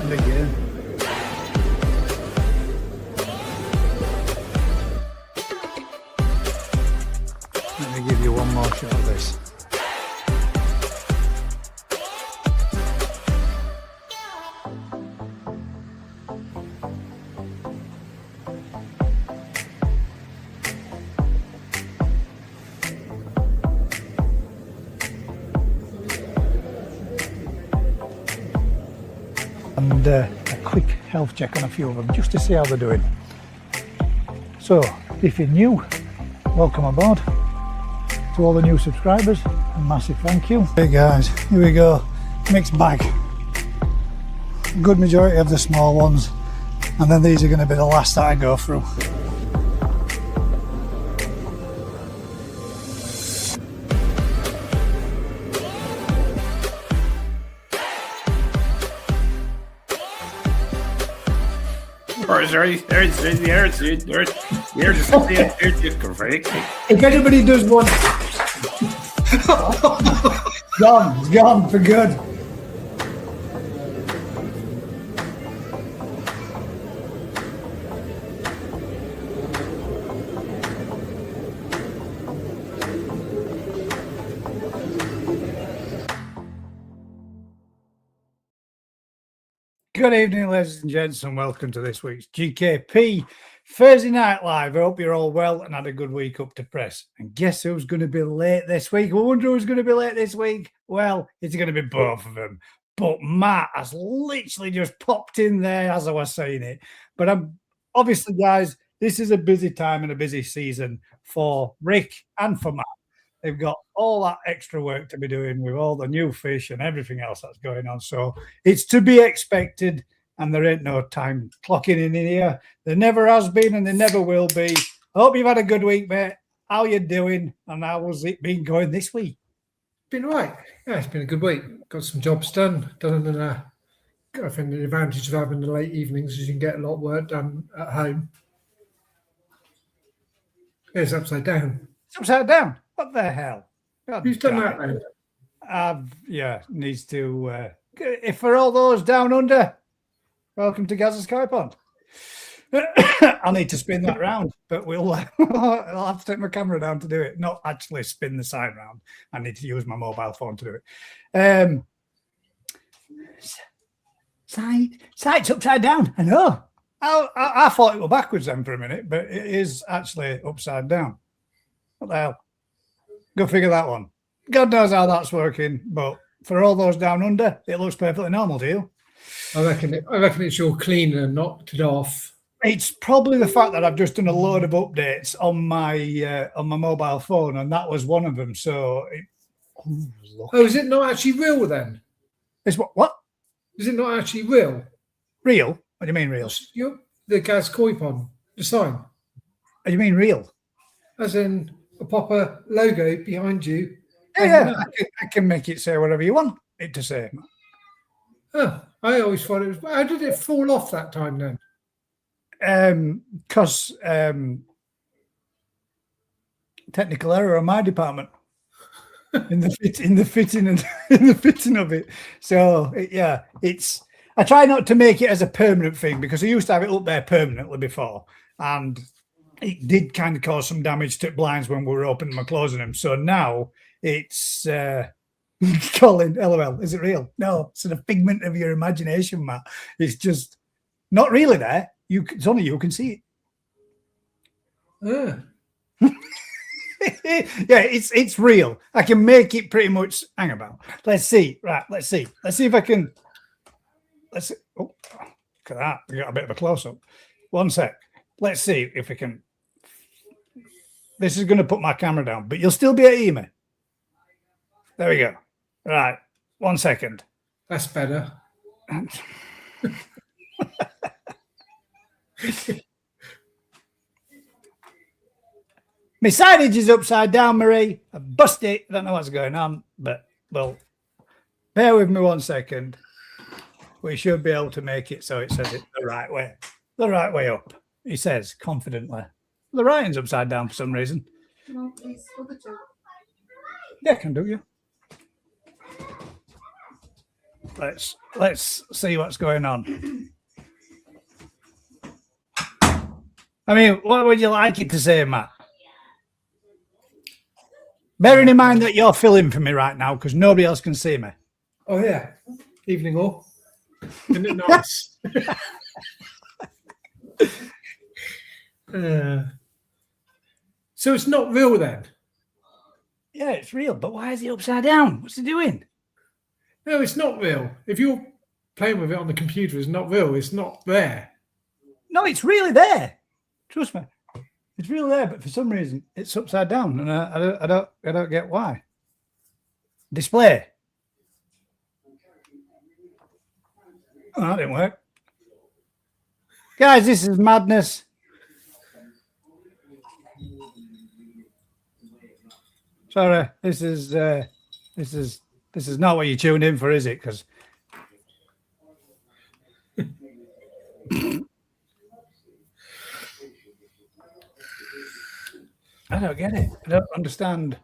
And again. Let me give you one more shot of this. And a quick health check on a few of them just to see how they're doing. So if you're new, welcome aboard. To all the new subscribers, a massive thank you. Hey guys, here we go, mixed bag. Good majority of the small ones, and then these are going to be the last that I go through. If anybody does want gone for good. Good evening, ladies and gents, and welcome to this week's GKP Thursday Night Live. I hope you're all well and had a good week up to press. And guess who's going to be late this week? I wonder who's going to be late this week. Well, it's going to be both of them. But Matt has literally just popped in there as I was saying it. But I'm obviously, guys, this is a busy time and a busy season for Rick and for Matt. They've got all that extra work to be doing with all the new fish and everything else that's going on. So it's to be expected, and there ain't no time clocking in here. There never has been, and there never will be. I hope you've had a good week, mate. How you doing, and how has it been going this week? Been all right. Yeah, it's been a good week. Got some jobs done. I think the advantage of having the late evenings is you can get a lot of work done at home. It's upside down. It's upside down. What the hell? God, who's done that then? Yeah, needs to. If for all those down under, welcome to Gazza's Koi Pond. I'll need to spin that round, but I'll have to take my camera down to do it. Not actually spin the sign round. I need to use my mobile phone to do it. Sight's upside down. I know. I thought it was backwards then for a minute, but it is actually upside down. What the hell? Go figure that one. God knows how that's working, but for all those down under, it looks perfectly normal to you. I reckon it's all clean and knocked it off. It's probably the fact that I've just done a load of updates on my mobile phone, and that was one of them. So, is it not actually real then? It's what? Is it not actually real? Real? What do you mean real? The Gaz Koi Pond, the sign. What do you mean real? As in a proper logo behind you. Yeah, I can make it say whatever you want it to say. Oh, I always thought it was. How did it fall off that time then? Because technical error on my department in the fitting of it. So it's. I try not to make it as a permanent thing because I used to have it up there permanently before, and it did kind of cause some damage to blinds when we were opening and closing them. So now it's Colin, LOL, is it real? No, it's a figment of your imagination, Matt. It's just not really there. It's only you can see it. Yeah, it's real. I can make it pretty much. Hang about. Let's see. Right, let's see if I can. Let's see. Oh, look at that. We got a bit of a close-up. One sec. Let's see if we can. This is going to put my camera down, but you'll still be able to hear me. There we go. Right. 1 second. That's better. My signage is upside down, Marie. I bust it. I don't know what's going on, but well, bear with me 1 second. We should be able to make it so it says it the right way up. He says confidently. The writing's upside down for some reason. No, please, other two. Yeah, can do you. Let's see what's going on. I mean, what would you like it to say, Matt? Bearing in mind that you're filling for me right now because nobody else can see me. Oh yeah, evening all. Isn't it nice? So it's not real then? Yeah, it's real, but why is he upside down? What's he doing? No, it's not real. If you're playing with it on the computer, it's not real. It's not there. No, it's really there. Trust me, it's really there. But for some reason, it's upside down, and I don't get why. Display. Oh, that didn't work, guys. This is madness. Sorry, this is not what you tuned in for, is it? Because I don't get it. I don't understand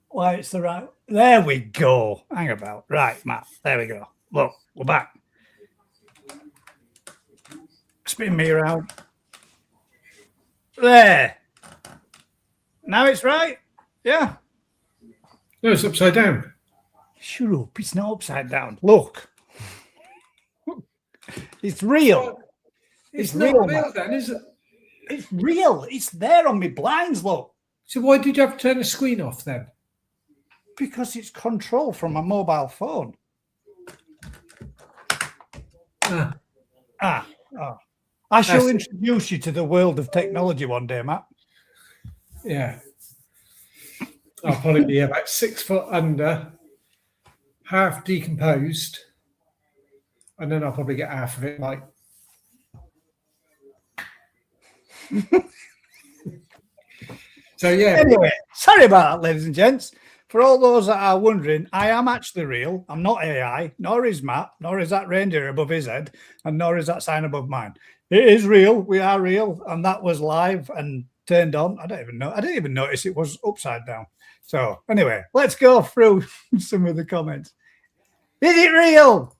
why it's the right. There we go. Hang about. Right, Matt. There we go. Look, we're back. Spin me around. There. Now it's right. Yeah. No, it's upside down. Shut up. It's not upside down. Look. It's real. It's not real then, is it? It's real. It's there on my blinds, look. So why did you have to turn the screen off then? Because it's controlled from my mobile phone. Oh. I shall introduce you to the world of technology one day, Matt. Yeah. I'll probably be about 6 foot under, half decomposed, and then I'll probably get half of it like. So yeah. Anyway, sorry about that, ladies and gents. For all those that are wondering, I am actually real. I'm not AI, nor is Matt, nor is that reindeer above his head, and nor is that sign above mine. It is real. We are real, and that was live and turned on. I didn't even notice it was upside down. So anyway, let's go through some of the comments. Is it real?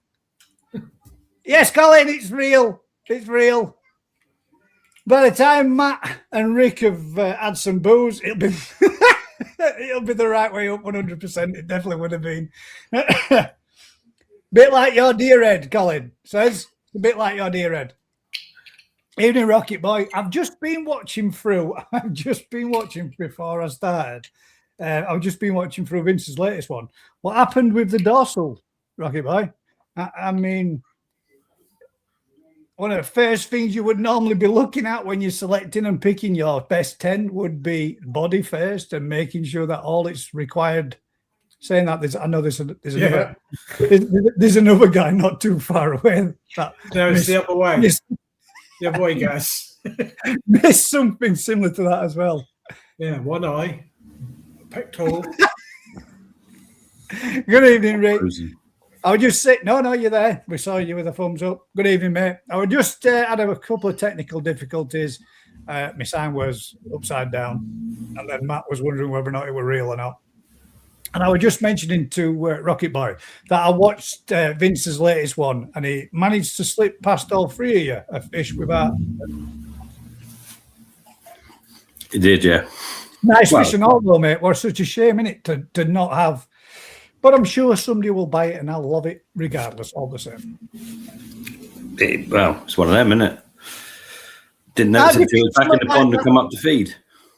Yes, Colin, it's real. It's real. By the time Matt and Rick have had some booze, it'll be it'll be the right way up 100%. It definitely would have been. Bit like your dear head, Colin says. A bit like your dear head. Evening, Rocket Boy. I've just been watching through. I've just been watching before I started. I've just been watching through Vince's latest one. What happened with the dorsal, Rocket Boy? I mean, one of the first things you would normally be looking at when you're selecting and picking your best 10 would be body first and making sure that all it's required. Saying that, there's another guy not too far away. No, it's the other way. The other way, guys. Missed something similar to that as well. Yeah, one eye, pectoral. Good evening, Rick. I would just say, no, you're there. We saw you with a thumbs up. Good evening, mate. I would just had a couple of technical difficulties. My sign was upside down, and then Matt was wondering whether or not it were real or not. And I was just mentioning to Rocket Boy that I watched Vince's latest one, and he managed to slip past all three of you a fish without. He did, yeah. Nice fish and all, though, mate. What such a shame, innit, to not have. But I'm sure somebody will buy it and I'll love it regardless, all the same. Well, it's one of them, isn't it? Didn't notice until it was back in the pond to come up to feed.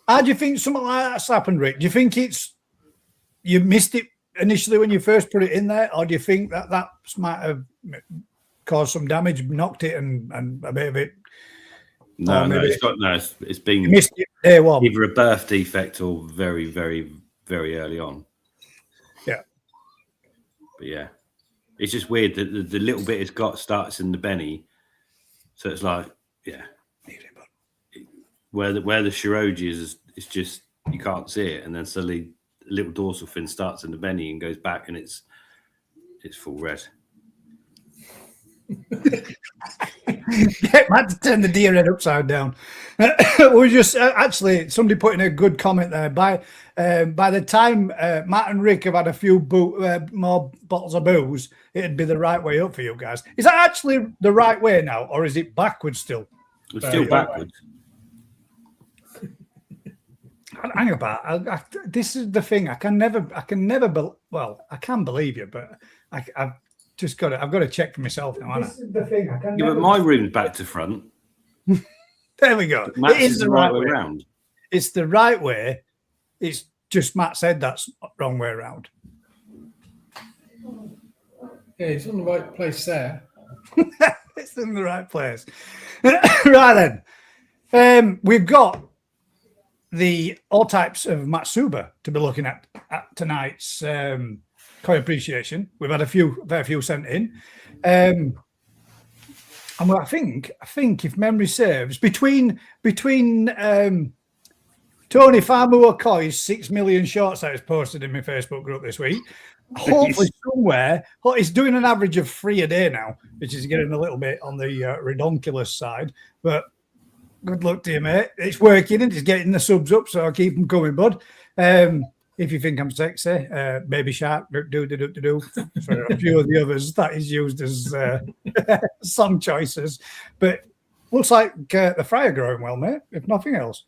How do you think something like that's happened, Rick? Do you think you missed it initially when you first put it in there, or do you think that might have caused some damage, knocked it and a bit of it? No, it's been you missed it day one. Either a birth defect or very, very, very early on. Yeah. But yeah, it's just weird that the little bit it's got starts in the benny, so it's like where the shiroji is, it's just you can't see it, and then suddenly the little dorsal fin starts in the benny and goes back, and it's full red. Get Matt to turn the deer head upside down. We just actually somebody put in a good comment there. By the time Matt and Rick have had a few more bottles of booze, it'd be the right way up for you guys. Is that actually the right way now, or is it backwards still? It's still backwards. Hang about. This is the thing. I can never. Well, I can believe you, but I've just got to. I've got to check for myself now. This is the thing. I can. Yeah, but my room's back to front. There we go. It is the right way around. It's the right way. It's just Matt said that's wrong way around. Yeah, he's in the right place there. It's in the right place. Right then. We've got all types of Matsuba to be looking at tonight's Koi appreciation. We've had a fair few sent in. And I think if memory serves, between Tony Farmer Koi's 6 million shorts that was posted in my Facebook group this week, hopefully somewhere, he's doing an average of 3 a day now, which is getting a little bit on the redonkulous side. But good luck to you, mate. It's working and it's getting the subs up, so I'll keep them coming, bud. If you think I'm sexy, Baby Shark, do. For a few of the others, that is used as song choices. But looks like the fry are growing well, mate, if nothing else.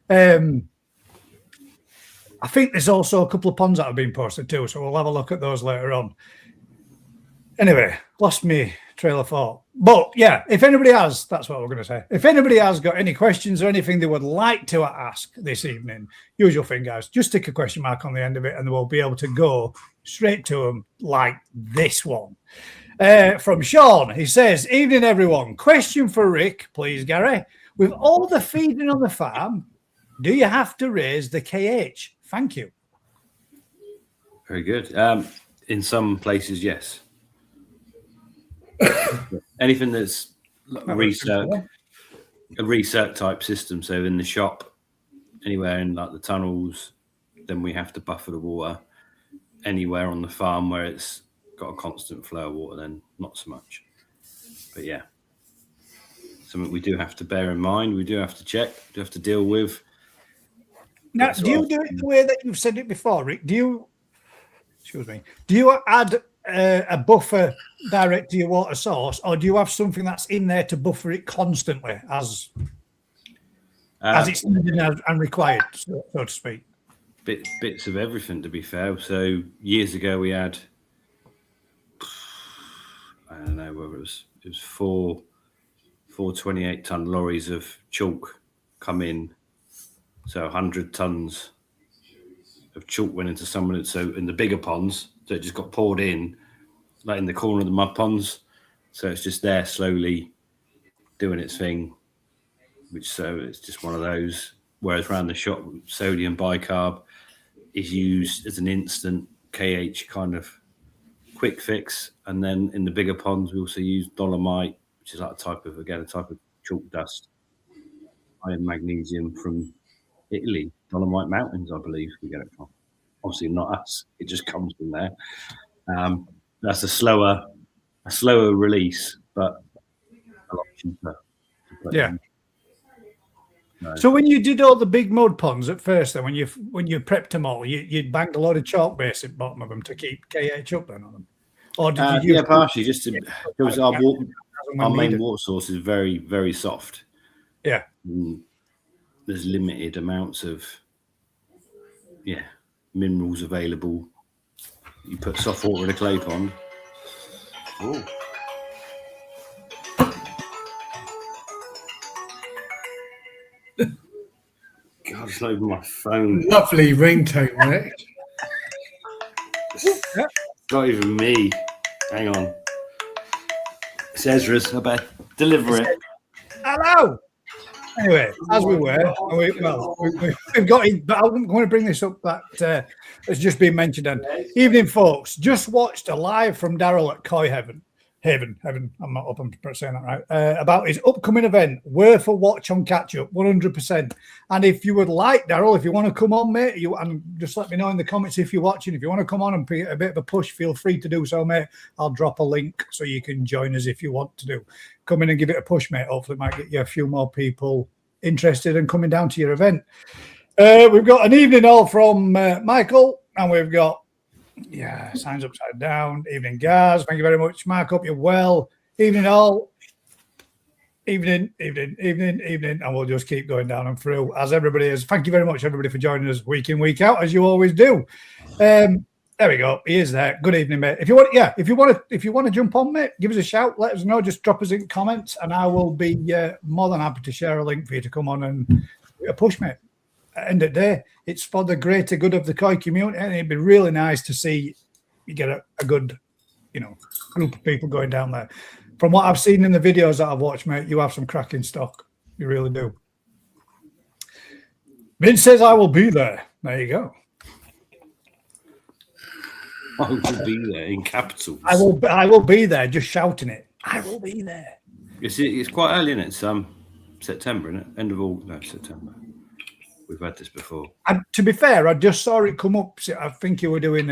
I think there's also a couple of ponds that have been posted too, so we'll have a look at those later on. Anyway, lost me trail of thought. But yeah, if anybody has, that's what we're going to say. If anybody has got any questions or anything they would like to ask this evening, usual thing, guys, just stick a question mark on the end of it and we'll be able to go straight to them like this one. From Sean, he says, evening, everyone. Question for Rick, please, Gary. With all the feeding on the farm, do you have to raise the KH? Thank you. Very good. In some places, yes. Anything that's a recirc type system. So in the shop, anywhere in like the tunnels, then we have to buffer the water. Anywhere on the farm where it's got a constant flow of water, then not so much. But yeah, something we do have to bear in mind. We do have to check. We do have to deal with. Now, do you do it the way that you've said it before, Rick? Do you add a buffer direct to your water source, or do you have something that's in there to buffer it constantly as it's needed and required, so to speak? Bits of everything, to be fair. So years ago we had, I don't know whether it was four 28-ton lorries of chalk come in. So 100 tons of chalk went into someone. So in the bigger ponds, so it just got poured in, like in the corner of the mud ponds. So it's just there slowly doing its thing, so it's just one of those. Whereas around the shop, sodium bicarb is used as an instant KH kind of quick fix. And then in the bigger ponds, we also use dolomite, which is like a type of chalk dust, iron magnesium from Italy, Dolomite Mountains, I believe we get it from. Obviously not us; it just comes from there. That's a slower release, but a lot cheaper. Yeah. No. So when you did all the big mud ponds at first, then when you prepped them all, you banged a lot of chalk base at the bottom of them to keep KH up then on them, or did you? Yeah, partially. Just because our main water source is very, very soft. Yeah. There's limited amounts of minerals available. You put soft water in a clay pond. Oh. God, it's not even my phone. Lovely ringtone, Rick. It's not even me. Hang on. It's Ezra's. I better deliver it. Hello. Anyway, as we were, we've got it, but I'm going to bring this up that has just been mentioned. And evening, folks. Just watched a live from Daryl at Koi Haven. I'm not up on saying that right. About his upcoming event, worth a watch on catch up, 100%. And if you would like, Daryl, if you want to come on, mate, and just let me know in the comments if you're watching. If you want to come on and be a bit of a push, feel free to do so, mate. I'll drop a link so you can join us if you want to do. Come in and give it a push, mate. Hopefully, it might get you a few more people interested in coming down to your event. We've got an evening all from Michael, and we've got signs upside down. Evening, Gaz. Thank you very much, Mark. Hope you're well. Evening all. Evening, and we'll just keep going down and through as everybody is. Thank you very much, everybody, for joining us week in, week out, as you always do. There we go. He is there. Good evening, mate. If you want to jump on, mate, give us a shout. Let us know. Just drop us in comments, and I will be more than happy to share a link for you to come on and push, mate. At the end of the day, it's for the greater good of the koi community, and it'd be really nice to see you get a good, group of people going down there. From what I've seen in the videos that I've watched, mate, you have some cracking stock. You really do. Vince says, I will be there. There you go. I will be there in capitals. I will be there, just shouting it. I will be there. It's quite early, isn't it? It's September, isn't it? End of August. No, September. We've had this before. And to be fair, I just saw it come up. I think you were doing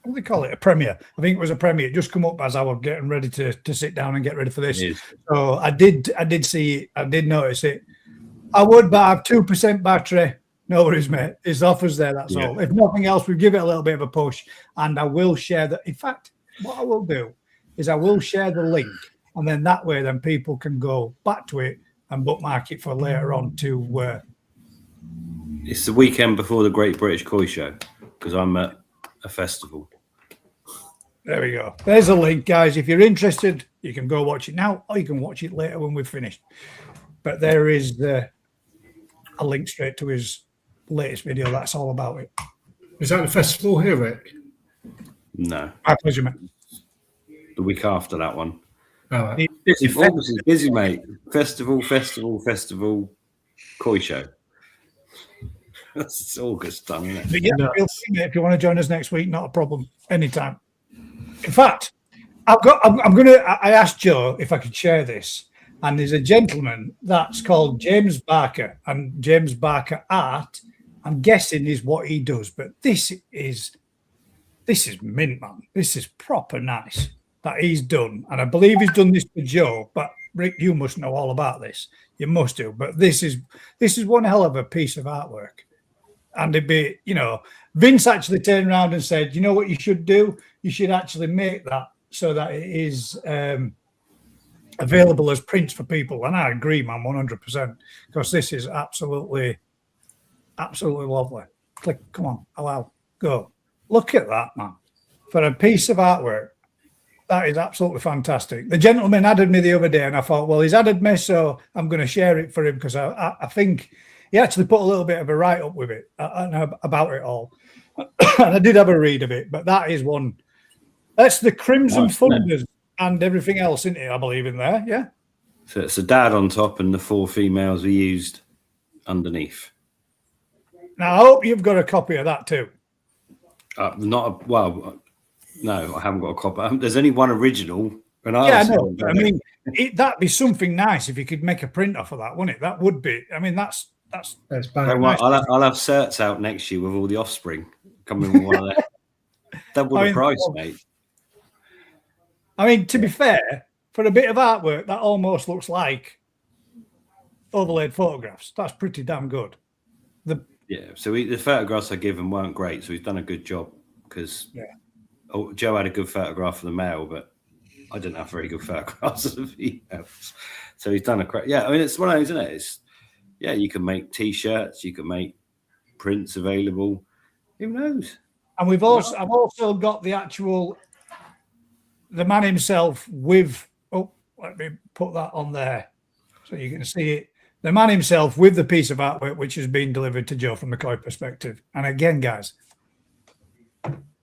what do they call it? A premiere. I think it was a premiere. It just come up as I was getting ready to sit down and get ready for this. So I did see it. I did notice it. I would, but I have 2% battery. No worries, mate. His offer's there, that's all. If nothing else, we give it a little bit of a push, and I will share that. In fact, what I will do is I will share the link, and then that way then people can go back to it and bookmark it for later on to... It's the weekend before the Great British Koi Show, because I'm at a festival. There we go. There's a link, guys. If you're interested, you can go watch it now, or you can watch it later when we've finished. But there is a link straight to his latest video. That's all about it. Is that the festival here, Rick? No. My pleasure, mate. The week after that one. All right. August is busy, mate. Festival, koi show. It's August done, isn't it? But yeah, if you want to join us next week, not a problem. Anytime. In fact, I asked Joe if I could share this. And there's a gentleman that's called James Barker, and James Barker Art, I'm guessing, is what he does. But this is mint, man. This is proper nice that he's done. And I believe he's done this for Joe. But Rick, you must know all about this. You must do. But this is one hell of a piece of artwork. And it'd be, Vince actually turned around and said, you know what you should do? You should actually make that so that it is available as prints for people. And I agree, man, 100%, because this is absolutely lovely. Click, come on, allow, go. Look at that, man. For a piece of artwork, that is absolutely fantastic. The gentleman added me the other day, and I thought, well, he's added me, so I'm going to share it for him, because I think he actually put a little bit of a write-up with it about it all. And I did have a read of it, but that is one. That's the Crimson Thunders and everything else, isn't it? I believe in there, yeah. So it's a dad on top and the 4 females we used underneath. Now, I hope you've got a copy of that too. No, I haven't got a copy. There's only one original. And I know. I mean, that'd be something nice if you could make a print off of that, wouldn't it? That would be. I mean, that's bad. Nice. I'll have certs out next year with all the offspring coming with one of them. Double the price, mate. I mean, to be fair, for a bit of artwork, that almost looks like overlaid photographs. That's pretty damn good. So the photographs I give him weren't great, so he's done a good job, because Joe had a good photograph of the male, but I didn't have very good photographs of the females. So he's done a great. Yeah, I mean, it's one of those, isn't it? You can make T-shirts, you can make prints available. Who knows? And I've also got the man himself with. Oh, let me put that on there so you can see it. The man himself with the piece of artwork which has been delivered to Joe from the koi perspective. And again, guys,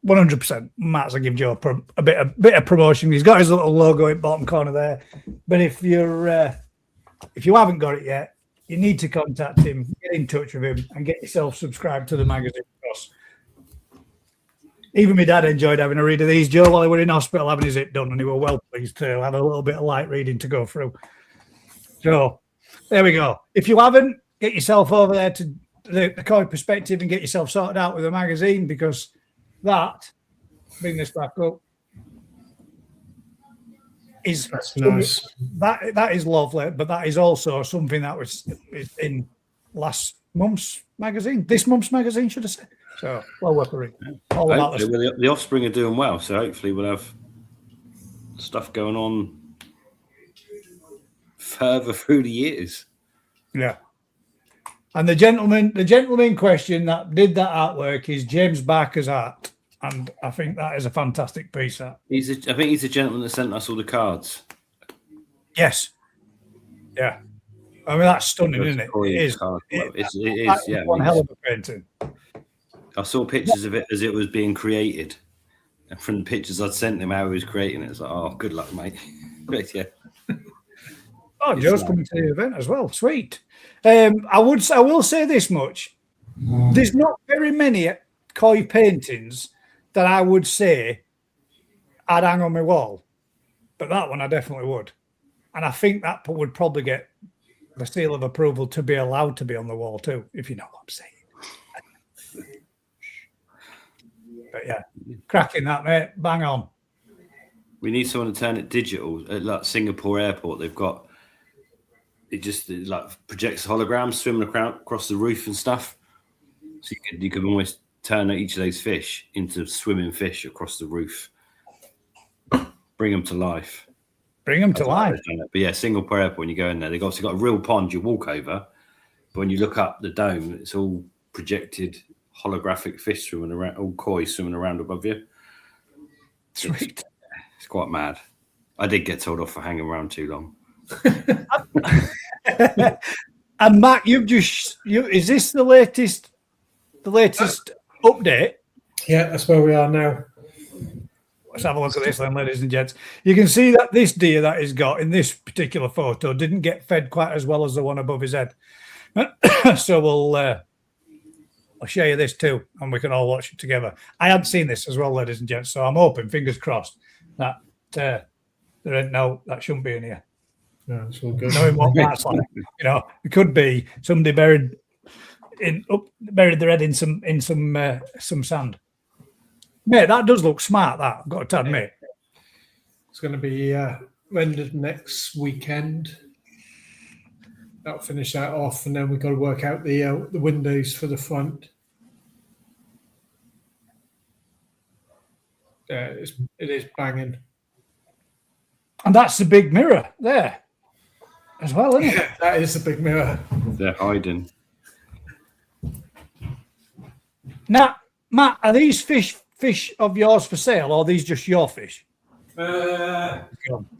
100%. Matt's will give Joe a bit of promotion. He's got his little logo in the bottom corner there. But if you haven't got it yet, you need to contact him, get in touch with him, and get yourself subscribed to the magazine. Because even my dad enjoyed having a read of these, Joe, while he was in hospital having his hip done, and he was well pleased to have a little bit of light reading to go through. So there we go. If you haven't, get yourself over there to the koi perspective and get yourself sorted out with a magazine, because bring this back up. is That's nice. That is lovely, but that is also something that was in last month's magazine, this month's magazine, should I say? So well worth a read. All about The offspring are doing well, so hopefully we'll have stuff going on further through the years. Yeah. And the gentleman in question that did that artwork is James Barker's art, and I think that is a fantastic piece. That I think he's the gentleman that sent us all the cards. yes, yeah. I mean that's stunning, isn't it? It is. Yeah. One hell of a painting. I saw pictures of it as it was being created, and from the pictures I'd sent him how he was creating it, it's like, oh, good luck, mate. But yeah. Oh, Joe's coming to the event as well. Sweet. I will say this much: there's not very many koi paintings that I would say I'd hang on my wall, but that one I definitely would, and I think that would probably get the seal of approval to be allowed to be on the wall too, if you know what I'm saying. But yeah, cracking that, mate. Bang on. We need someone to turn it digital at like Singapore airport. They've got it projects holograms swimming across the roof and stuff. So you could almost turn each of those fish into swimming fish across the roof. Bring them to life. Bring them to life. But yeah, Singapore airport, when you go in there, they've obviously got a real pond you walk over. But when you look up the dome, it's all projected holographic fish swimming around, all koi swimming around above you. Sweet. It's quite mad. I did get told off for hanging around too long. And Matt, is this the latest update? Yeah, that's where we are now. Let's have a look at this then, ladies and gents. You can see that this deer that he's got in this particular photo didn't get fed quite as well as the one above his head. So I'll share you this too, and we can all watch it together. I hadn't seen this as well, ladies and gents, so I'm hoping, fingers crossed, that there ain't that shouldn't be in here. No, it's all good. Knowing what that's like, it could be somebody buried their head in some sand. Mate, that does look smart. That I've got to admit. It's going to be rendered next weekend. That'll finish that off, and then we've got to work out the windows for the front. It is banging. And that's the big mirror there as well, isn't it? Yeah, that is the big mirror. They're hiding. Now, Matt, are these fish of yours for sale, or are these just your fish? Bit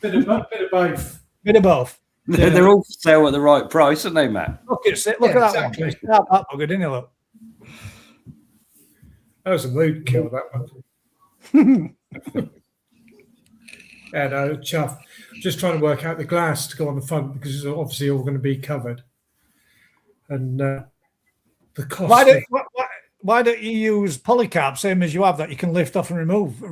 of both. Bit of both. Yeah. They're all for sale at the right price, aren't they, Matt? Look at that one. That bugger, didn't you look? That was a mood kill, that one. Yeah, no, chuff. Just trying to work out the glass to go on the front because it's obviously all going to be covered. And the cost. Why don't you use polycarb, same as you have, that you can lift off and remove,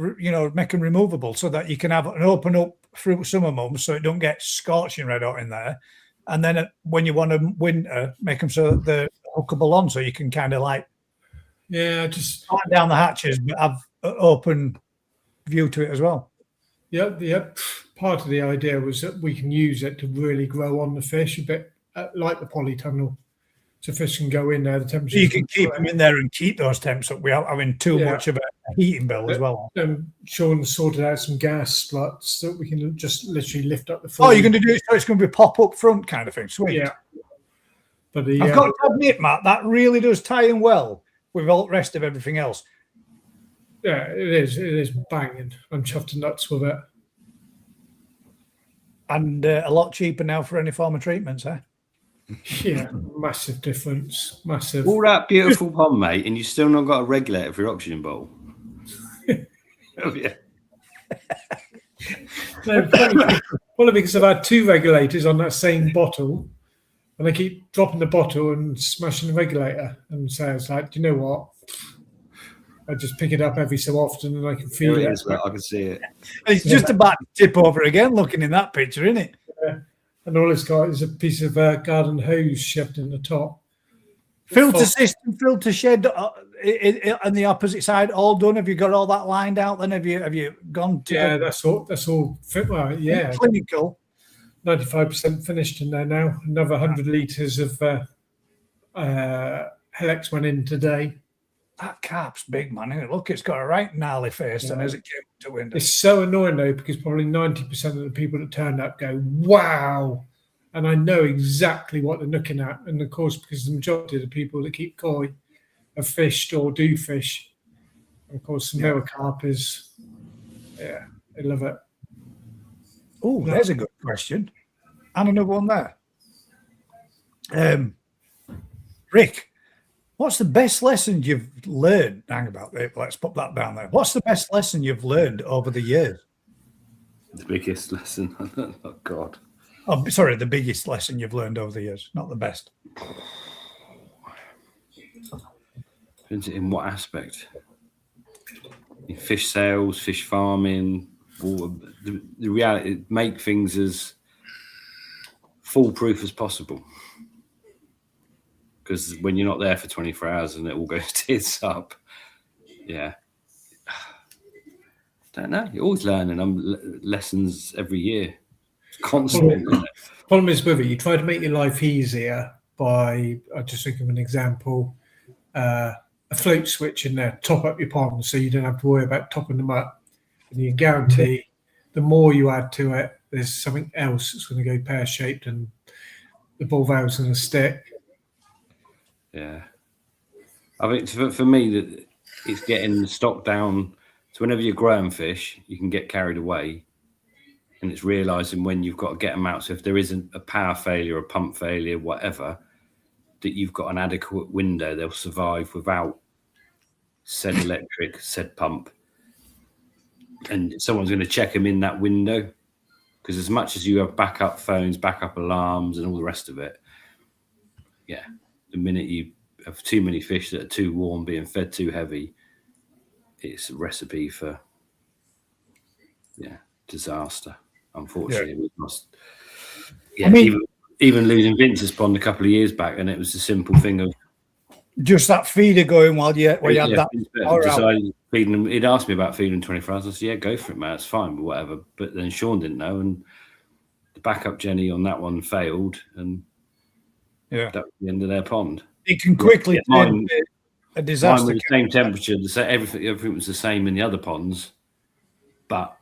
make them removable so that you can have an open up through summer months so it don't get scorching red out in there. And then when you want to winter, make them so that they're hookable on so you can kind of just tighten down the hatches but have an open view to it as well. Yeah. Part of the idea was that we can use it to really grow on the fish a bit like the polytunnel. So fish can go in there, the temperature. So you can keep them in there and keep those temps up without having too much of a heating bill as well. Sean sorted out some gas sluts that we can just literally lift up the front. Oh, you're going to do it so it's going to be pop-up front kind of thing. Sweet. Yeah. But I've got to admit, Matt, that really does tie in well with all the rest of everything else. Yeah, it is. It is banging. I'm chuffed to nuts with it. And a lot cheaper now for any form of treatments, eh? Yeah, massive difference. Massive. All that beautiful pond, mate, and you still not got a regulator for your oxygen bowl. Oh, yeah. No, probably because I've had two regulators on that same bottle, and I keep dropping the bottle and smashing the regulator. And so it's like, do you know what? I just pick it up every so often, and I can feel it. I can see it. It's just about to tip over again, looking in that picture, isn't it? Yeah. And all it's got is a piece of garden hose shoved in the top. Filter system, filter shed on the opposite side all done? Have you got all that lined out? Then have you gone to? Yeah, that's all. Well, yeah, clinical. 95% finished in there now. Another 100 litres of Helix went in today. That carp's big, man. Isn't it? Look, it's got a right gnarly face, and as it came to window. It's so annoying though, because probably 90% of the people that turned up go, "Wow," and I know exactly what they're looking at. And of course, because the majority of the people that keep koi have fished or do fish, and of course, some carp is, yeah, they love it. Oh, there's a good question. And another one there. Rick, what's the best lesson you've learned? Hang about it. Let's put that down there. What's the best lesson you've learned over the years? The biggest lesson. Oh, God. Oh, sorry, the biggest lesson you've learned over the years, not the best. In what aspect? In fish sales, fish farming, the reality, make things as foolproof as possible. Because when you're not there for 24 hours and it all goes tits up, yeah. Don't know. You're always learning lessons every year. Constantly. Problem is with it, you try to make your life easier by, I just think of an example, a float switch in there, top up your pond so you don't have to worry about topping them up. And you guarantee the more you add to it, there's something else that's going to go pear-shaped and the ball valve's going to stick. Yeah. I think for me, that it's getting the stock down. So whenever you're growing fish, you can get carried away. And it's realising when you've got to get them out. So if there isn't a power failure, a pump failure, whatever, that you've got an adequate window, they'll survive without said electric, said pump. And someone's going to check them in that window. Because as much as you have backup phones, backup alarms, and all the rest of it, yeah, the minute you have too many fish that are too warm, being fed too heavy, it's a recipe for, disaster. Unfortunately, we must. Yeah, I mean, even losing Vince's pond a couple of years back, and it was a simple thing of just that feeder going while you had that. Decided feeding him. He'd asked me about feeding 24 hours. I said, "Yeah, go for it, man. It's fine, but whatever." But then Sean didn't know, and the backup Jenny on that one failed, and that was the end of their pond. It can quickly turn a disaster. Mine was the same temperature. Everything was the same in the other ponds, but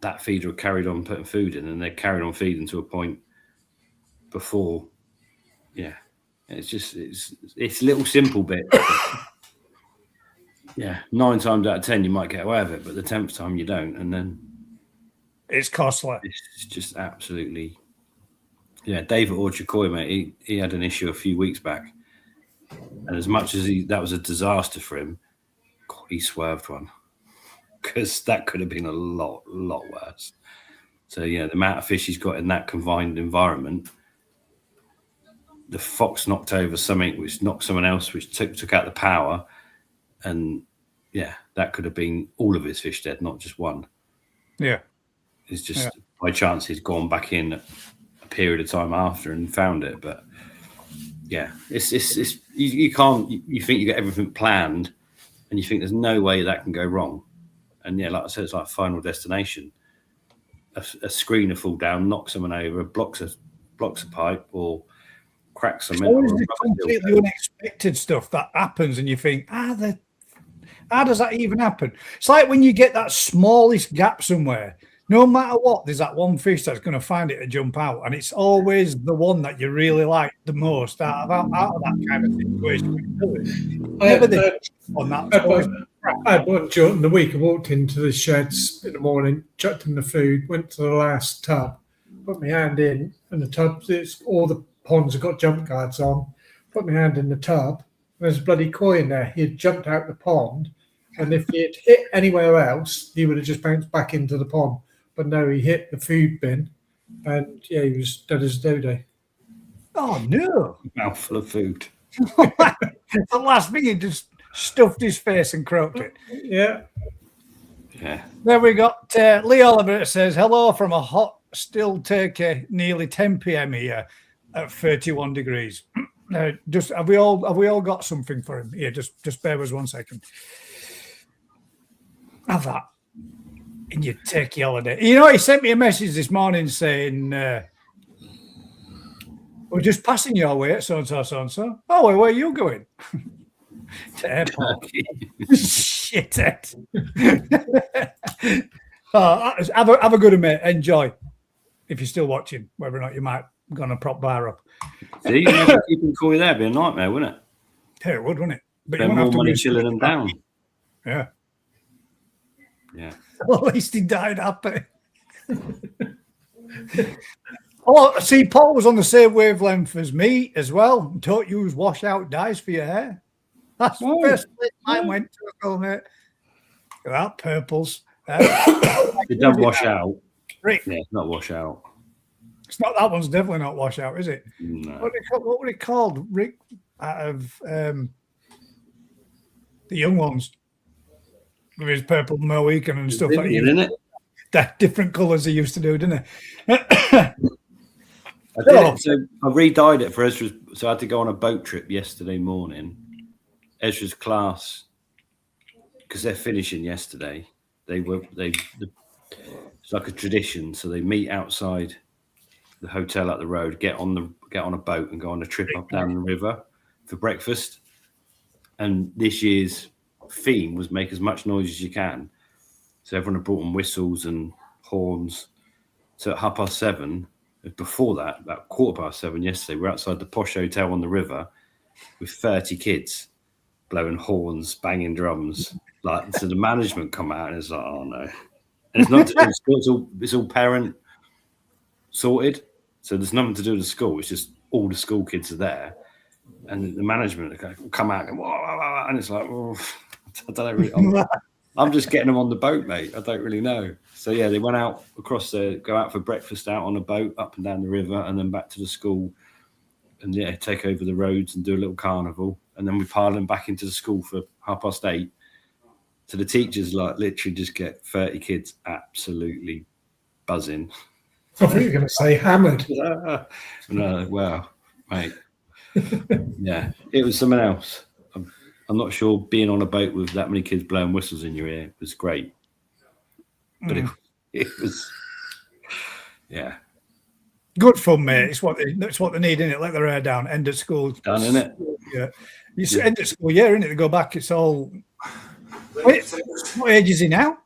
that feeder carried on putting food in, and they carried on feeding to a point before. Yeah, it's little simple bit. Yeah, 9 times out of 10 you might get away with it, but the 10th time you don't, and then it's costly. It's just absolutely. Yeah, David Orchard Koi, mate, he had an issue a few weeks back, and as much as that was a disaster for him, God, he swerved one. Because that could have been a lot worse. So, the amount of fish he's got in that confined environment, the fox knocked over something, which knocked someone else, which took out the power. And, that could have been all of his fish dead, not just one. Yeah. It's just by chance he's gone back in a period of time after and found it. But, it's you can't, you think you got everything planned and you think there's no way that can go wrong. And like I said, it's like Final Destination. A screen will fall down, knock someone over, blocks a pipe, or cracks some. It's always the completely unexpected stuff that happens, and you think, how does that even happen? It's like when you get that smallest gap somewhere. No matter what, there's that one fish that's going to find it to jump out, and it's always the one that you really like the most out of that kind of situation. I had one during the week. I walked into the sheds in the morning, chucked in the food, went to the last tub, put my hand in, and the tub, all the ponds have got jump guards on. Put my hand in the tub, and there's a bloody koi in there. He had jumped out the pond, and if he had hit anywhere else, he would have just bounced back into the pond. But no, he hit the food bin, and he was dead as a dodo. Oh no! Mouthful of food. The last thing, he just stuffed his face and croaked it. Yeah. There we got Lee Oliver says, hello from a hot, still Turkey, nearly 10 p.m. here at 31 degrees. Just have we all got something for him? Here, just bear with us 1 second. Have that in your turkey holiday. You know, he sent me a message this morning saying, "We're just passing your way at so and so, so and so." Oh, well, where are you going? To airport. Shit. Have a good one, mate. Enjoy. If you're still watching, whether or not you might go on a prop bar up. See, keeping cool there would be a nightmare, wouldn't it? Yeah, it would, wouldn't it? But Spend more money chilling them down. Yeah. Yeah. Well, at least he died happy. Oh, see, Paul was on the same wavelength as me as well. Don't use washout dyes for your hair. That's the first place mine went to, well, mate. Look at that, purples. It doesn't wash out. Rick. Yeah, it's not wash out. It's not, that one's definitely not washout, is it? No. What would it called, Rick? Out of the young ones with his purple Mohican and stuff like that. Isn't it? That different colours he used to do, didn't he? I did it, so I re-dyed it for Ezra's. So I had to go on a boat trip yesterday morning. Ezra's class, because they're finishing yesterday. It's like a tradition. So they meet outside the hotel up the road, get on a boat and go on a trip up down the river for breakfast. And this year's theme was make as much noise as you can. So everyone had brought them whistles and horns. So at 7:30, before that, about 7:15 yesterday, we're outside the posh hotel on the river with 30 kids blowing horns, banging drums. Like, so the management come out and it's like, oh no. And it's not, it's all parent sorted. So there's nothing to do with the school. It's just all the school kids are there. And the management come out and go, wah, wah, wah, and it's like, oh, I don't really, I'm just getting them on the boat, mate. I don't really know. So yeah, they went out across go out for breakfast out on a boat up and down the river and then back to the school and yeah, take over the roads and do a little carnival. And then we pile them back into the school for 8:30. So the teachers like literally just get 30 kids absolutely buzzing. I thought you were going to say hammered. No, wow, mate. Yeah, it was something else. I'm not sure being on a boat with that many kids blowing whistles in your ear was great. But it was, yeah. Good fun, mate. It's what they need, innit? Let their hair down. End of school. Done, innit? Yeah. End of school year, innit? They go back. It's all. What age is he now?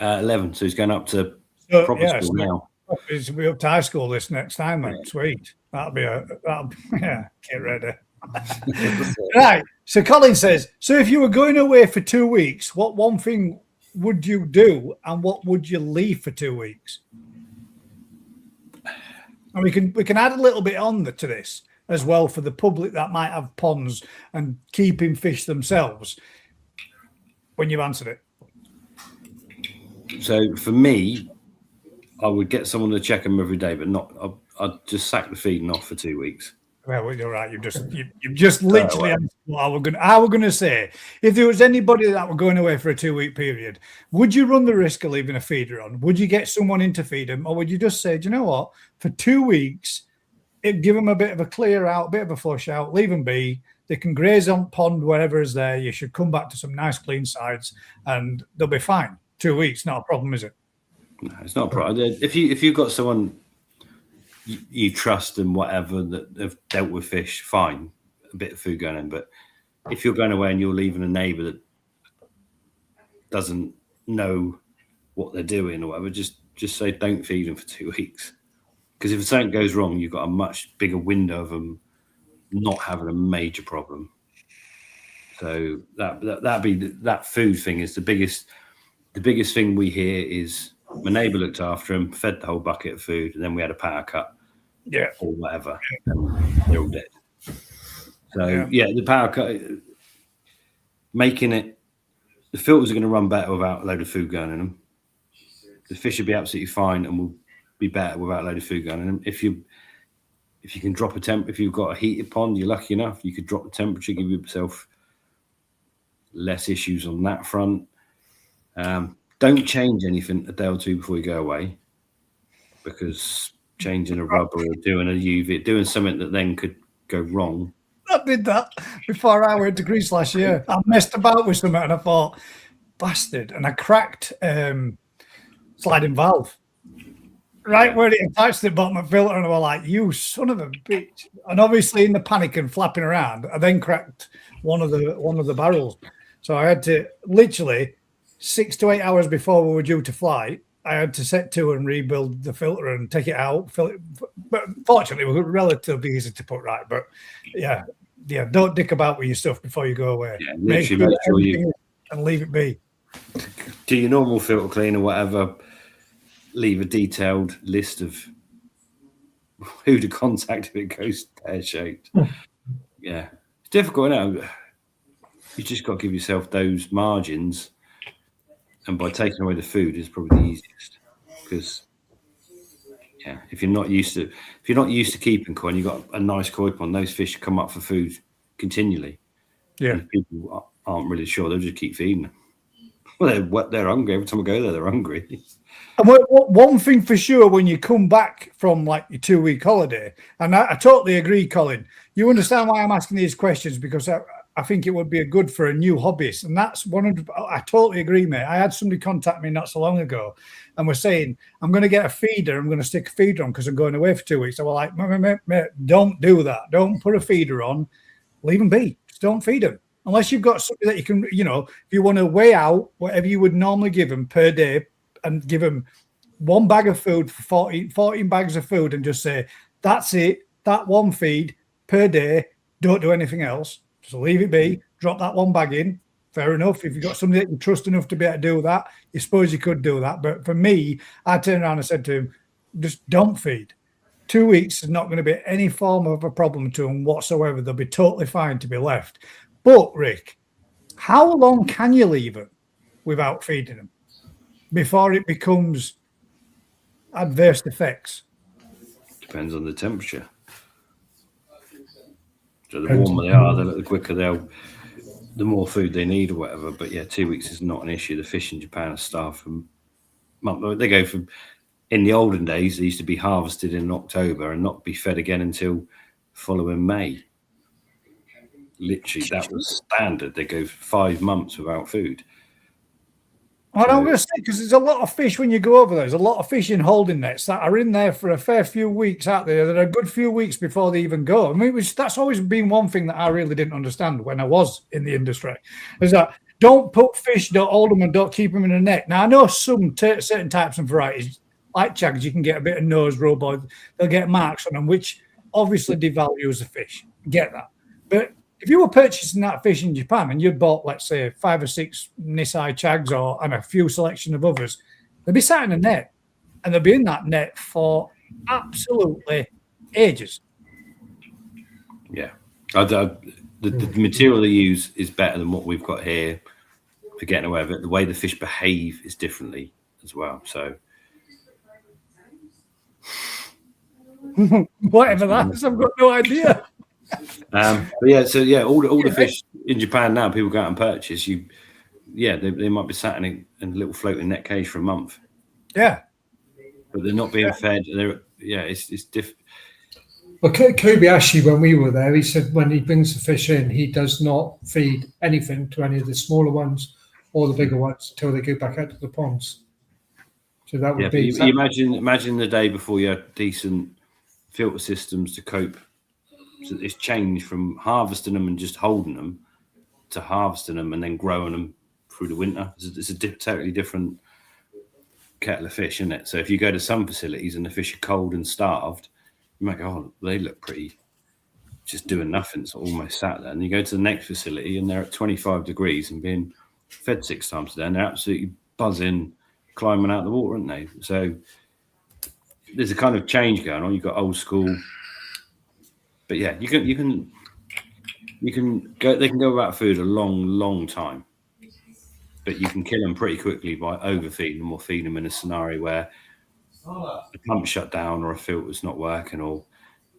11. So he's going up to proper school now. He'll be up to high school this next time, mate. Yeah. Sweet. That'll be yeah. Get ready. Right. So Colin says, so if you were going away for 2 weeks, what one thing would you do and what would you leave for 2 weeks? And we can add a little bit on to this as well for the public that might have ponds and keeping fish themselves when you've answered it. So for me, I would get someone to check them every day, but not. I'd just sack the feeding off for 2 weeks. Well, you're right. You've just literally answered what I was going to say. If there was anybody that were going away for a 2 week period, would you run the risk of leaving a feeder on? Would you get someone in to feed them, or would you just say, do you know what? For 2 weeks, give them a bit of a clear out, a bit of a flush out, leave them be. They can graze on pond wherever is there. You should come back to some nice clean sides, and they'll be fine. 2 weeks, not a problem, is it? No, it's not a problem. If you've got someone you trust and whatever that have dealt with fish, fine, a bit of food going in. But if you're going away and you're leaving a neighbour that doesn't know what they're doing or whatever, just say don't feed them for 2 weeks. Because if something goes wrong, you've got a much bigger window of them not having a major problem. So that food thing is the biggest thing we hear is my neighbour looked after him, fed the whole bucket of food, and then we had a power cut. Yeah. Or whatever. And they're all dead. So yeah, the power cut, making it, the filters are going to run better without a load of food going in them. The fish will be absolutely fine and will be better without a load of food going in them. If you can drop if you've got a heated pond, you're lucky enough, you could drop the temperature, give yourself less issues on that front. Don't change anything a day or two before you go away, because changing a rubber or doing a UV, doing something that then could go wrong. I did that before I went to Greece last year. I messed about with something and I thought, bastard, and I cracked sliding valve. Right where it attached to the bottom of the filter, and I was like, you son of a bitch. And obviously in the panic and flapping around, I then cracked one of the barrels. So I had to literally 6 to 8 hours before we were due to fly, I had to set to and rebuild the filter and take it out, fill it. But fortunately, it was relatively easy to put right. But yeah, don't dick about with your stuff before you go away. Yeah, make sure you and leave it be. Do your normal filter clean or whatever. Leave a detailed list of who to contact if it goes pear-shaped. Yeah, it's difficult, you just got to give yourself those margins, and by taking away the food is probably the easiest, because if you're not used to keeping koi and you've got a nice koi pond, those fish come up for food continually. Yeah, and people aren't really sure, they'll just keep feeding them. Well, they're hungry. Every time I go there, they're hungry. And one thing for sure, when you come back from like your 2-week holiday, and I totally agree, Colin, you understand why I'm asking these questions, because I think it would be good for a new hobbyist. And that's 100%. I totally agree, mate. I had somebody contact me not so long ago and was saying, I'm going to get a feeder. I'm going to stick a feeder on because I'm going away for 2 weeks. I was like, mate, don't do that. Don't put a feeder on. Leave them be. Just don't feed them. Unless you've got something that you can, if you want to weigh out whatever you would normally give them per day and give them one bag of food for 14 bags of food and just say, that's it, that one feed per day, don't do anything else. Just leave it be, drop that one bag in. Fair enough. If you've got somebody that you trust enough to be able to do that, you suppose you could do that. But for me, I turned around and said to him, just don't feed. 2 weeks is not going to be any form of a problem to them whatsoever. They'll be totally fine to be left. But, Rick, how long can you leave them without feeding them before it becomes adverse effects? Depends on the temperature. So the warmer they are, the quicker the more food they need or whatever. But yeah, 2 weeks is not an issue. The fish in Japan are starved from month. They go from, in the olden days, they used to be harvested in October and not be fed again until following May. Literally, that was standard. They go 5 months without food. Well, I'm going to say, because there's a lot of fish when you go over there. There's a lot of fish in holding nets that are in there for a fair few weeks out there. That are a good few weeks before they even go. I mean, that's always been one thing that I really didn't understand when I was in the industry. Is that don't put fish, don't hold them, and don't keep them in a net. Now, I know some certain types and varieties, like chags, you can get a bit of nose rub or they'll get marks on them, which obviously devalues the fish. Get that. But if you were purchasing that fish in Japan and you'd bought, let's say, 5 or 6 Nisai chags and a few selection of others, they'd be sat in a net and they'd be in that net for absolutely ages. Yeah. The material they use is better than what we've got here for getting away with it. The way the fish behave is differently as well. So whatever that is, I've got no idea. But yeah, so yeah, all the fish in Japan now, people go out and purchase. They might be sat in a little floating net cage for a month. Yeah, but they're not being fed. It's different. Well, Kobayashi, when we were there, he said when he brings the fish in, he does not feed anything to any of the smaller ones or the bigger ones until they go back out to the ponds. So that would be. Imagine the day before you had decent filter systems to cope. So it's changed from harvesting them and just holding them to harvesting them and then growing them through the winter. It's a totally different kettle of fish, isn't it? So if you go to some facilities and the fish are cold and starved, you might go, oh, they look pretty, just doing nothing, so almost sat there. And you go to the next facility and they're at 25 degrees and being fed 6 times a day, and they're absolutely buzzing, climbing out the water, aren't they? So there's a kind of change going on. You've got old school. But yeah, you can go. They can go without food a long time, but you can kill them pretty quickly by overfeeding them or feeding them in a scenario where the pump shut down or a filter's not working. Or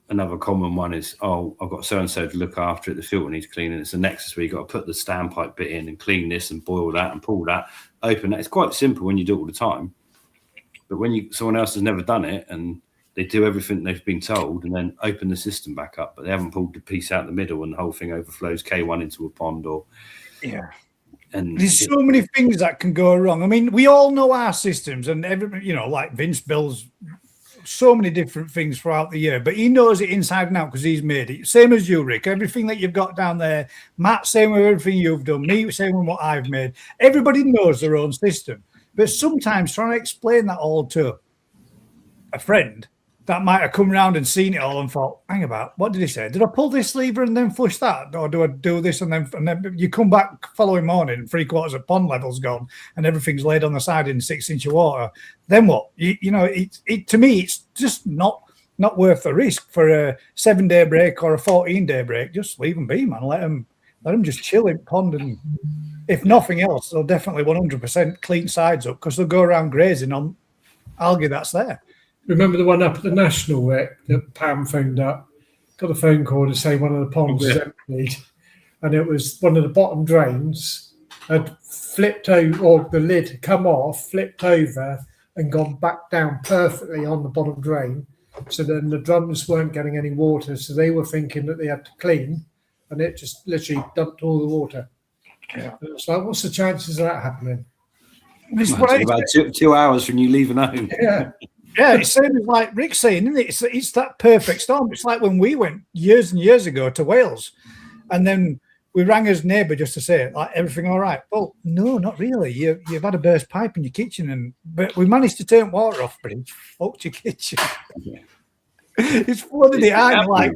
another common one is, oh, I've got so and so to look after it. The filter needs cleaning. It's the nexus where you got to put the standpipe bit in and clean this and boil that and pull that, open that. It's quite simple when you do it all the time, but when someone else has never done it and they do everything they've been told and then open the system back up, but they haven't pulled the piece out the middle and the whole thing overflows K1 into a pond and there's so many things that can go wrong. I mean, we all know our systems, and every, you know, like Vince builds so many different things throughout the year, but he knows it inside and out because he's made it. Same as you, Rick. Everything that you've got down there, Matt, same with everything you've done, me, same with what I've made. Everybody knows their own system, but sometimes trying to explain that all to a friend that might have come around and seen it all and thought, hang about, what did he say? Did I pull this lever and then flush that? Or do I do this and then you come back following morning, 3/4 of pond level's gone and everything's laid on the side in 6 inch of water? Then what? You know, to me, it's just not worth the risk for a 7-day break or a 14-day break. Just leave them be, man. Let them just chill in pond, and if nothing else, they'll definitely 100% clean sides up because they'll go around grazing on algae that's there. Remember the one up at the National Wick that Pam phoned up? Got a phone call to say one of the ponds was emptied, and it was one of the bottom drains had flipped over, or the lid had come off, flipped over, and gone back down perfectly on the bottom drain. So then the drums weren't getting any water, so they were thinking that they had to clean, and it just literally dumped all the water. Yeah. It's like, what's the chances of that happening? This is Well, about 2 hours from you leaving home. Yeah. Yeah, it's same as like Rick's saying, isn't it? It's that perfect storm. It's like when we went years and years ago to Wales, and then we rang his neighbour just to say, like, everything all right? Well, no, not really. You've had a burst pipe in your kitchen, but we managed to turn water off, but it fucked your kitchen. Yeah. It's flooded it out. Like,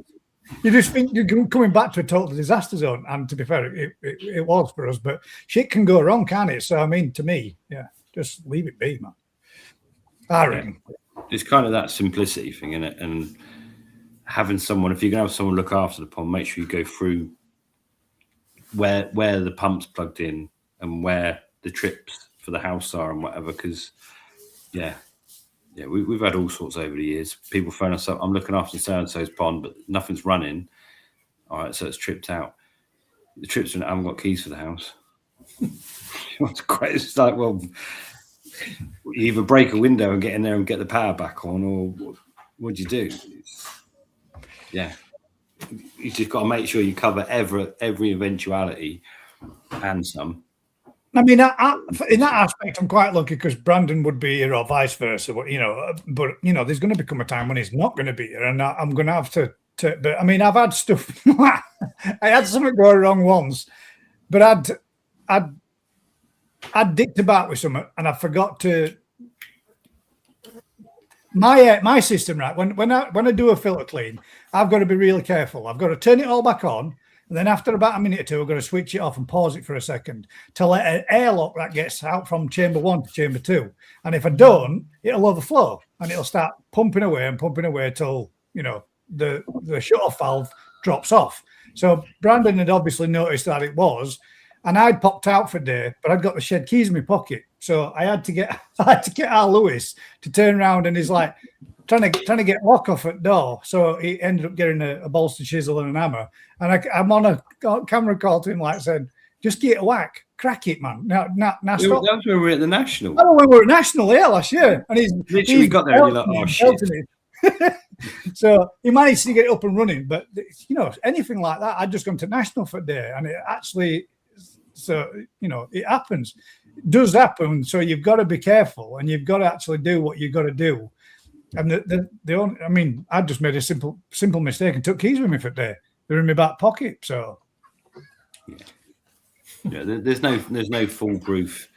you just think you're coming back to a total disaster zone. And to be fair, it was for us, but shit can go wrong, can't it? So, I mean, to me, yeah, just leave it be, man. I reckon. It's kind of that simplicity thing, isn't it? And having someone, if you're going to have someone look after the pond, make sure you go through where the pump's plugged in and where the trips for the house are and whatever. Because, we've had all sorts over the years. People phone us up, I'm looking after so-and-so's pond, but nothing's running. All right, so it's tripped out. The trips are, I haven't got keys for the house. What's great? It's like, well, you either break a window and get in there and get the power back on, or what do you do? Yeah, you just got to make sure you cover every eventuality and some. I mean, in that aspect, I'm quite lucky because Brandon would be here or vice versa. But there's going to become a time when he's not going to be here, and I'm going to have to. But I mean, I've had stuff. I had something go wrong once, but I'd dicked about with something, and I forgot to. My system, right? When I do a filter clean, I've got to be really careful. I've got to turn it all back on, and then after about a minute or two, I've got to switch it off and pause it for a second to let an airlock that gets out from chamber 1 to chamber 2. And if I don't, it'll overflow and it'll start pumping away till the shut-off valve drops off. So Brandon had obviously noticed that it was. And I'd popped out for a day, but I'd got the shed keys in my pocket, so I had to get Al Lewis to turn around, and he's like trying to get lock off at door. So he ended up getting a bolster chisel and an hammer. And I'm on a camera call to him, like said, "Just get a whack, crack it, man." Now stop. That's when we were at the National. Oh, we were at National, last year, and he's literally got there. And you're like, oh shit. So he managed to get it up and running, but anything like that, I'd just gone to National for a day, and it actually. So, it happens. It does happen. So you've got to be careful, and you've got to actually do what you've got to do. And the only, I just made a simple mistake and took keys with me for a day. They're in my back pocket. So, yeah, there's no foolproof.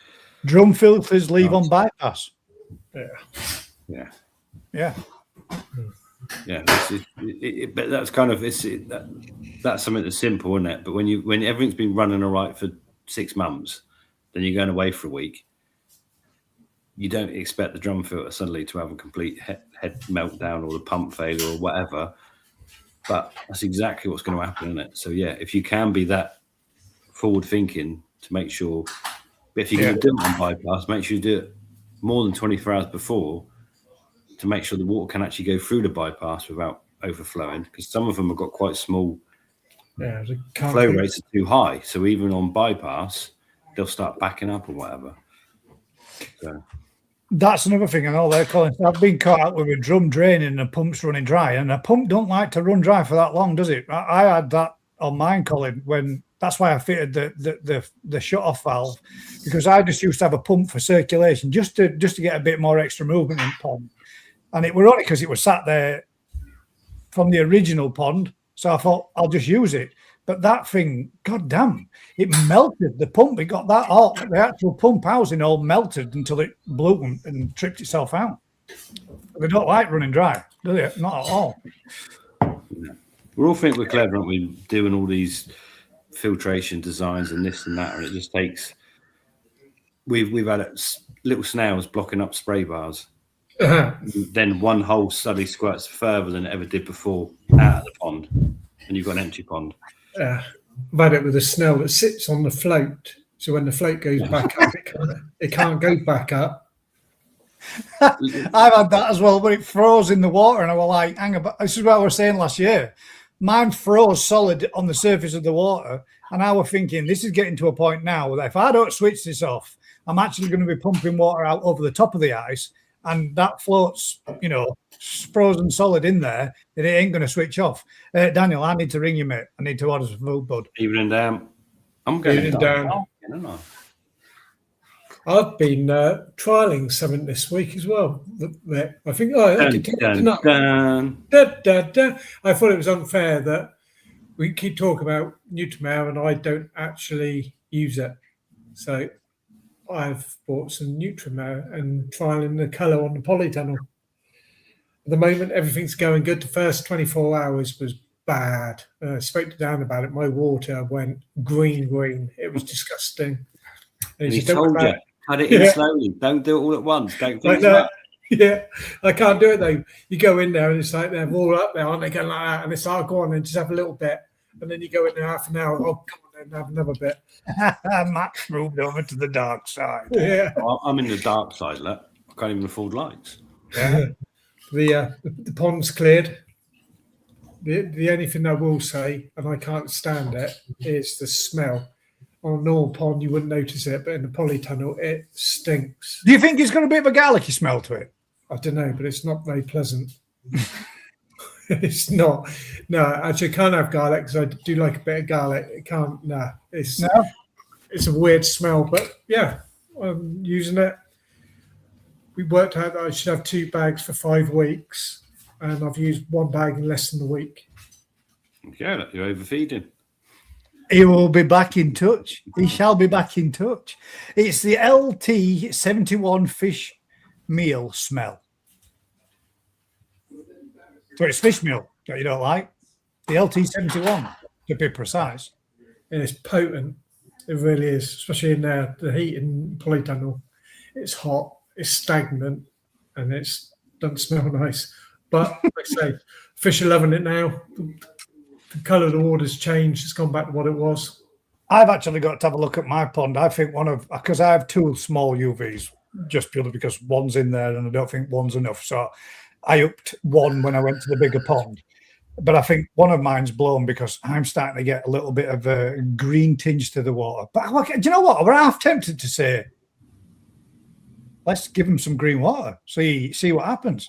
Drum filters leave on bypass. Yeah. But that's kind of that's something that's simple, isn't it? But when everything's been running all right for 6 months, then you're going away for a week. You don't expect the drum filter suddenly to have a complete head meltdown or the pump failure or whatever. But that's exactly what's going to happen, isn't it? So yeah, if you can be that forward thinking to make sure, but if you're going to do it on bypass, make sure you do it more than 24 hours before to make sure the water can actually go through the bypass without overflowing, because some of them have got quite small flow rates are too high. So even on bypass, they'll start backing up or whatever. So. That's another thing I know there, Colin. I've been caught out with a drum draining and a pump's running dry, and a pump don't like to run dry for that long, does it? I had that on mine, Colin, when that's why I fitted the shut-off valve, because I just used to have a pump for circulation just to get a bit more extra movement in the pond. And it were only because it was sat there from the original pond, so I thought I'll just use it. But that thing, god damn, it melted the pump. It got that all, the actual pump housing all melted until it blew and tripped itself out. They don't like running dry, do they? Not at all. We all think we're clever, aren't we? Doing all these filtration designs and this and that, and it just takes. We've had little snails blocking up spray bars. Then one hole suddenly squirts further than it ever did before out of the pond, and you've got an empty pond. I've had it with a snail that sits on the float, so when the float goes back up, it can't go back up. I've had that as well, but it froze in the water, and I was like, hang on, this is what I was saying last year. Mine froze solid on the surface of the water, and I was thinking, this is getting to a point now that if I don't switch this off, I'm actually going to be pumping water out over the top of the ice, and that floats, frozen solid in there, and it ain't going to switch off. Daniel, I need to ring you, mate. I need to order some food, bud. Evening down. I'm going down. I've been trialing something this week as well. I think I thought it was unfair that we keep talking about Nutrimare and I don't actually use it. So I've bought some Nutrimare and trialing the colour on the polytunnel. At the moment, everything's going good. The first 24 hours was bad. I spoke to Dan about it. My water went green. It was disgusting. And he told you, cut it in slowly. Don't do it all at once. Don't think about it. Yeah, I can't do it though. You go in there and it's like they're all up there, aren't they? Going like that, and it's like, go on and just have a little bit, and then you go in there half an hour. Oh, come on, and have another bit. Matt's moved over to the dark side. Yeah, I'm in the dark side. Look, I can't even afford lights. Yeah. The pond's cleared. The only thing I will say, and I can't stand it, is the smell. On a normal pond, you wouldn't notice it, but in the polytunnel, it stinks. Do you think it's got a bit of a garlicky smell to it? I don't know, but it's not very pleasant. It's not. No, actually, I can't have garlic because I do like a bit of garlic. It can't. No, it's a weird smell, but yeah, I'm using it. We worked out that I should have 2 bags for 5 weeks, and I've used 1 bag in less than a week. Yeah, you're overfeeding. He will be back in touch. He shall be back in touch. It's the LT71 fish meal smell. So it's fish meal that you don't like. The LT71, to be precise. And it's potent. It really is, especially in there, the heat in polytunnel. It's hot, it's stagnant, and it doesn't smell nice. But like I say, fish are loving it now. The colour of the water's changed. It's gone back to what it was. I've actually got to have a look at my pond. I think because I have 2 small UVs, just purely because one's in there and I don't think one's enough. So I upped 1 when I went to the bigger pond. But I think one of mine's blown because I'm starting to get a little bit of a green tinge to the water. But do you know what? We're half tempted to say, let's give them some green water, see what happens.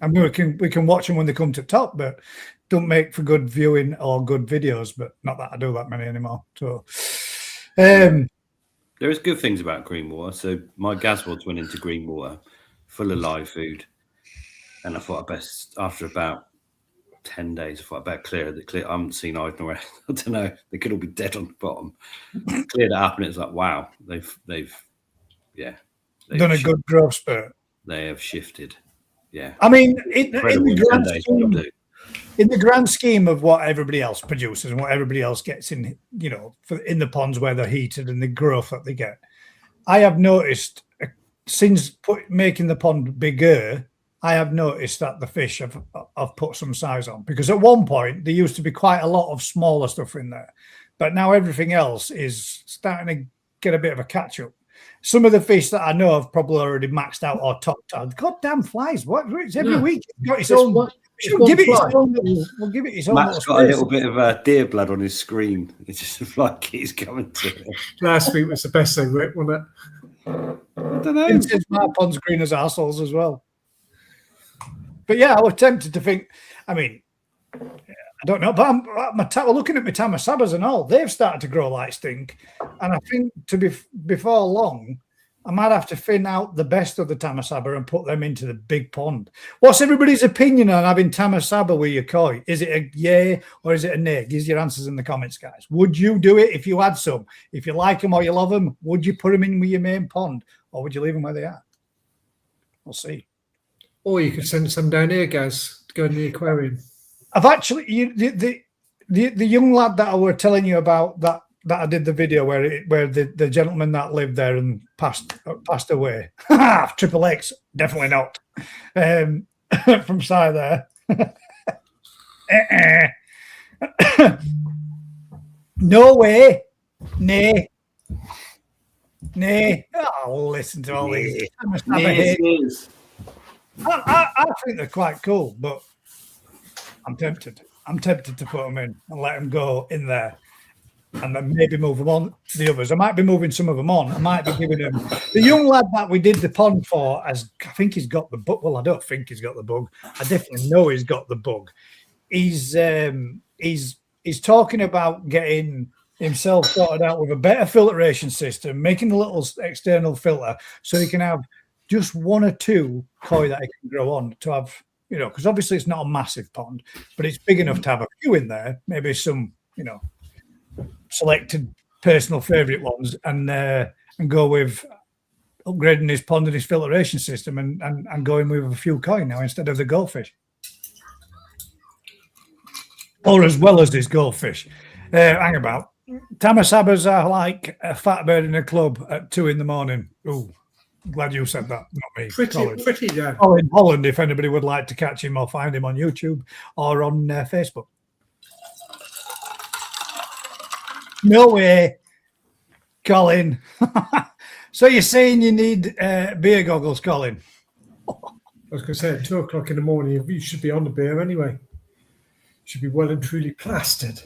I mean, we can watch them when they come to top, but don't make for good viewing or good videos. But not that I do that many anymore. So there is good things about green water. So my gas rods went into green water, full of live food, and I thought I best after about 10 days, I thought I better clear it. I haven't seen eyes nor I don't know. They could all be dead on the bottom. Cleared it up, and it's like, wow, they've done a good growth spurt. They have shifted. Yeah. I mean, in the grand scheme of what everybody else produces and what everybody else gets in, in the ponds where they're heated and the growth that they get, I have noticed since making the pond bigger, I have noticed that the fish have put some size on, because at one point there used to be quite a lot of smaller stuff in there, but now everything else is starting to get a bit of a catch up. Some of the fish that I know have probably already maxed out or topped out. Goddamn flies! What? It's every week it's got its own. We'll give it its own. We'll give it its own. Matt's got a little bit of deer blood on his screen. It's just like he's coming to it. Last week was the best thing, Rick, wasn't it? I don't know. Since my pond's green as arseholes as well. But yeah, I was tempted to think, I mean, I don't know, but we're looking at my tamasabas and all. They've started to grow like stink. And I think before long, I might have to thin out the best of the tamasaba and put them into the big pond. What's everybody's opinion on having tamasaba with your koi? Is it a yay or is it a nay? Give your answers in the comments, guys. Would you do it if you had some? If you like them or you love them, would you put them in with your main pond or would you leave them where they are? We'll see. Or you could send some down here, guys, to go in the aquarium. I've actually the young lad that I were telling you about that I did the video where the gentleman that lived there and passed away. Triple X, definitely not. From side there. No way. Nay. Oh, listen to all these. I think they're quite cool, but I'm tempted. I'm tempted to put them in and let them go in there and then maybe move them on the others. I might be moving some of them on. I might be giving them the young lad that we did the pond for, I think he's got the bug. Well, I don't think he's got the bug. I definitely know he's got the bug. He's talking about getting himself sorted out with a better filtration system, making a little external filter so he can have just one or two koi that he can grow on to have, you know, because obviously it's not a massive pond, but it's big enough to have a few in there, maybe some, you know, selected personal favorite ones, and go with upgrading his pond and his filtration system and going with a few koi now instead of the goldfish. Or as well as his goldfish. Hang about. Tamasabas are like a fat bird in a club at 2 a.m. Ooh. Glad you said that, not me. Pretty, yeah. Oh, in Holland, if anybody would like to catch him or find him on YouTube or on Facebook. No way, Colin. So you're saying you need beer goggles, Colin? I was going to say at 2 o'clock in the morning, you should be on the beer anyway. You should be well and truly plastered.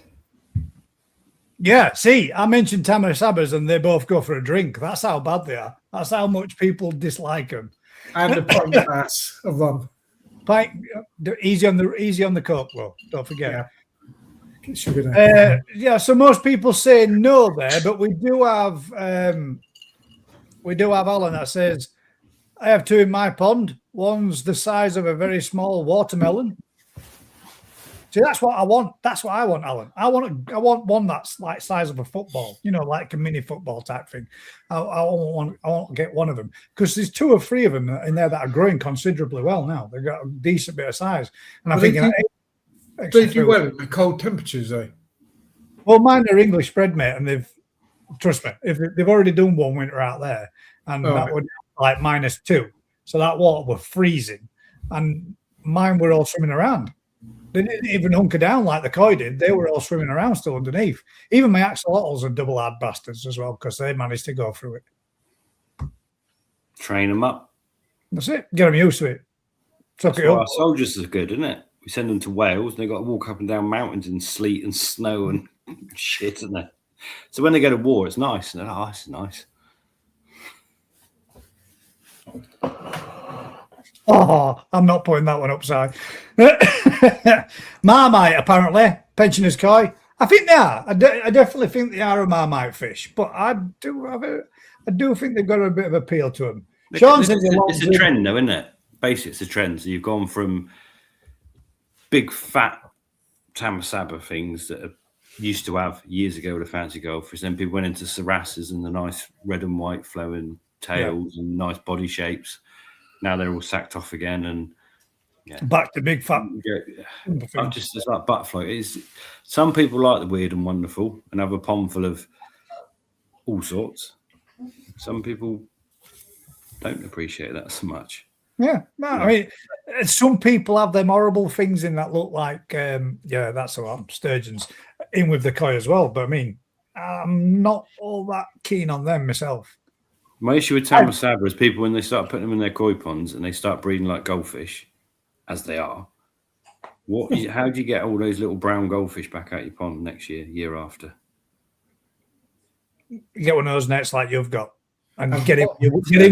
Yeah, see, I mentioned tamasabas and they both go for a drink. That's how bad they are. That's how much people dislike them. And a pint glass of rum. Easy on the coke, though. Don't forget. Yeah. Sugar so most people say no there, but we do have Alan that says, I have 2 in my pond. One's the size of a very small watermelon. See, that's what I want. That's what I want, Alan. I want one that's like size of a football, you know, like a mini football type thing. I want to get one of them because there's 2 or 3 of them in there that are growing considerably well now. They've got a decent bit of size, and I'm thinking they do well at the cold temperatures, though. Well, mine are English spread, mate, and trust me, if they've already done one winter out there, and that would like -2, so that water was freezing, and mine were all swimming around. They didn't even hunker down like the koi did. They were all swimming around still underneath. Even my axolotls are double hard bastards as well because they managed to go through it. Train them up. That's it. Get them used to it. Our soldiers are good, isn't it? We send them to Wales and they've got to walk up and down mountains in sleet and snow and shit, isn't it? So when they go to war, it's nice. And oh, it's nice. Oh, I'm not putting that one upside. Marmite, apparently, pensioners koi. I think they are. I definitely think they are a marmite fish, but I do think they've got a bit of appeal to them. Sean says it's a trend, though, isn't it? Basically, it's a trend. So you've gone from big fat tamasaba things that used to have years ago with a fancy goldfish. Then people went into sarasses and the nice red and white flowing tails and nice body shapes. Now they're all sacked off again, and back to big fat. It's like butt float. Some people like the weird and wonderful and have a pond full of all sorts. Some people don't appreciate that so much. Yeah, no, I mean, some people have them horrible things in that look like, that's what sturgeons in with the koi as well. But I mean, I'm not all that keen on them myself. My issue with tamasaba is people, when they start putting them in their koi ponds and they start breeding like goldfish, as they are, how do you get all those little brown goldfish back out your pond next year after? You get one of those nets like you've got and get in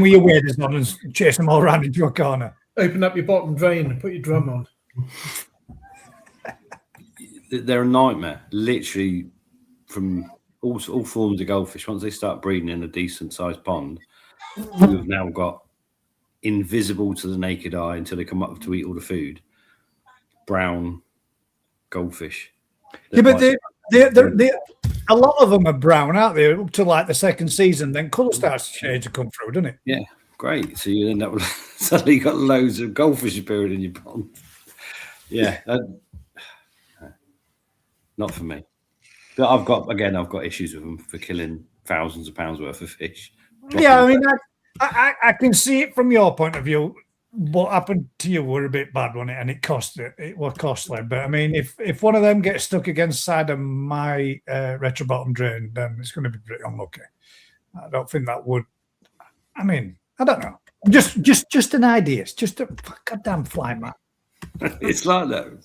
with your waders on and chase them all around into a corner. Open up your bottom drain and put your drum on. They're a nightmare, literally, from all forms of goldfish. Once they start breeding in a decent sized pond, you've now got invisible to the naked eye until they come up to eat all the food. Brown goldfish. Yeah, but a lot of them are brown, aren't they? Up to like the second season, then colour starts to change and come through, doesn't it? Yeah, great. So you end up with suddenly you got loads of goldfish appearing in your pond. Yeah, not for me. But I've got issues with them for killing thousands of pounds worth of fish. Yeah, I mean, I can see it from your point of view. What happened to you were a bit bad, wasn't it? And it was costly. But I mean, if one of them gets stuck against the side of my retro bottom drain, then it's going to be pretty unlucky. I don't think that would. I mean, I don't know. Just an idea. It's just a goddamn fly, man. It's like that.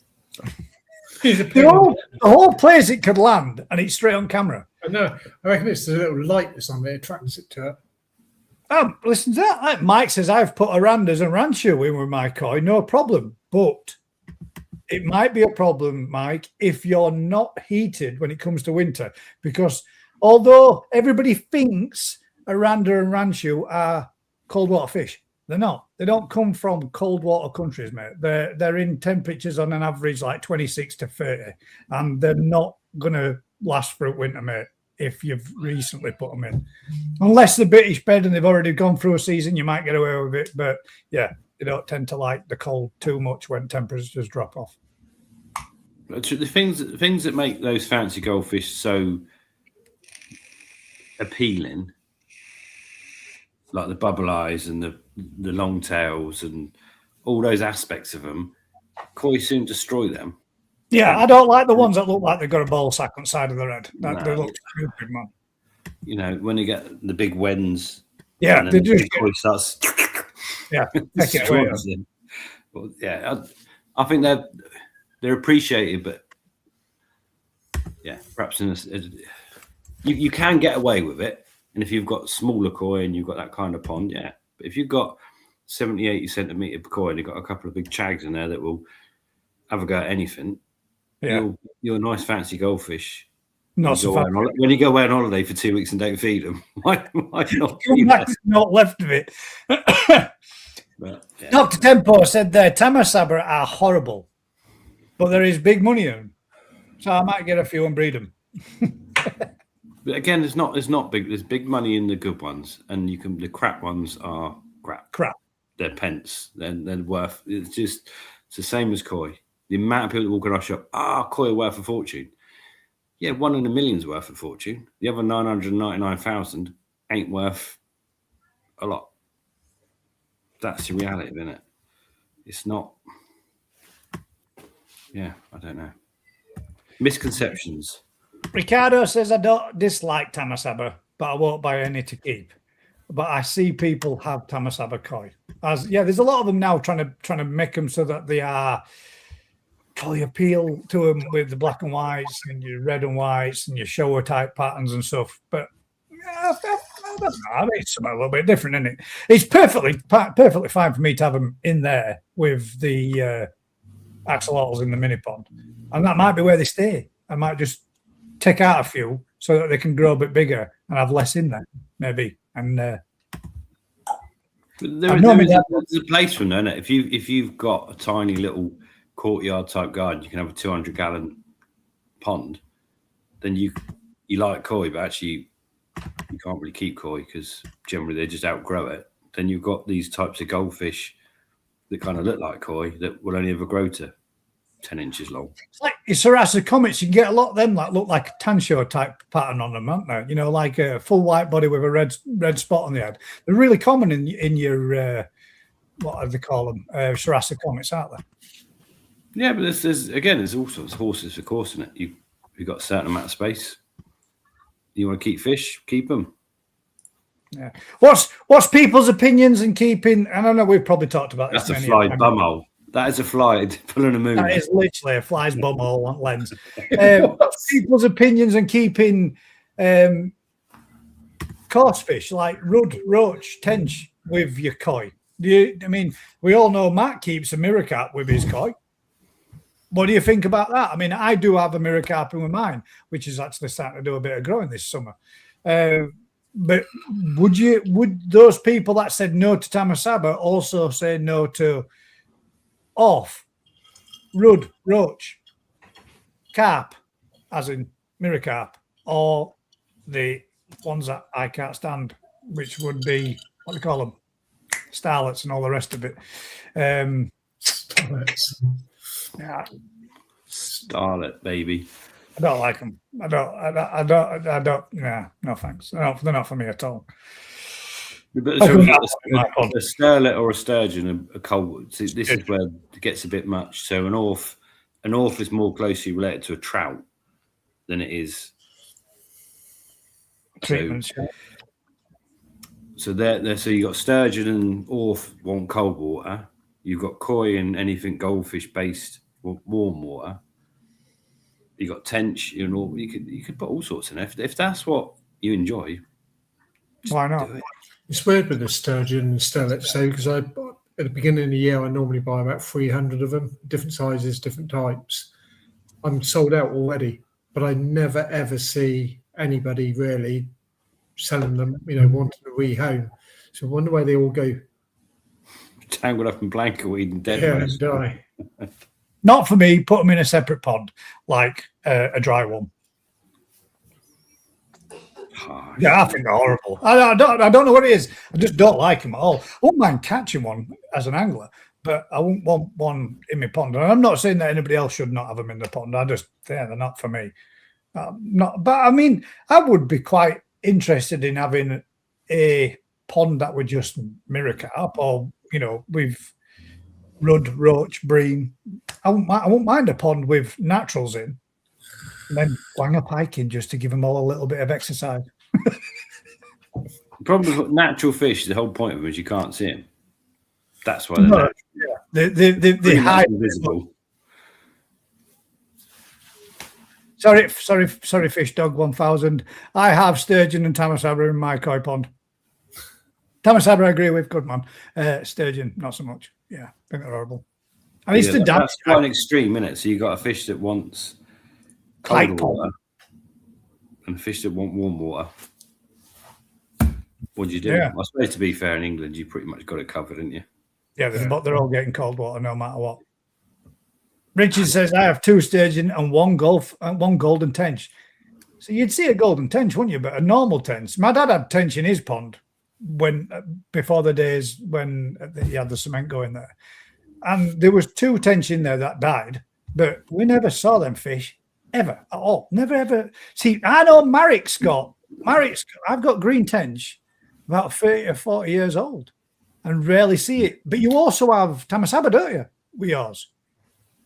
The whole place it could land, and it's straight on camera. I know. I reckon it's the little light that's on there attracts it to it. Listen to that. Like Mike says, I've put Arandas and Rancho in with my koi, no problem. But it might be a problem, Mike, if you're not heated when it comes to winter. Because although everybody thinks Aranda and Rancho are cold water fish, they're not. They don't come from cold water countries, mate. They're in temperatures on an average like 26 to 30. And they're not going to last through winter, mate, if you've recently put them in. Unless they're British bed and they've already gone through a season, you might get away with it. But yeah, they don't tend to like the cold too much when temperatures drop off. The things that make those fancy goldfish so appealing, like the bubble eyes and the long tails and all those aspects of them, koi soon destroy them. Yeah, I don't like the ones that look like they've got a ball sack on the side of their head. They look stupid, man. You know, when you get the big wens, yeah, they do. Koi starts. Yeah, take it away. Well, yeah, I think they're appreciated, but yeah, perhaps you can get away with it. And if you've got smaller koi and you've got that kind of pond, yeah. But if you've got 70, 80 centimetre koi and you've got a couple of big chags in there that will have a go at anything, yeah, you're a nice fancy goldfish. Not so fast. When you go away on holiday for 2 weeks and don't feed them, why not? Not left of it. But, yeah. Dr. Tempo said there, Tamasaba are horrible, but there is big money in them. So I might get a few and breed them. But again, it's not big. There's big money in the good ones, and the crap ones are crap. They're pence. They're worth. It's the same as koi. The amount of people that walk around our shop, koi are worth a fortune. Yeah, 1 in a million's worth a fortune. The other 999,000 ain't worth a lot. That's the reality, isn't it? It's not. Yeah, I don't know. Misconceptions. Ricardo says, I don't dislike Tamasaba, but I won't buy any to keep. But I see people have Tamasaba koi. There's a lot of them now trying to make them so that they are fully appeal to them with the black and whites and your red and whites and your shower type patterns and stuff. But I don't know. It's a little bit different, isn't it? It's perfectly fine for me to have them in there with the axolotls in the mini pond, and that might be where they stay. I might just take out a few so that they can grow a bit bigger and have less in there, maybe. And there's a place for them, isn't it? If you've got a tiny little courtyard type garden, you can have a 200-gallon pond. Then you like koi, but actually you can't really keep koi because generally they just outgrow it. Then you've got these types of goldfish that kind of look like koi that will only ever grow to 10 inches long. It's like Sarasa comets. You can get a lot of them that look like a Tansho type pattern on them, aren't they? You know, like a full white body with a red spot on the head. They're really common in your what do they call them? Sarasa comets, aren't they? Yeah, but there's all sorts of horses for course in it. You've got a certain amount of space. You want to keep fish, keep them. Yeah. What's people's opinions in keeping? I don't know. We've probably talked about this. That's a fly bumhole. That is a fly pulling a moon. That is literally a fly's bumhole on lens. What's people's opinions in keeping coarse fish like rudd, roach, tench with your koi? I mean, we all know Matt keeps a mirror carp with his koi. What do you think about that? I mean, I do have a mirror carp with mine, which is actually starting to do a bit of growing this summer. But would those people that said no to Tamasaba also say no to Orf, rudd, roach, carp, as in mirror carp, or the ones that I can't stand, which would be, what do you call them, starlets and all the rest of it? Starlets. Yeah, Starlet, baby. I don't like them. I don't. Yeah, no thanks. They're not for me at all. But so a starlet or a sturgeon, a cold. This is where it gets a bit much. So an orf is more closely related to a trout than it is treatments. So there. So you got sturgeon and orf want cold water. You've got koi and anything goldfish based warm water. You got tench. You know, you could put all sorts in. If that's what you enjoy, why not? It's weird with the sturgeon and sterlet, so because at the beginning of the year I normally buy about 300 of them, different sizes, different types. I'm sold out already, but I never ever see anybody really selling them. Wanting to rehome. So I wonder where they all go. Tangled up in blanket weed and dead. Yeah, and die. Not for me. Put them in a separate pond, like a dry one. Oh, yeah, I think they're horrible. I don't know what it is. I just don't like them at all. I wouldn't mind catching one as an angler, but I wouldn't want one in my pond. And I'm not saying that anybody else should not have them in the pond. They're not for me. But I mean, I would be quite interested in having a pond that would just mirror carp, or with rudd, roach, bream. I won't mind a pond with naturals in. And then wang a pike in just to give them all a little bit of exercise. The problem with natural fish, the whole point of them is you can't see them. That's why they're natural. Yeah. They hide invisible. Sorry, Fish Dog 1000. I have sturgeon and tamasaba in my koi pond. Tamasaba I agree with, good man. Sturgeon, not so much. Yeah, I think they're horrible. And it's that's quite an extreme, isn't it? So you've got a fish that wants cold water and fish that want warm water. What do you do? Yeah. I suppose, to be fair, in England, you pretty much got it covered, didn't you? Yeah, but they're all getting cold water no matter what. Richard says, I have 2 sturgeon and one golden tench. So you'd see a golden tench, wouldn't you? But a normal tench. My dad had tench in his pond before the days when he had the cement going there. And there was 2 tench in there that died, but we never saw them fish ever at all. Never ever. See, I know I've got green tench about 30 or 40 years old and rarely see it. But you also have tamasaba, don't you, with yours?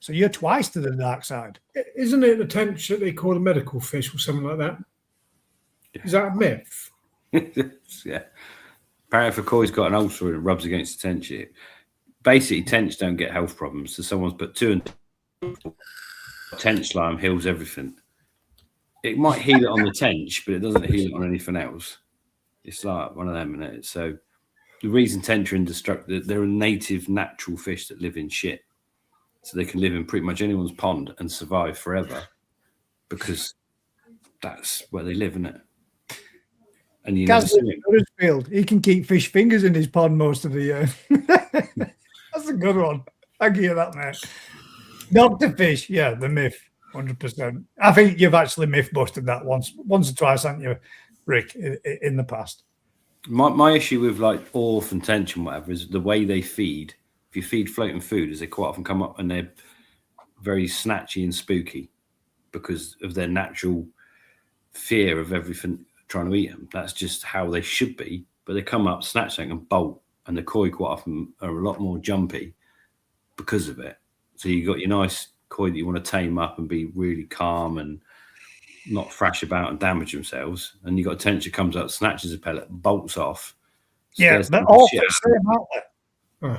So you're twice to the dark side. Isn't it the tench that they call a medical fish or something like that? Yeah. Is that a myth? Yeah. Apparently, if a koi's got an ulcer and it rubs against the tench, basically tench don't get health problems. So someone's put 2 and tench slime heals everything. It might heal it on the tench, but it doesn't heal it on anything else. It's like one of them, isn't it? So the reason tench are indestructible, they're a native natural fish that live in shit. So they can live in pretty much anyone's pond and survive forever because that's where they live, isn't it? And you Huddersfield, he can keep fish fingers in his pond most of the year. That's a good one. I give you that, mate. Dr. Fish, yeah, the myth, 100%. I think you've actually myth busted that once or twice, haven't you, Rick, in the past? My issue with like orf and tench and whatever is the way they feed. If you feed floating food, is they quite often come up and they're very snatchy and spooky because of their natural fear of everything trying to eat them. That's just how they should be. But they come up, snatch something and bolt. And the koi quite often are a lot more jumpy because of it. So you got your nice koi that you want to tame up and be really calm and not thrash about and damage themselves. And you got a tench that comes up, snatches a pellet, bolts off. Yeah, but all for the same outlet.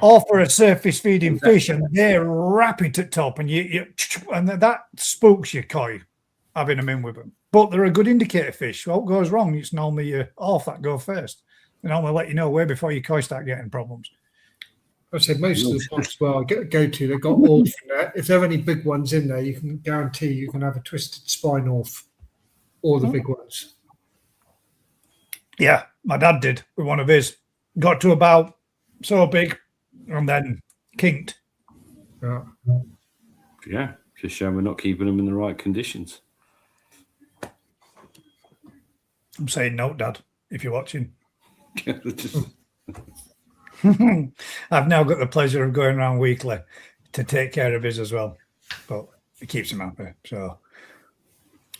Or for a surface feeding fish, and they're rapid at top, and and that spooks your koi having them in with them. but they're a good indicator fish. What goes wrong? It's normally your off that go first. They normally let you know way before your koi start getting problems. I said most of the spots where I go to, they've got off in there. If there are any big ones in there, you can guarantee you can have a twisted spine off. All the big ones. Yeah, my dad did with one of his. Got to about so big and then kinked. Yeah, just showing we're not keeping them in the right conditions. I'm saying no, Dad, if you're watching. I've now got the pleasure of going around weekly to take care of his as well. But it keeps him happy. So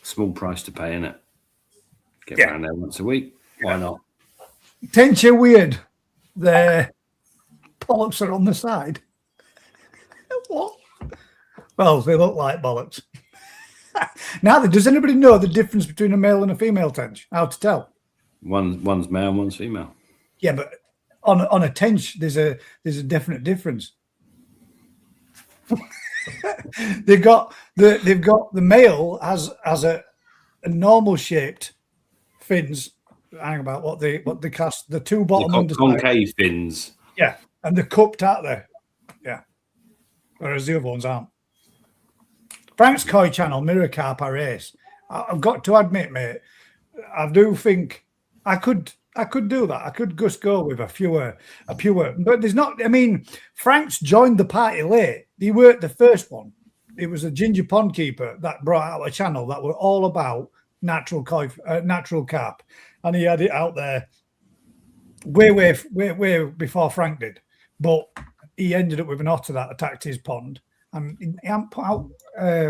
small price to pay, innit? Get Yeah. around there once a week. Why not? Tension weird. The polyps are on the side. What? Well, they look like bollocks. Now, does anybody know the difference between a male and a female tench? How to tell? One's male, one's female. Yeah, but on a tench, there's a definite difference. they've got the male has a normal shaped fins. Hang about what they cast the two bottom underside. Concave fins. Yeah, and they're cupped out there. Yeah, whereas the other ones aren't. Frank's Koi channel, Mirror Carp are ace. I've got to admit, mate, I do think I could do that. I could just go with a pure, but there's not. I mean, Frank's joined the party late. He worked the first one. It was a ginger pond keeper that brought out a channel that were all about natural koi, natural carp, and he had it out there way before Frank did. But he ended up with an otter that attacked his pond. And he hasn't put out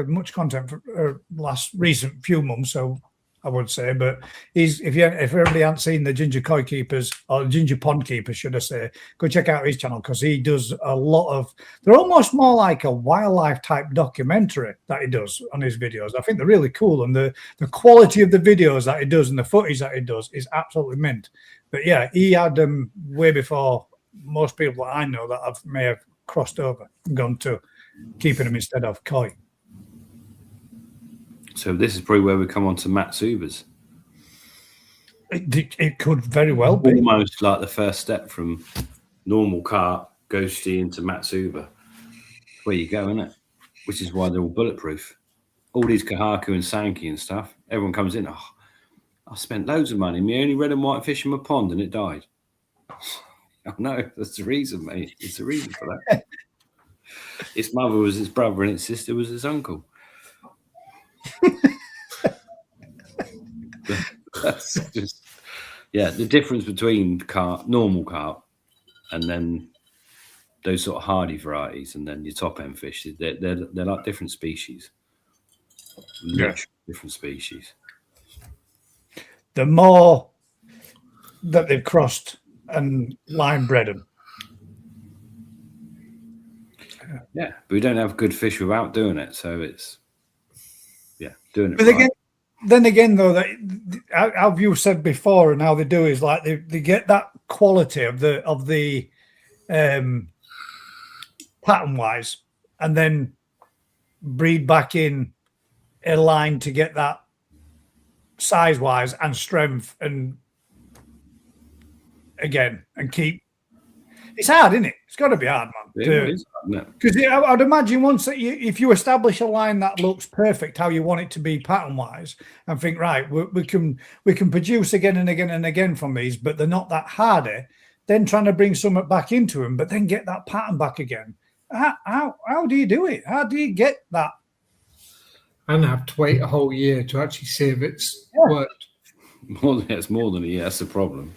much content for last recent few months, so I would say. But if everybody hasn't seen the ginger koi keepers or ginger pond keepers, should I say, go check out his channel because he does a lot of. They're almost more like a wildlife type documentary that he does on his videos. I think they're really cool, and the quality of the videos that he does and the footage that he does is absolutely mint. But yeah, he had them way before most people that I know that may have crossed over and gone to keeping them instead of koi. So this is probably where we come on to Matsubas. It could very well be. Almost like the first step from normal carp, ghosty into Matsuba. Where you go, isn't it? Which is why they're all bulletproof. All these Kahaku and Sankey and stuff, everyone comes in, oh, I spent loads of money. My only red and white fish in my pond and it died. Oh, no, that's the reason, mate. It's the reason for that. Its mother was his brother and its sister was his uncle. That's just, yeah, the difference between normal carp and then those sort of hardy varieties and then your top end fish, they're like different species. Yeah. Different species. The more that they've crossed and line bred them. Yeah, but we don't have good fish without doing it, so it's doing it. But right. then again, though, that how you said before, and how they do is like they get that quality of the pattern wise, and then breed back in a line to get that size wise and strength, and again and keep. It's hard, isn't it? It's got to be hard, man. Because I'd imagine once that if you establish a line that looks perfect, how you want it to be pattern-wise, and think, right, we can produce again and again and again from these, but they're not that hardy. Then trying to bring something back into them, but then get that pattern back again. How do you do it? How do you get that? And have to wait a whole year to actually see if it's worked. It's more than a year. That's the problem.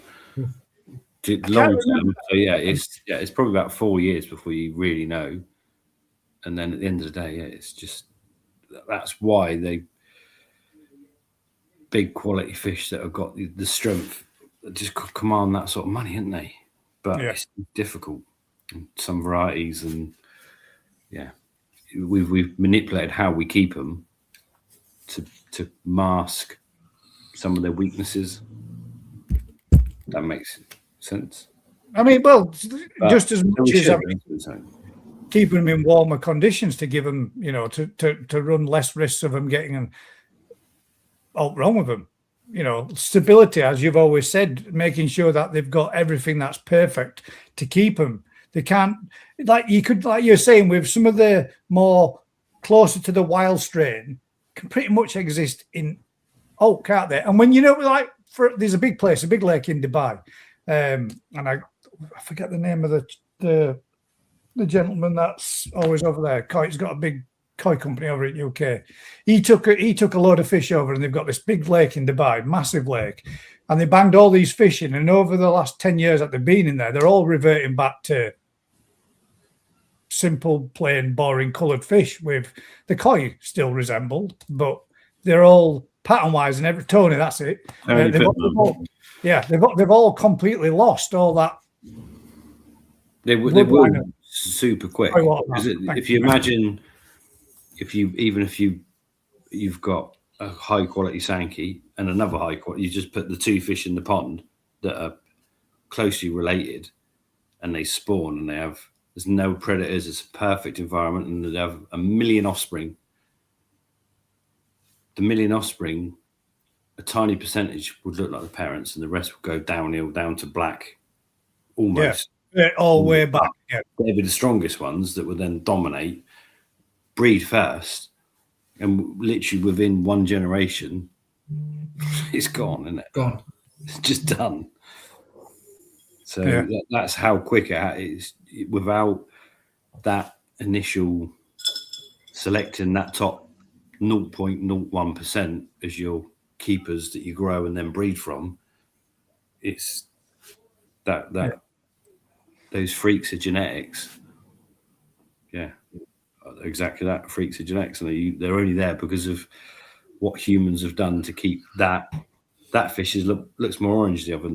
Long term, so it's probably about 4 years before you really know, and then at the end of the day, it's just that's why they big quality fish that have got the strength that just command that sort of money, aren't they? But it's difficult. Some varieties, and we've manipulated how we keep them to mask some of their weaknesses. That makes sense. I mean, well, but just as much as keeping them in warmer conditions to give them, to run less risks of them getting wrong with them. You know, stability, as you've always said, making sure that they've got everything that's perfect to keep them. They can't, like you're saying, with some of the more closer to the wild strain, can pretty much exist in oak, can't they? And when there's a big place, a big lake in Dubai, and I forget the name of the gentleman that's always over there. He's got a big koi company over in UK. He took a load of fish over, and they've got this big lake in Dubai, massive lake, and they banged all these fish in. And over the last 10 years that they've been in there, they're all reverting back to simple, plain, boring coloured fish. With the koi still resembled, but they're all pattern-wise and every Tony. That's it. They've all completely lost all that. They will super quick. If you imagine, if you've got a high quality Sankey and another high quality, you just put the two fish in the pond that are closely related, and they spawn, and there's no predators. It's a perfect environment, and they have a million offspring. The million offspring, a tiny percentage would look like the parents, and the rest would go downhill down to black, almost. Yeah, all way back. Yeah. They'd be the strongest ones that would then dominate, breed first, and literally within one generation, it's gone, isn't it? Gone. It's just done. So that's how quick it is. Without that initial selecting that top 0.01% as your keepers that you grow and then breed from, it's that those freaks of genetics. Yeah, exactly that, freaks of genetics, and they're only there because of what humans have done to keep that fish looks more orange the other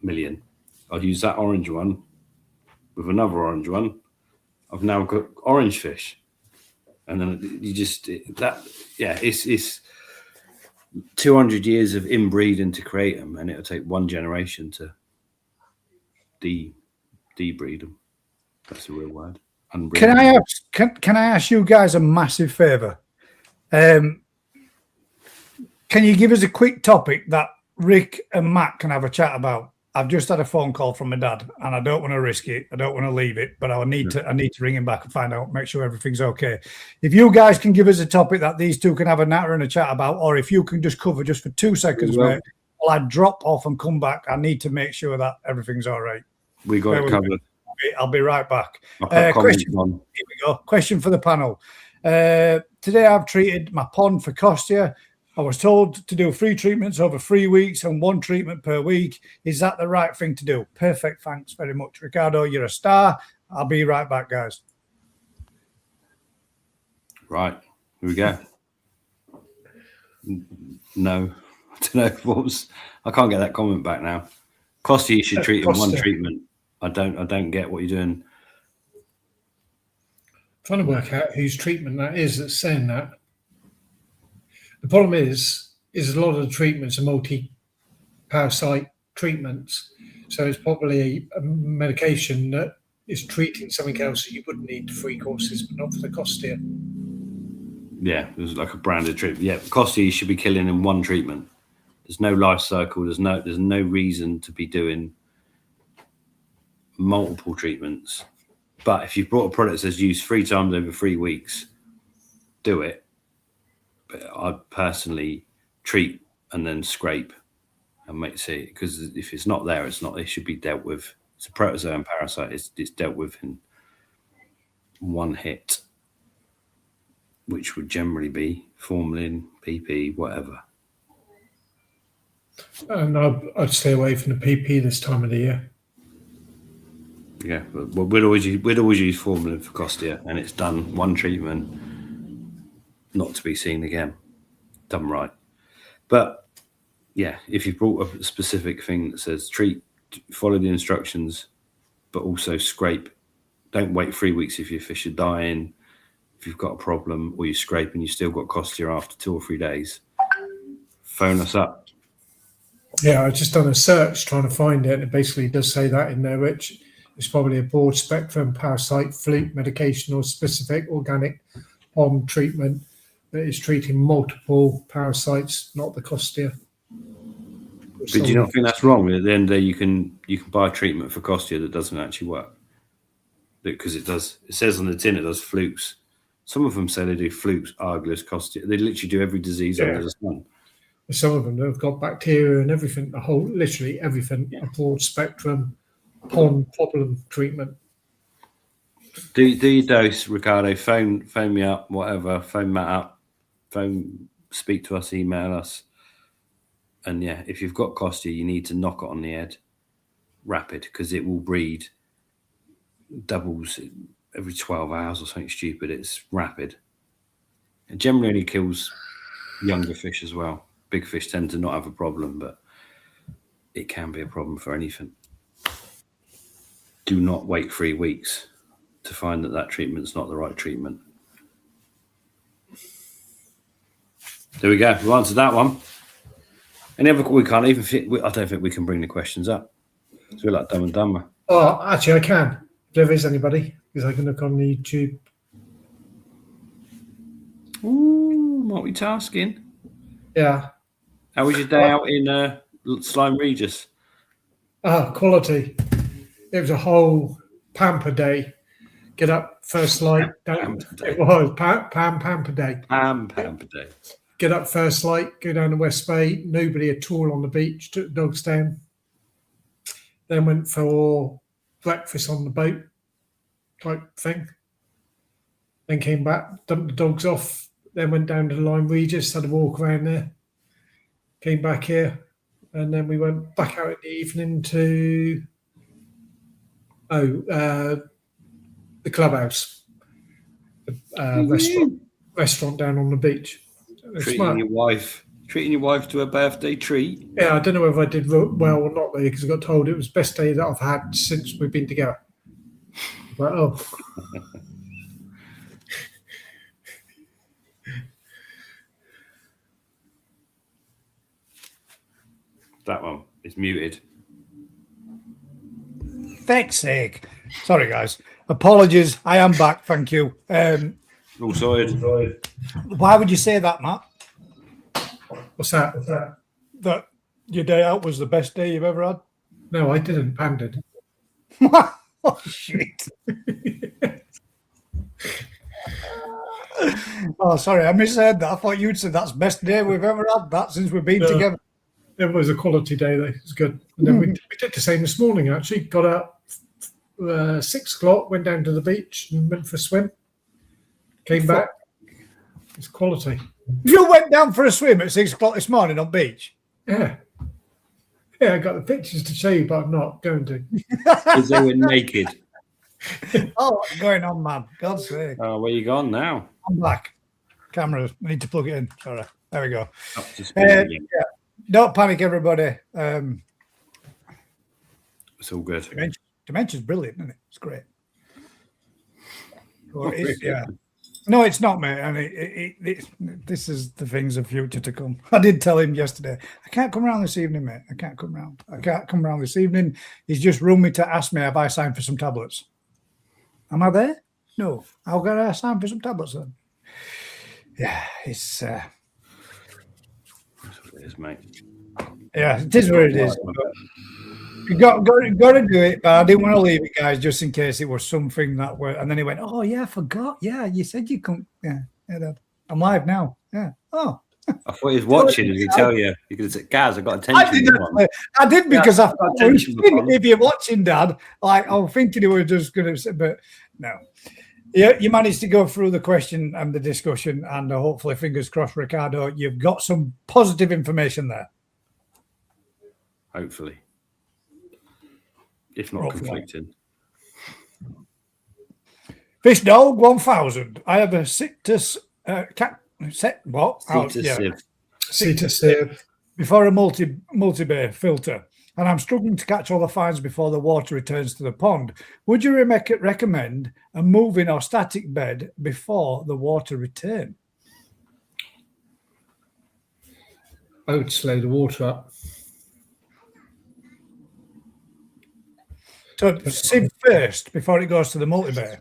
million. I'd use that orange one with another orange one. I've now got orange fish. And then it's 200 years of inbreeding to create them, and it'll take one generation to debreed them. That's a real word. Can I ask you guys a massive favour? Can you give us a quick topic that Rick and Matt can have a chat about? I've just had a phone call from my dad, and I don't want to risk it. I don't want to leave it, but I need to ring him back and find out, make sure everything's okay. If you guys can give us a topic that these two can have a natter and a chat about, or if you can just cover just for 2 seconds, mate, while I drop off and come back, I need to make sure that everything's all right. We got it covered. I'll be right back. Question. Here we go. Question for the panel. Today I've treated my pond for Costia. I was told to do 3 treatments over 3 weeks and 1 treatment per week. Is that the right thing to do? Perfect. Thanks very much, Ricardo. You're a star. I'll be right back, guys. Right. Here we go. No. I don't know what was. I can't get that comment back now. Costia, you should treat in 1 treatment. I don't get what you're doing. Trying to work out whose treatment that is that's saying that. The problem is a lot of the treatments are multi-parasite treatments. So it's probably a medication that is treating something else that you wouldn't need 3 courses, but not for the Costia. Yeah, it was like a branded treatment. Yeah, Costia you should be killing in 1 treatment. There's no life cycle. There's no reason to be doing multiple treatments. But if you've brought a product that's used 3 times over 3 weeks, do it. But I personally treat and then scrape and make see, because if it's not there, it's not. It should be dealt with. It's a protozoan parasite. It's dealt with in 1 hit, which would generally be formalin, PP, whatever. And I'd stay away from the PP this time of the year. Yeah, but we'd always use formalin for Costia, and it's done 1 treatment, not to be seen again, done right. But yeah, if you've brought a specific thing that says treat, follow the instructions, but also scrape. Don't wait 3 weeks if your fish are dying. If you've got a problem or you scrape and you still got Costia after 2 or 3 days, phone us up. Yeah, I've just done a search trying to find it, and it basically does say that in there, which is probably a broad spectrum parasite, fluke medication, or specific organic pond treatment that is treating multiple parasites, not the costia. But do you not think that's wrong? At the end of the day, you can buy a treatment for costia that doesn't actually work. Because it does. It says on the tin it does flukes. Some of them say they do flukes, Arglist, costia. They literally do every disease under the sun. Some of them have got bacteria and everything, literally everything, a broad spectrum pond problem treatment. Do your dose, Ricardo. Phone me up, whatever. Phone Matt up. Speak to us, email us. And yeah, if you've got costia, you need to knock it on the head rapid because it will breed doubles every 12 hours or something stupid. It's rapid. It generally only kills younger fish as well. Big fish tend to not have a problem, but it can be a problem for anything. Do not wait 3 weeks to find that treatment's not the right treatment. There we go. We answered that one. Any other? We can't even fit. I don't think we can bring the questions up. So we're like Dumb and Dumber. Oh, actually, I can. If there is anybody, because I can look on the YouTube. Ooh, multitasking. Yeah. How was your day out in Slime Regis? Quality. It was a whole pamper day. Get up, first light. It was pamper day. Pamper day. Get up, first light, go down to West Bay. Nobody at all on the beach. Took the dogs down. Then went for breakfast on the boat type thing. Then came back, dumped the dogs off. Then went down to the Lyme Regis, had a walk around there. Came back here. And then we went back out in the evening to the clubhouse, restaurant down on the beach. Treating your wife to a birthday treat. Yeah, I don't know whether I did well or not there because I got told it was the best day that I've had since we've been together. But that one is muted. Feck's sake. Sorry, guys. Apologies. I am back. Thank you. All sorted. Why would you say that, Matt? what's that? That your day out was the best day you've ever had? No, I didn't. Pam did. Oh, shit. Oh, sorry. I misheard that. I thought you'd said that's the best day we've ever had. That since we've been together. It was a quality day, though. It was good. And then we did the same this morning, actually. Got up 6 o'clock, went down to the beach and went for a swim. Came back. It's quality. You went down for a swim at 6 o'clock this morning on beach? Yeah. Yeah, I got the pictures to show you, but I'm not going to. Because they were naked. Oh, what's going on, man? God's sake. Oh, where you gone now? I'm back. Camera, I need to plug it in. Sorry. There we go. Up to speed again. Yeah. Don't panic, everybody. It's all good. Dementia's brilliant, isn't it? It's great. Well, yeah. No, it's not, mate. And this is the things of future to come. I did tell him yesterday, I can't come around this evening, mate. I can't come around this evening. He's just rung me to ask me, have I signed for some tablets? Am I there? No. I'll get a sign for some tablets then. Yeah, it's... That's what it is, mate. Yeah, it is what it is. You got to do it, but I didn't want to leave it, guys, just in case it was something that were. And then he went, "Oh yeah, I forgot. Yeah, you said you couldn't. Yeah, Dad. I'm live now. Yeah. Oh, I thought he was watching. Did he tell you? You could have said, "Guys, I got attention." I did because I thought if you're watching, Dad, like I'm thinking you were just going to say, but no. Yeah, you managed to go through the question and the discussion, and hopefully, fingers crossed, Ricardo, you've got some positive information there. Hopefully. If not conflicting. Fish Dog 1000. I have a Citrus sieve before a multi-bay filter, and I'm struggling to catch all the fines before the water returns to the pond. Would you recommend a moving or static bed before the water return? I would slow the water up. So sieve first before it goes to the multi-bay.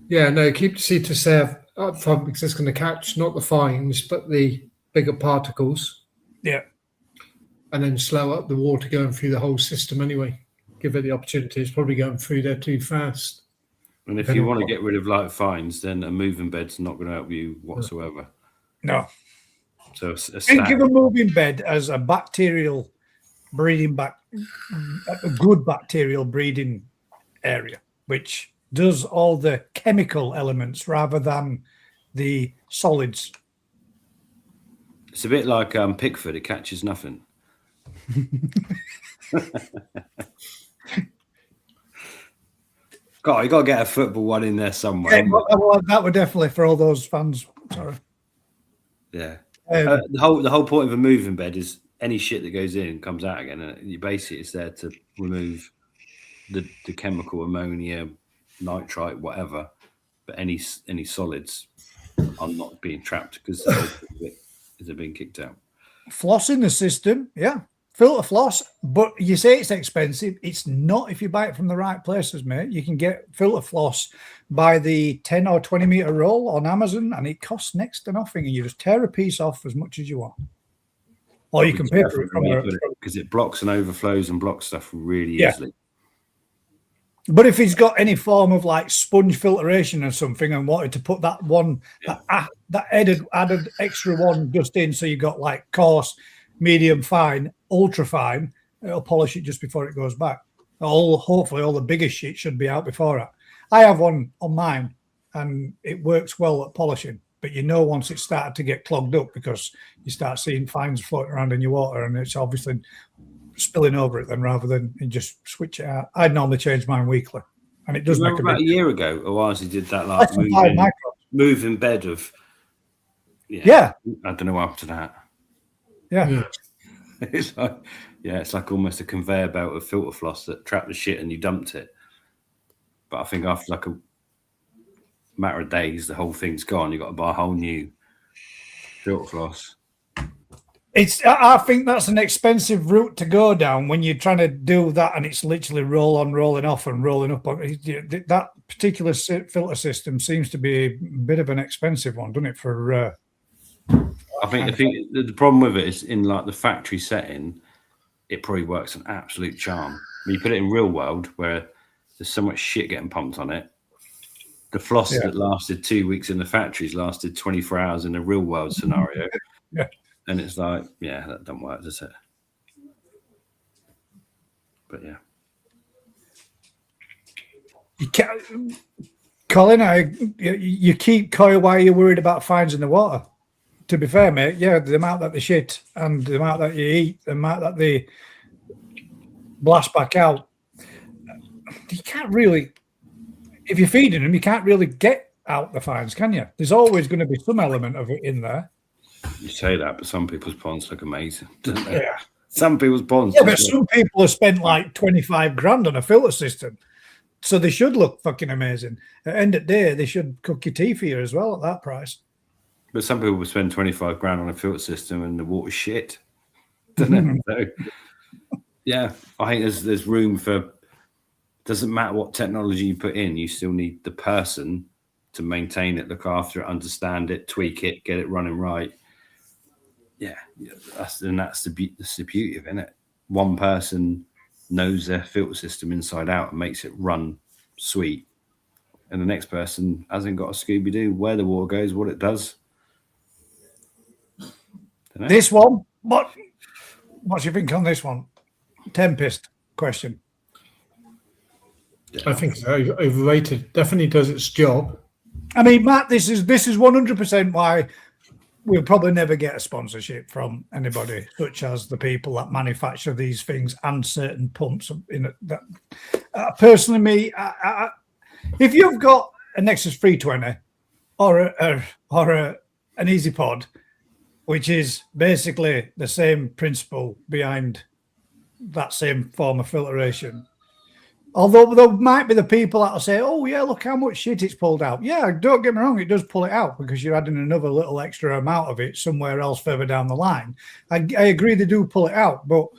Yeah, no, keep the Citrus sieve up front because it's going to catch not the fines but the bigger particles. Yeah. And then slow up the water going through the whole system anyway. Give it the opportunity. It's probably going through there too fast. And if you want to get rid of light fines, then a moving bed's not going to help you whatsoever. No. So think of a moving bed as a bacterial breeding a good bacterial breeding area, which does all the chemical elements rather than the solids. It's a bit like Pickford. It catches nothing. God, you got to get a football one in there somewhere. Yeah, well, that would definitely for all those fans. Sorry. Yeah. The whole point of a moving bed is any shit that goes in comes out again, and you basically it's there to remove the chemical ammonia, nitrite, whatever. But any solids are not being trapped because they're being kicked out. Floss in the system, yeah. Filter floss, but you say it's expensive. It's not if you buy it from the right places, mate. You can get filter floss by the 10 or 20 meter roll on Amazon, and it costs next to nothing. And you just tear a piece off as much as you want. Or you can pay for it from because it blocks and overflows and blocks stuff really easily. But if he's got any form of like sponge filtration or something and wanted to put that one, that added extra one just in, so you got like coarse, medium fine, ultra fine, it'll polish it just before it goes back. Hopefully all the bigger shit should be out before that. I have one on mine and it works well at polishing, but you know once it's started to get clogged up because you start seeing fines floating around in your water and it's obviously spilling over it then rather than just switch it out. I'd normally change mine weekly and it does make about a year ago Oazi did that like moving bed of I don't know what happened to that. Yeah. It's like almost a conveyor belt of filter floss that trapped the shit and you dumped it. But I think after like a matter of days, the whole thing's gone. You've got to buy a whole new filter floss. I think that's an expensive route to go down when you're trying to do that and it's literally roll on, rolling off and rolling up. That particular filter system seems to be a bit of an expensive one, doesn't it, for... I think the problem with it is in like the factory setting, it probably works an absolute charm. When you put it in real world where there's so much shit getting pumped on it, the floss that lasted 2 weeks in the factories lasted 24 hours in a real world scenario. Yeah. And it's like, that doesn't work, does it? But yeah. You can't, Colin, you keep coy while you're worried about fines in the water. To be fair, mate, the amount that they shit and the amount that you eat, the amount that they blast back out, you can't really, if you're feeding them, you can't really get out the fines, can you? There's always going to be some element of it in there. You say that, but some people's ponds look amazing, don't they? Yeah. Some people's ponds. Yeah, but some people have spent like 25 grand on a filter system. So they should look fucking amazing. At the end of the day, they should cook your tea for you as well at that price. But some people will spend 25 grand on a filter system and the water's shit. Doesn't it? So, I think there's room for, doesn't matter what technology you put in, you still need the person to maintain it, look after it, understand it, tweak it, get it running right. That's the beauty of it, isn't it? One person knows their filter system inside out and makes it run sweet. And the next person hasn't got a Scooby-Doo where the water goes, what it does. This one, what do you think on this one? Tempest question. I think it's overrated. Definitely does its job. I mean, Matt, this is 100% why we'll probably never get a sponsorship from anybody, such as the people that manufacture these things and certain pumps. Personally, me, if you've got a Nexus 320 or an Easy Pod, which is basically the same principle behind that same form of filtration. Although there might be the people that will say, oh, yeah, look how much shit it's pulled out. Yeah, don't get me wrong, it does pull it out because you're adding another little extra amount of it somewhere else further down the line. I agree they do pull it out, but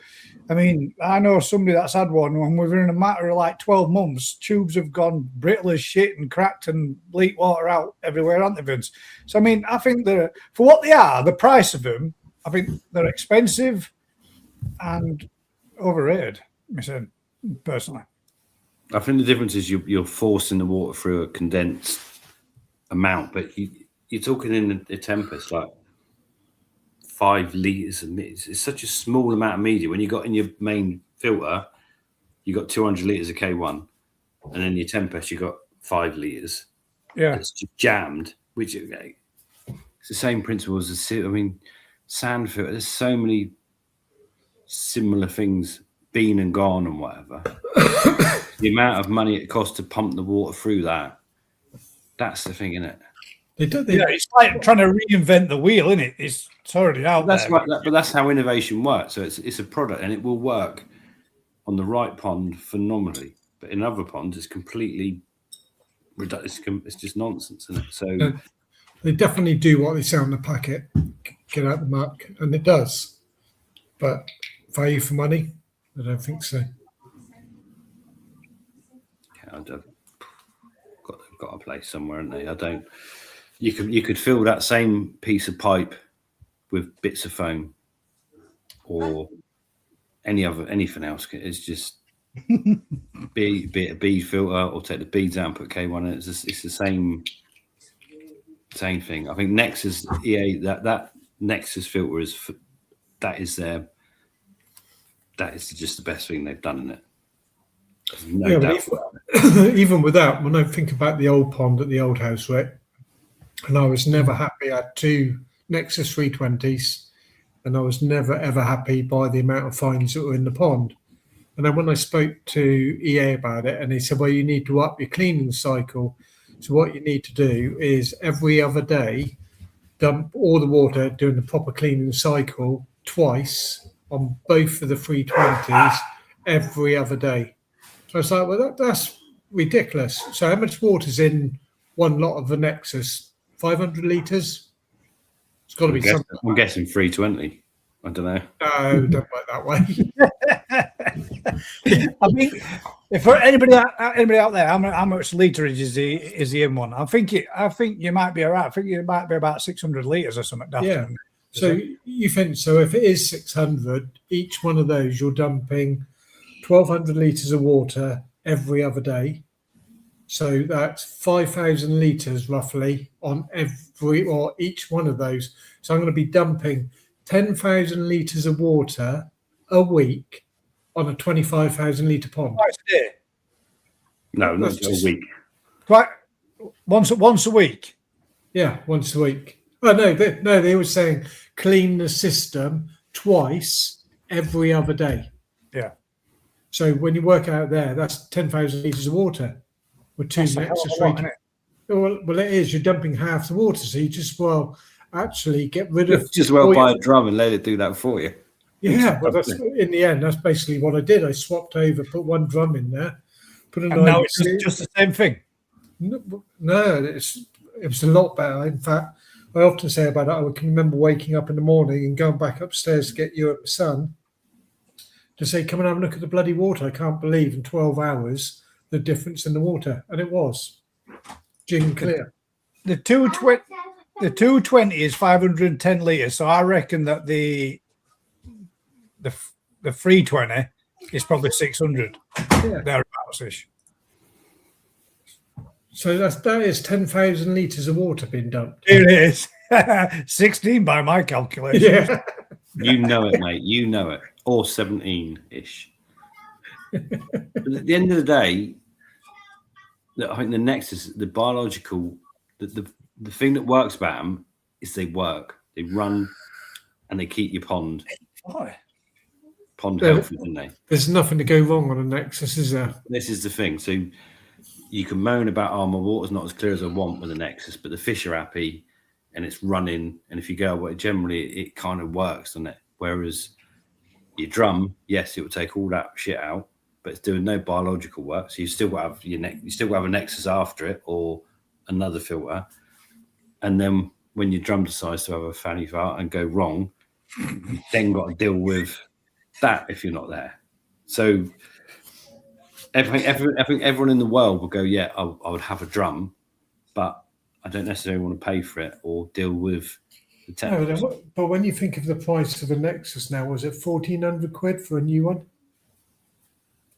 I mean, I know somebody that's had one, and within a matter of like 12 months, tubes have gone brittle as shit and cracked and leaked water out everywhere, aren't they, Vince? So, I mean, I think that for what they are, the price of them, I think they're expensive and overrated, personally. I think the difference is you're forcing the water through a condensed amount, but you're talking in a Tempest like 5 litres, and it's such a small amount of media. When you got in your main filter, you got 200 litres of K1, and then your Tempest, you got 5 litres. Yeah, it's just jammed. Which it's the same principle as sand filter. There's so many similar things, been and gone and whatever. The amount of money it costs to pump the water through that's the thing, isn't it? It's like trying to reinvent the wheel, isn't it? It's already out there. But that's how innovation works. So it's a product, and it will work on the right pond phenomenally. But in other ponds, it's completely it's just nonsense, isn't it? So they definitely do what they say on the packet, get out the muck, and it does. But value for money, I don't think so. Got a place somewhere, haven't they? I don't. You could fill that same piece of pipe with bits of foam or anything else. It's just be a bead filter, or take the beads out and put K1 in. It's the same thing. I think Nexus EA that Nexus filter is just the best thing they've done in it. No doubt. Even with that, when I think about the old pond at the old house, right, and I was never happy. I had 2 Nexus 320s, and I was never ever happy by the amount of fines that were in the pond. And then when I spoke to EA about it, and he said, well, you need to up your cleaning cycle. So what you need to do is every other day, dump all the water, doing the proper cleaning cycle twice on both of the 320s every other day. So I was like, well, that's ridiculous. So how much water's in one lot of the Nexus? 500 litres? It's got to be something. I'm guessing 320. I don't know. No, don't work that way. I mean, if for anybody out there, how much literage is the in one? I think you might be all right. I think it might be about 600 litres or something. Yeah. So you think, so if it is 600, each one of those you're dumping 1,200 litres of water every other day. So that's 5,000 litres roughly on each one of those. So I'm going to be dumping 10,000 litres of water a week on a 25,000 litre pond. Twice a day? No, not a week. Once a week? Yeah, once a week. Oh, no, they were saying clean the system twice every other day. Yeah. So when you work out there, that's 10,000 litres of water with 2 Nexus. Well, it is. You're dumping half the water, so you just actually get rid of. Just buy a drum and let it do that for you. Yeah, well, in the end, that's basically what I did. I swapped over, put 1 drum in there, put and now it's just the same thing. No, it was a lot better. In fact, I often say about it, I can remember waking up in the morning and going back upstairs to get you and my son to say, come and have a look at the bloody water. I can't believe in 12 hours the difference in the water. And it was gin clear. The 220 is 510 litres. So I reckon that the 320 is probably 600. Yeah. Thereabouts-ish. So that is 10,000 litres of water being dumped. It is. 16 by my calculation. Yeah. You know it, mate. You know it. Or 17-ish. But at the end of the day, I think the Nexus, the biological, the thing that works about them is they work. They run and they keep your pond healthy, don't they? There's nothing to go wrong on a Nexus, is there? This is the thing. So you can moan about, my water's not as clear as I want with a Nexus, but the fish are happy and it's running. And if you go away, generally it kind of works, doesn't it? Whereas your drum, yes, it will take all that shit out, but it's doing no biological work. So you still have a Nexus after it or another filter. And then when your drum decides to have a fanny fart and go wrong, you then got to deal with that if you're not there. So I think everyone in the world will go, yeah, I would have a drum, but I don't necessarily want to pay for it or deal with the technical. No, but when you think of the price of a Nexus now, was it 1,400 quid for a new one?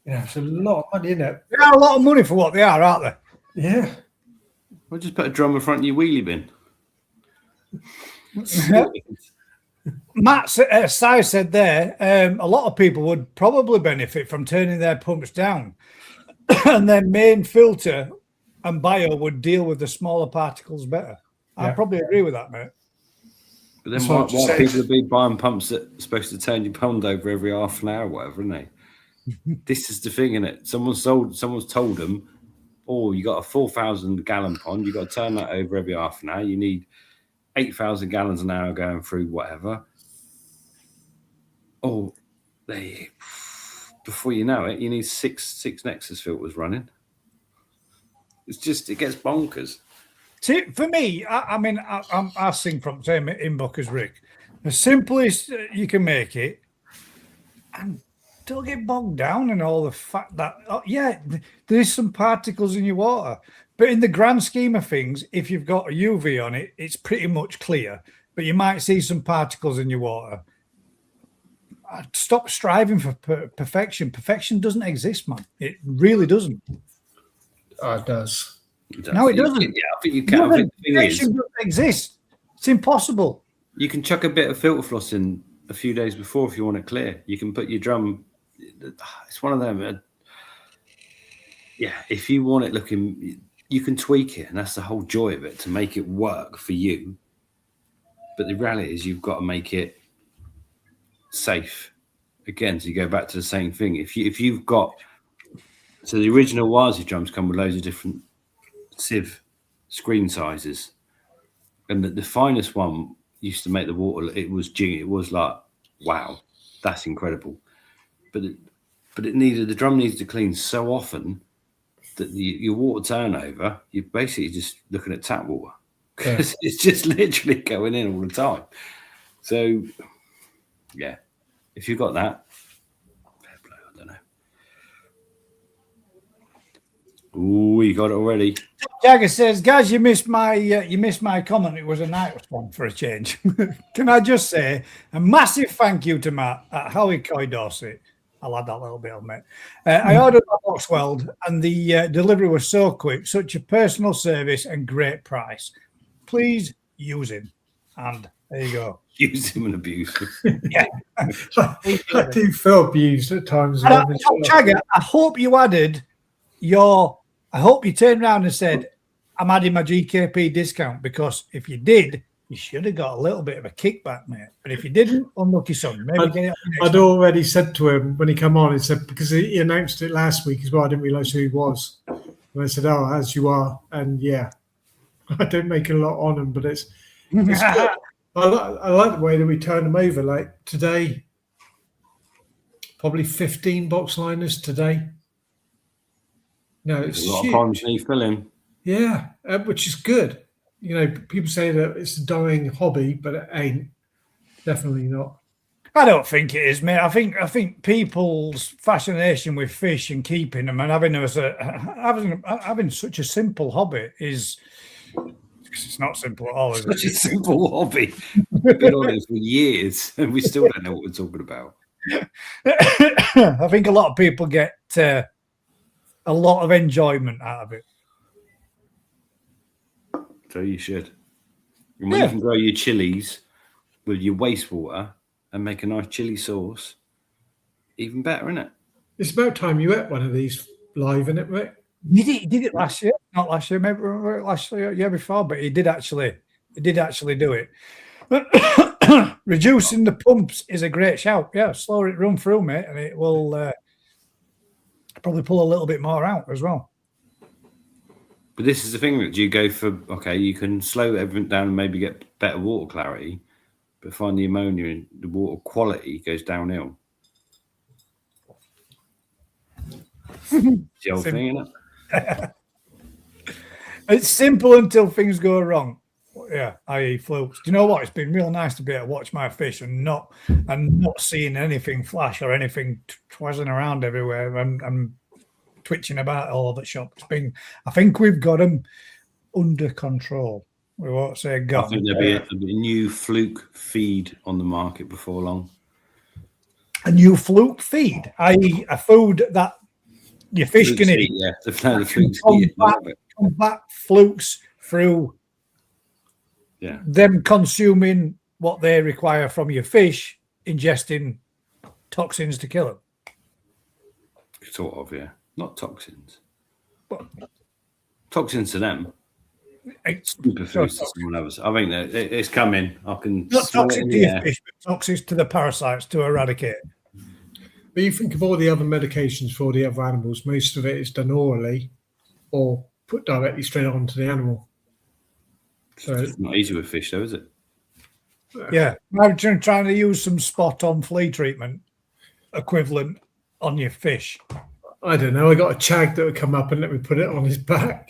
Yeah, it's a lot of money, isn't it? They are a lot of money for what they are, aren't they? Yeah. Well, just put a drum in front of your wheelie bin. Matt Si said there, a lot of people would probably benefit from turning their pumps down, and their main filter and bio would deal with the smaller particles better. I probably agree with that, mate. But then why people would be buying pumps that are supposed to turn your pond over every half an hour, or whatever, isn't they? This is the thing, isn't it? Someone's told them, oh, you got a 4,000 gallon pond, you got to turn that over every half an hour. You need 8,000 gallons an hour going through whatever. Oh, before you know it, you need six Nexus filters running. It gets bonkers. See, for me, I sing from the same inbox as Rick. The simplest you can make it, and don't get bogged down in all the fact that, there's some particles in your water. But in the grand scheme of things, if you've got a UV on it, it's pretty much clear. But you might see some particles in your water. Stop striving for perfection. Perfection doesn't exist, man. It really doesn't. Oh, it does. No, it doesn't. Yeah, I think you can. Perfection doesn't exist. It's impossible. You can chuck a bit of filter floss in a few days before if you want it clear. You can put your drum. It's one of them. If you want it looking, you can tweak it, and that's the whole joy of it, to make it work for you. But the reality is, you've got to make it safe. Again, so you go back to the same thing. If you've got, so the original Wazi drums come with loads of different sieve screen sizes, and the finest one used to make the water. It was like, wow, that's incredible. But the drum needs to clean so often that your water turnover, you're basically just looking at tap water, because it's just literally going in all the time. So yeah, if you've got that, fair play. I don't know. Ooh, you got it already. Jagger says, guys, you missed my comment. It was a nice one for a change. Can I just say a massive thank you to Matt at Howie Coy Dorset. I'll add that little bit on, mate. I ordered a box weld, and the delivery was so quick, such a personal service and great price. Please use him. And there you go. Use him and abuse him. Yeah. I do feel abused at times. Jagger, I hope you added I hope you turned around and said, I'm adding my GKP discount, because if you did, you should have got a little bit of a kickback, mate. But if you didn't, unlucky son. Maybe get it. I'd already said to him when he came on, he said, because he announced it last week as well, I didn't realise who he was. And I said, oh, as you are. And yeah, I don't make a lot on him, but it's good. I like the way that we turn them over. Like today, probably 15 box liners today. No, it's a lot of times you need filling. Yeah, which is good. You know, people say that it's a dying hobby, but it ain't. Definitely not. I don't think it is, mate. I think people's fascination with fish and keeping them and having such a simple hobby is. It's not simple at all, is Such a simple hobby. We've been on it for years, and we still don't know what we're talking about. I think a lot of people get a lot of enjoyment out of it. So you should. And when you can grow your chilies with your wastewater and make a nice chili sauce, even better, isn't it? It's about time you ate one of these live, isn't it, Rick? Did it last year? Not last year, maybe last year before, but he did actually do it. Reducing the pumps is a great shout. Yeah, slow it run through, mate, and it will probably pull a little bit more out as well. But this is the thing that you go for. Okay, you can slow everything down and maybe get better water clarity, but find the ammonia and the water quality goes downhill. The old thing, isn't it? It's simple until things go wrong. Yeah, i.e. flukes. Do you know what? It's been real nice to be able to watch my fish and not seeing anything flash or anything twazzing around everywhere and twitching about all over the shop. It's been, I think we've got them under control. We won't say I got think there'll be a new fluke feed on the market before long. a new fluke feed, i.e. a food that your fish Fluke can feed, eat. yeah. The fluke's feed. Combat flukes through them consuming what they require from your fish, ingesting toxins to kill them. Sort of, yeah. Not toxins. But toxins to them. It's Superfoods to someone else. I think that it's coming. I can not smell it toxic in to the your air. fish, but toxic to the parasites to eradicate. But you think of all the other medications for the other animals, most of it is done orally or put directly straight onto the animal. So It's not easy with fish, though, is it? Yeah, imagine trying to use some spot-on flea treatment equivalent on your fish. I don't know. I got a chag that would come up and let me put it on his back.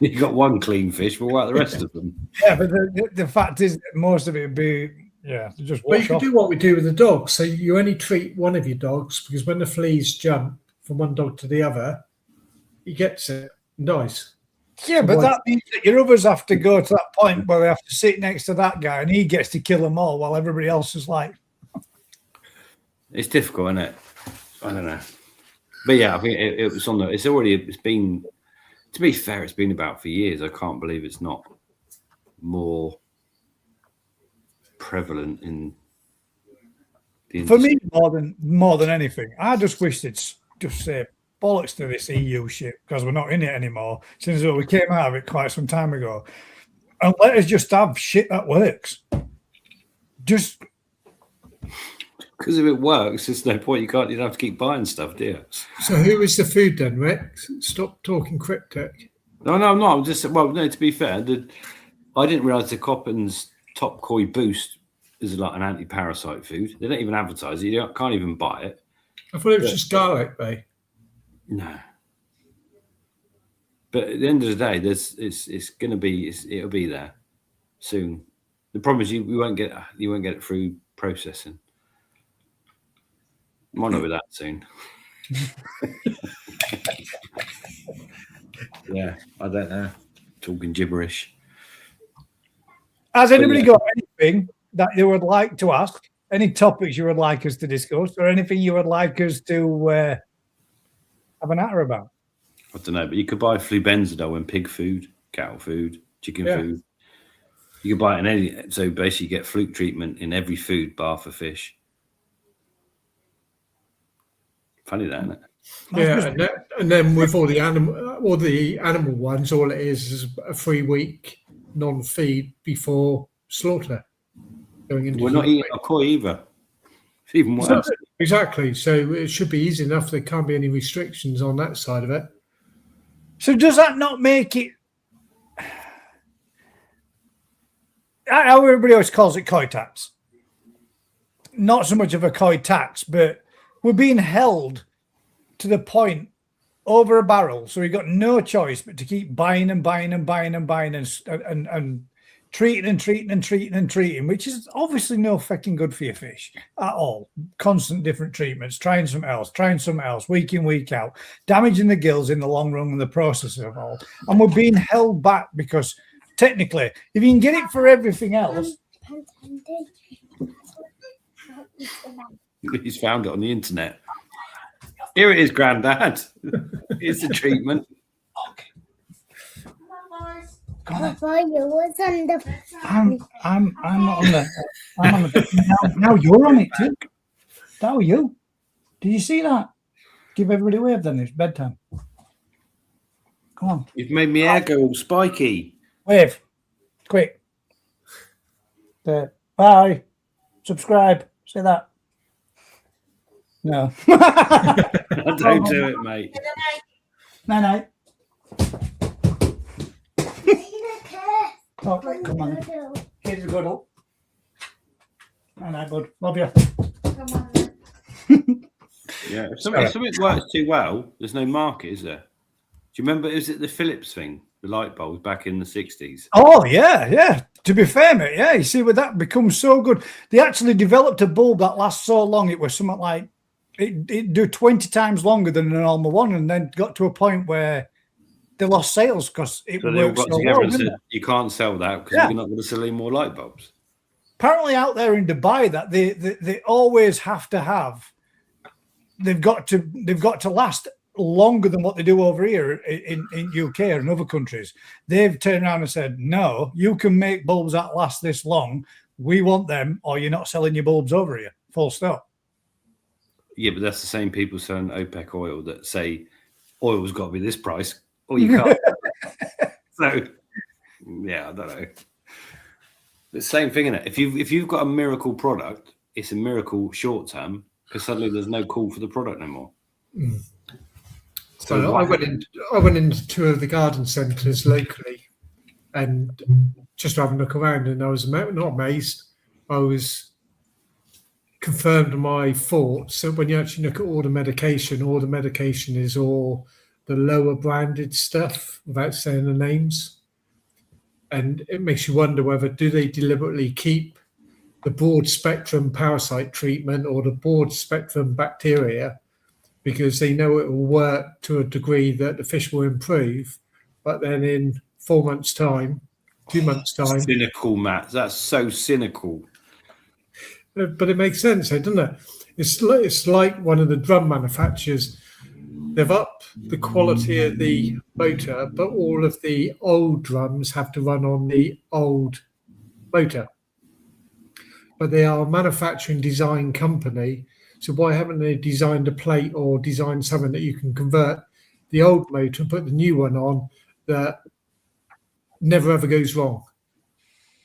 You got one clean fish, but what about the rest of them? Yeah, but the fact is, most of it would be just. But you wash can off. do what we do with the dogs. So you only treat one of your dogs because when the fleas jump from one dog to the other, he gets it and dies. Yeah, but that means that your others have to go to that point where they have to sit next to that guy and he gets to kill them all while everybody else is like. It's difficult, isn't it? I don't know. But yeah, I think it was on the. It's been. To be fair, it's been about for years. I can't believe it's not more prevalent in the For industry. me, more than anything, I just wish it's just say bollocks to this EU shit because we're not in it anymore. Since we came out of it quite some time ago, and let us just have shit that works. Just Because if it works, there's no point. You don't have to keep buying stuff, do you? So who is the food then, Rex? Stop talking cryptic. No, I'm not. I'm just no. To be fair, I didn't realise the Coppen's Top Koi Boost is like an anti-parasite food. They don't even advertise it. You can't even buy it. I thought it was just garlic, though. No. But at the end of the day, it'll be there soon. The problem is you won't get it through processing. Might not be that soon. Yeah, I don't know. Talking gibberish. has anybody got anything that you would like to ask? Any topics you would like us to discuss, or anything you would like us to have an answer about? I don't know, but you could buy flubenzidone in pig food, cattle food, chicken food. You could buy it in any. So basically, you get fluke treatment in every food bar for fish. Funny that, isn't it? Yeah, and then with all the animal ones, all it is a 3-week non-feed before slaughter. We're not eating a koi either. It's even worse. Exactly. So it should be easy enough. There can't be any restrictions on that side of it. So does that not make it? How everybody always calls it koi tax. Not so much of a koi tax, but we're being held to the point over a barrel. So we've got no choice but to keep buying and buying and buying and buying and treating and treating and treating and treating, which is obviously no fucking good for your fish at all. Constant different treatments, trying something else, week in, week out, damaging the gills in the long run and the process of all. And we're being held back because technically, if you can get it for everything else. He's found it on the internet. Here it is, Grandad. Here's the treatment. Okay. Papa, you was on the. I'm not on the. I'm on the. Now you're on it too. That were you. Did you see that? Give everybody a wave then. It's bedtime. Come on. You've made my hair go all spiky. Wave. Quick. There. Bye. Subscribe. Say that. No. Don't do it, mate. Night night. Oh, come on. Here's a good one. Night night, bud. Love you. Yeah. If something works too well, there's no market, is there? Do you remember? Is it the Philips thing? the light bulbs back in the 60s. Oh, yeah. To be fair, mate, yeah. You see, with that becomes so good. They actually developed a bulb that lasts so long. It was something like it do 20 times longer than a normal one, and then got to a point where they lost sales because it So they all works got so together well. and said, Didn't it? you can't sell that because we're not going to sell any more light bulbs. Apparently, out there in Dubai, that they always have to have. They've got to last longer than what they do over here in UK and other countries. They've turned around and said, no, you can make bulbs that last this long. We want them, or you're not selling your bulbs over here. Full stop. Yeah, but that's the same people selling OPEC oil that say oil's got to be this price or you can't. So, yeah, I don't know. The same thing, innit? If you've got a miracle product, it's a miracle short term because suddenly there's no call for the product no more. Mm. So I went into two of the garden centres locally, and just having a look around, and I was not amazed. I was confirmed my thoughts. So when you actually look at all the medication is all the lower branded stuff, without saying the names, and it makes you wonder whether do they deliberately keep the broad spectrum parasite treatment or the broad spectrum bacteria, because they know it will work to a degree that the fish will improve, but then in 4 months' time, 2 months' time... Cynical, Matt. That's so cynical. But it makes sense, doesn't it? It's like one of the drum manufacturers. They've upped the quality of the motor, but all of the old drums have to run on the old motor. But they are a manufacturing design company, so why haven't they designed a plate or designed something that you can convert the old motor and put the new one on that never ever goes wrong?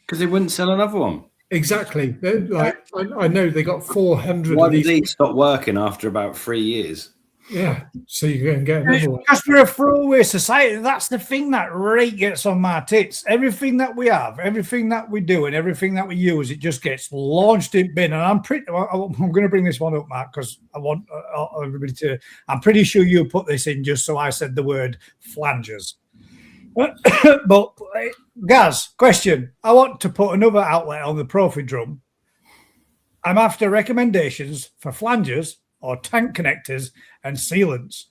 Because they wouldn't sell another one. Exactly. Like I know they got 400 Why of these. did these stop working after about 3 years? Yeah, so you can get another one. Because we're a throwaway society. That's the thing that really gets on my tits. Everything that we have, everything that we do, and everything that we use, it just gets launched in bin. And I'm going to bring this one up, Mark, because I want everybody to. I'm pretty sure you put this in just so I said the word flanges. But Gaz, question. I want to put another outlet on the Profi drum. I'm after recommendations for flanges or tank connectors and sealants.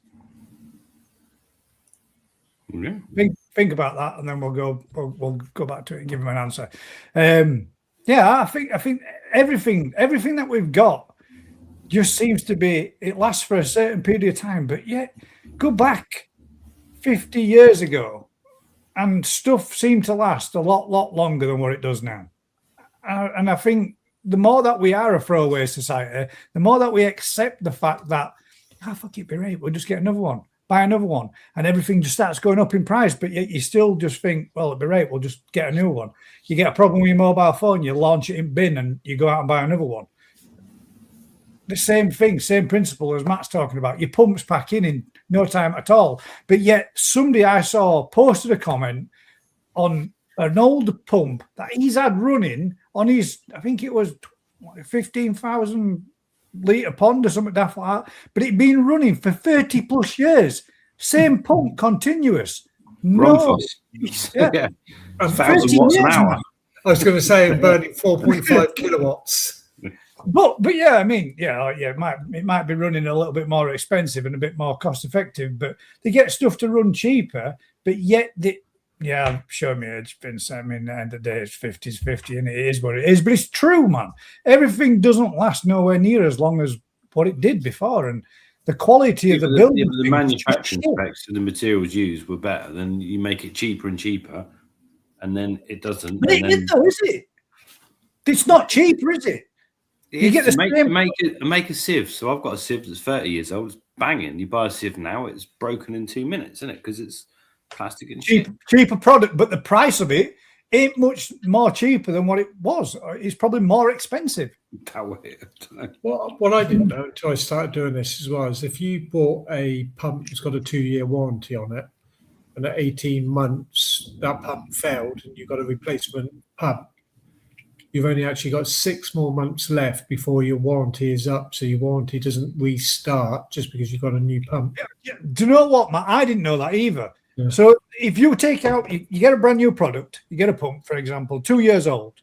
Yeah. Think about that, and then we'll go back to it and give him an answer. I think everything that we've got just seems to be, it lasts for a certain period of time, but yet go back 50 years ago and stuff seemed to last a lot longer than what it does now. And I think the more that we are a throwaway society, the more that we accept the fact that, fuck it, be right, we'll just get another one, buy another one, and everything just starts going up in price, but yet you still just think, well, it'll be right, we'll just get a new one. You get a problem with your mobile phone, you launch it in bin and you go out and buy another one. The same thing, same principle as Matt's talking about. Your pump's back in no time at all. But yet somebody I saw posted a comment on an old pump that he's had running on his, I think it was 15,000 litre pond or something daft like that, but it'd been running for 30 plus years. Same pump, continuous. No. Yeah. 1,000 watts an hour. I was going to say burning 4.5 kilowatts. But yeah, I mean, it might be running a little bit more expensive and a bit more cost effective, but they get stuff to run cheaper, but yet show me age, Vince. I mean, at the end of the day, it's 50, and it is what it is. But it's true, man. Everything doesn't last nowhere near as long as what it did before, and the quality of the building. The manufacturing specs of the materials used were better. Then you make it cheaper and cheaper, and then it doesn't. But it is, though, is it? It's not cheaper, is it? You get the make a sieve. So I've got a sieve that's 30 years old. It's banging. You buy a sieve now, it's broken in 2 minutes, isn't it? Because it's plastic and cheaper product, but the price of it ain't much more cheaper than what it was. It's probably more expensive. That way, What I didn't know until I started doing this as well is if you bought a pump that's got a 2-year warranty on it, and at 18 months that pump failed and you got a replacement pump, you've only actually got 6 more months left before your warranty is up, so your warranty doesn't restart just because you've got a new pump. Do you know what, Matt? I didn't know that either. Yeah. So if you take out, you get a brand new product, you get a pump, for example, 2 years old.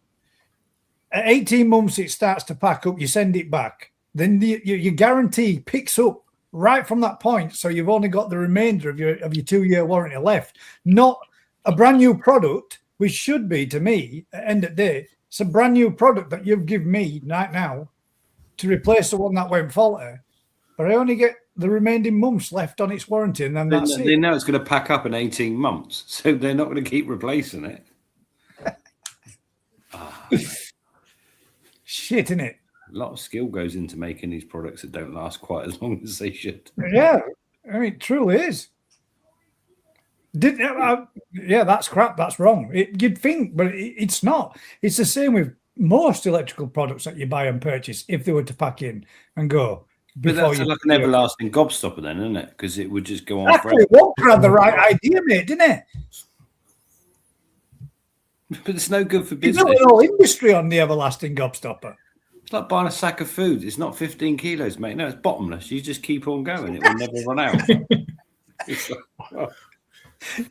At 18 months, it starts to pack up. You send it back. Then your guarantee picks up right from that point. So you've only got the remainder of your 2-year warranty left. Not a brand new product, which should be, to me, at the end of the day, it's a brand new product that you've given me right now to replace the one that went faulty. But I only get the remaining months left on its warranty, and then that's They it. know it's going to pack up in 18 months, so they're not going to keep replacing it. Shit, innit? A lot of skill goes into making these products that don't last quite as long as they should. Yeah, I mean, it truly is. Yeah, that's crap. That's wrong. You'd think, but it's not. It's the same with most electrical products that you buy and purchase if they were to pack in and go. But that's like an everlasting gobstopper then, isn't it? Because it would just go on forever. Walker had the right idea, mate, didn't it? But it's no good for business. There's a whole industry on the everlasting gobstopper. It's like buying a sack of food. It's not 15 kilos, mate. No, it's bottomless. You just keep on going. It will never run out.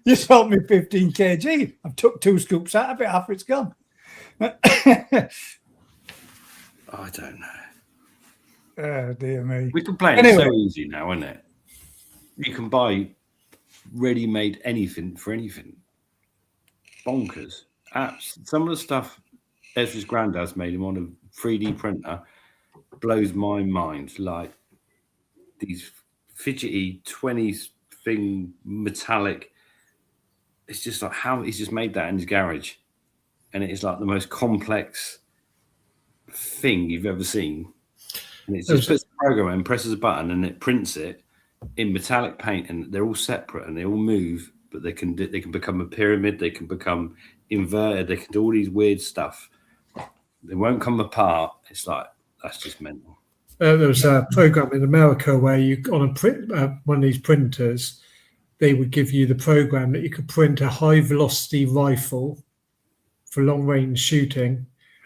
You sold me 15 kg. I've took 2 scoops out of it after it's gone. I don't know. Oh, dear me. We can play it so easy now, isn't it? You can buy ready-made anything for anything. Bonkers. Apps. Some of the stuff Ezra's granddad's made him on a 3D printer blows my mind. Like these fidgety 20s thing metallic. It's just like how he's just made that in his garage. And it is like the most complex thing you've ever seen. And it just puts the program in, presses a button, and it prints it in metallic paint, and they're all separate and they all move, but they can become a pyramid, they can become inverted, they can do all these weird stuff. They won't come apart. It's like that's just mental. There was a program in America where you on one of these printers, they would give you the program that you could print a high velocity rifle for long range shooting.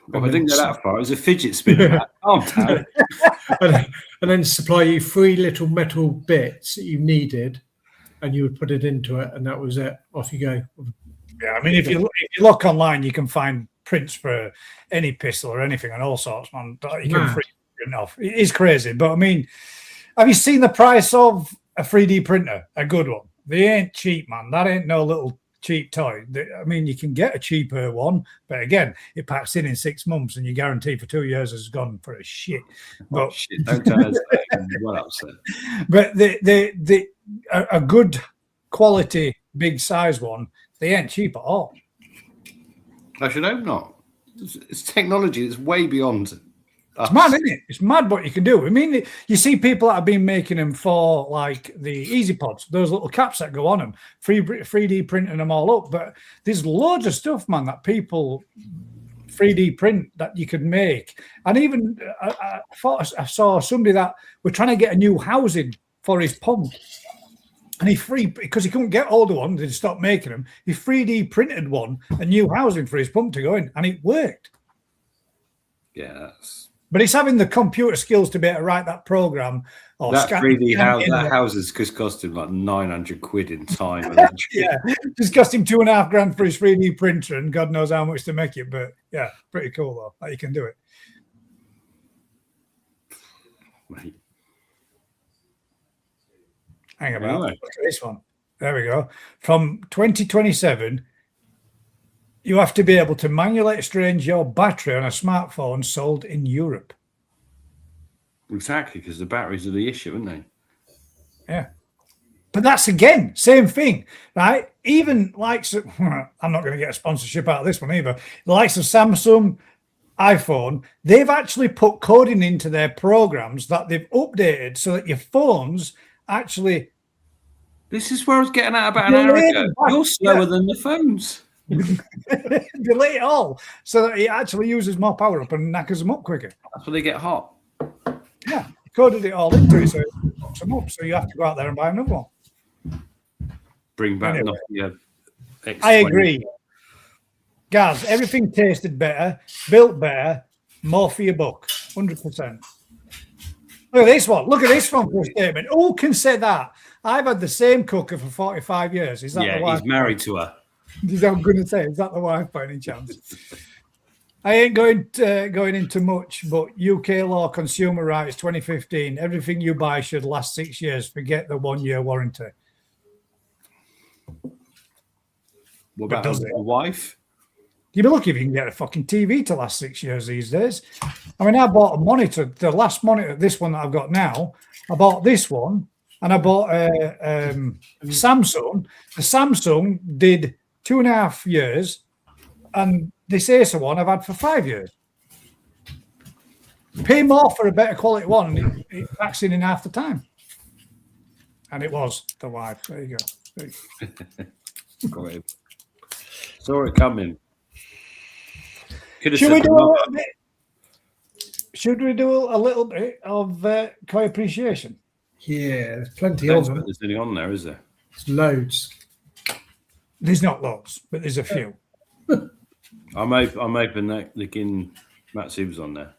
Well, I didn't go that far. It was a fidget spinner. and then supply you 3 little metal bits that you needed, and you would put it into it, and that was it. Off you go. Yeah, I mean, if you look online, you can find prints for any pistol or anything and all sorts, man. You can free print off. It is crazy, but I mean, have you seen the price of a 3D printer? A good one. They ain't cheap, man. That ain't no little cheap toy. I mean, you can get a cheaper one, but again, it packs in 6 months, and your guarantee for 2 years has gone for a shit. But shit, don't tell us that. Well upset. But a good quality big size one, they ain't cheap at all. I should hope not. It's technology that's way beyond. It's mad, isn't it? It's mad what you can do. I mean, you see people that have been making them for like the Easy Pods, those little caps that go on them, 3D printing them all up. But there's loads of stuff, man, that people 3D print that you could make. And even I saw somebody that were trying to get a new housing for his pump. And because he couldn't get older ones, they'd stopped making them. He 3D printed one, a new housing for his pump to go in, and it worked. Yeah, but it's having the computer skills to be able to write that program. Or that 3D house, that houses just cost him like 900 quid in time. Yeah, just cost him $2,500 for his 3D printer, and God knows how much to make it. But yeah, pretty cool though that you can do it. Right. Hang about. Look at this one. There we go. From 2027, you have to be able to manually exchange your battery on a smartphone sold in Europe. Exactly, because the batteries are the issue, aren't they? Yeah. But that's, again, same thing, right? Even likes of, I'm not going to get a sponsorship out of this one either. The likes of Samsung, iPhone, they've actually put coding into their programs that they've updated so that your phones actually... This is where I was getting at about an hour ago. You're slower than the phones. Delete it all so that it actually uses more power up and knackers them up quicker. That's when they get hot. Yeah, you coded it all into it so it knocks them up, so you have to go out there and buy another one. Bring back anyway, X20. I agree. Guys, everything tasted better, built better, more for your buck. 100%. Look at this one. Look at this one for a statement. Who can say that I've had the same cooker for 45 years. Is that the Yeah, wife? he's married to her. Is that what I'm going to say? Is that the wife by any chance? I ain't going into much, but UK law, consumer rights, 2015. Everything you buy should last 6 years. Forget the 1 year warranty. What But about does a it? wife? You'd be lucky if you can get a fucking TV to last 6 years these days. I mean, I bought a monitor, the last monitor, this one that I've got now. I bought this one, and I bought a Samsung. The Samsung did 2.5 years, and this Acer one I've had for 5 years. Pay more for a better quality one, and it backs in half the time. And it was the wife. There you go. There you go. Got him. Saw it coming. Could have Should said we do the a mother. little bit? Should we do a little bit of koi appreciation? Yeah, there's plenty I don't of suppose them. there's any on there, is there? There's loads. There's not loads, but there's a few. I'm hoping that again, Matt Seaver's on there.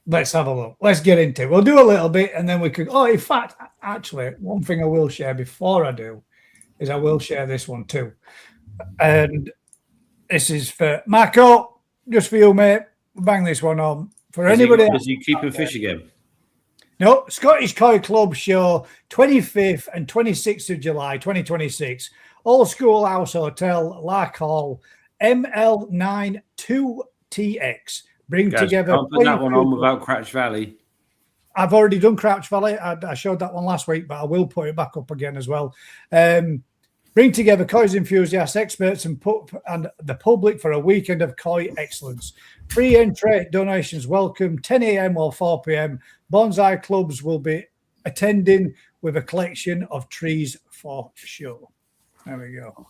Let's have a look. Let's get into it. We'll do a little bit, and then we could. Oh, in fact, actually, one thing I will share before I do is I will share this one too. And this is for Marco, just for you, mate. Bang this one on for anybody. Is he keeping fish again? No, Scottish Koi Club Show, 25th and 26th of July, 2026. Old School House Hotel, Lark Hall, ML9 2TX. Bring Guys, together. can't put that one on without Crouch Valley. I've already done Crouch Valley. I showed that one last week, but I will put it back up again as well. Bring together koi enthusiasts, experts, and the public for a weekend of koi excellence. Free entry, donations welcome, 10 a.m. or 4 p.m. Bonsai clubs will be attending with a collection of trees for show. There we go.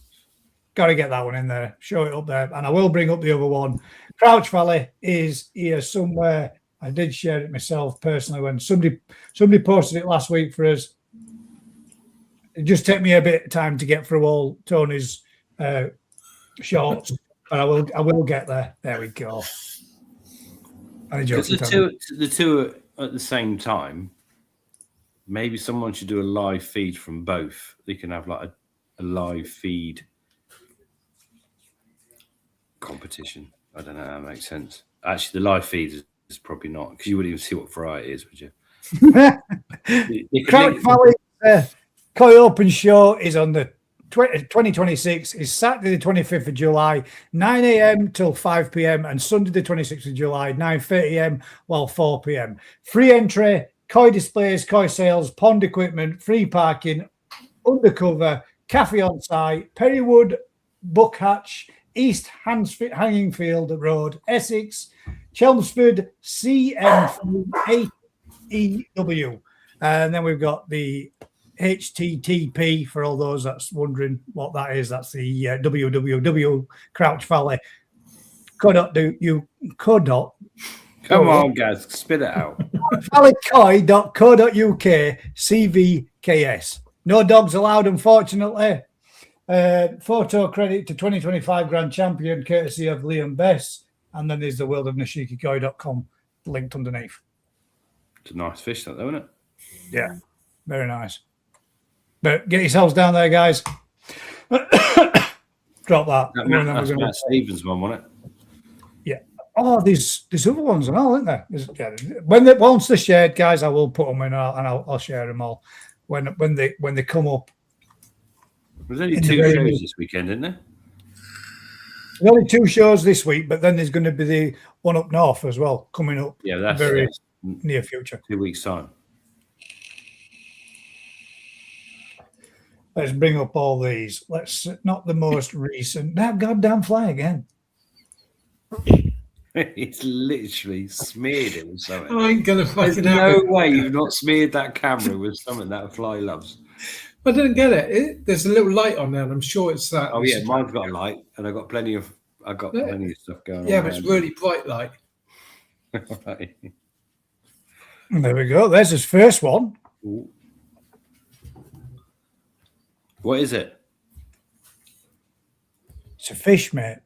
Got to get that one in there. Show it up there. And I will bring up the other one. Crouch Valley is here somewhere. I did share it myself personally when somebody posted it last week for us. It just took me a bit of time to get through all Tony's shorts, but I will get there. There we go. Because the two at the same time, maybe someone should do a live feed from both. They can have like a live feed competition. I don't know how that makes sense. Actually, the live feed is probably not, because you wouldn't even see what variety it is, would you? Crouch Valley Koi Open Show is on the 2026 is Saturday the 25th of July, 9 a.m. till 5 p.m. and Sunday the 26th of July, 9:30 a.m. while 4 p.m. Free entry, koi displays, koi sales, pond equipment, free parking, undercover, cafe on site, Perrywood, Buckhatch, East Hangingfield Road, Essex, Chelmsford, CM8EW. And then we've got the HTTP for all those that's wondering what that is. That's the www Crouch Valley. Come on, guys, spit it out. valleykoi.co.uk CVKS. No dogs allowed, unfortunately. Photo credit to 2025 Grand Champion, courtesy of Liam Bess. And then there's the world of nashikikoi.com linked underneath. It's a nice fish, that, though, isn't it? Yeah, very nice. But get yourselves down there, guys. Drop that. That's Matt Stevens one, wasn't it? Yeah. Oh, there's other ones and all, isn't there? Once they're shared, guys, I will put them in and I'll share them all when they come up. There's only 2 shows this weekend, isn't there? There's only 2 shows this week, but then there's going to be the one up north as well coming up. Yeah, that's very near future. 2 weeks' time. Let's bring up all these. Let's not the most recent. That goddamn fly again. It's literally smeared it with something. I ain't gonna fucking There's no way you've not smeared that camera with something that fly loves. I didn't get it. There's a little light on there, and I'm sure it's that. Oh yeah, mine's got a light, and I've got plenty of stuff going on. Yeah, but it's really bright light. Right. There we go. There's his first one. Ooh. What is it? It's a fish, mate.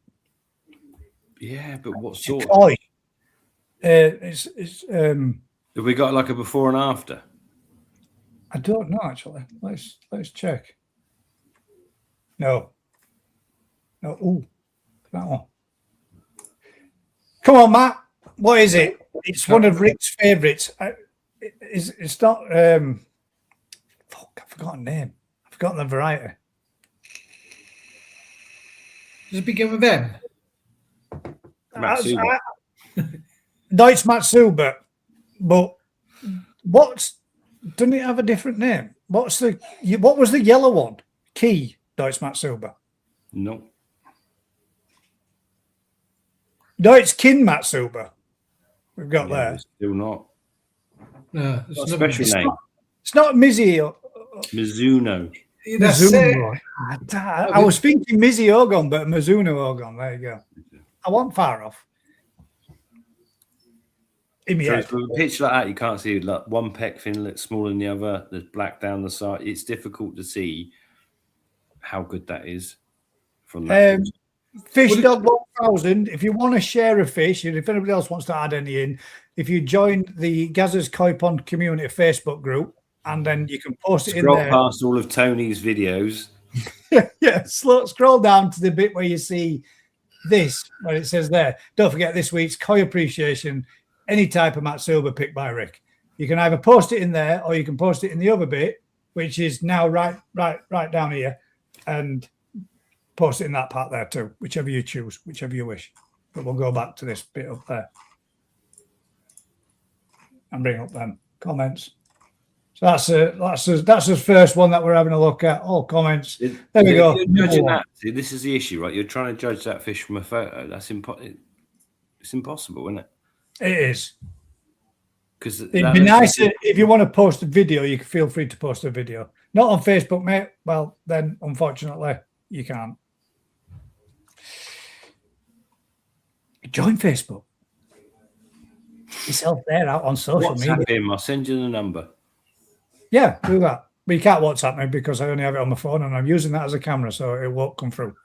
Yeah, but what It's sort? a koi. It's Have we got like a before and after? I don't know actually. Let's check. No. Ooh, that one. Come on, Matt. What is it? It's one of Rick's favourites. It's not. Fuck, I've forgotten the name. I've forgotten the variety. Does it begin with M? Matsuba. No, it's Matsuba. But doesn't it have a different name? What was the yellow one? Key. No, it's Matsuba. No. No, it's Kin Matsuba. We've got there. It's still not. No, It's not a special name. It's not Mizuno. Mizuno. That's it. Mizuno. I was thinking Mizzy Ogon, but Mizuno Ogon. There you go. I wasn't far off. So from a picture like that, you can't see like one peck fin looks smaller than the other. There's black down the side. It's difficult to see how good that is from that. Fish Dog 1000. If you want to share a fish, and if anybody else wants to add any in, if you join the Gazza's Koi Pond Community Facebook group, and then you can post it in there. Scroll past all of Tony's videos. Yeah, scroll down to the bit where you see this, where it says there. Don't forget this week's Koi Appreciation. Any type of Matsuba picked by Rick. You can either post it in there or you can post it in the other bit, which is now right down here, and post it in that part there too, whichever you choose, whichever you wish. But we'll go back to this bit up there and bring up them comments. So that's the first one that we're having a look at. All comments. There we go. You're judging that. See, this is the issue, right? You're trying to judge that fish from a photo. That's it's impossible, isn't it? It is. Because it'd be nice if you want to post a video, you can feel free to post a video. Not on Facebook, mate. Well, then unfortunately you can't. Join Facebook. Yourself there out on social media. Him. I'll send you the number. Yeah, do that. But you can't WhatsApp me because I only have it on my phone and I'm using that as a camera, so it won't come through.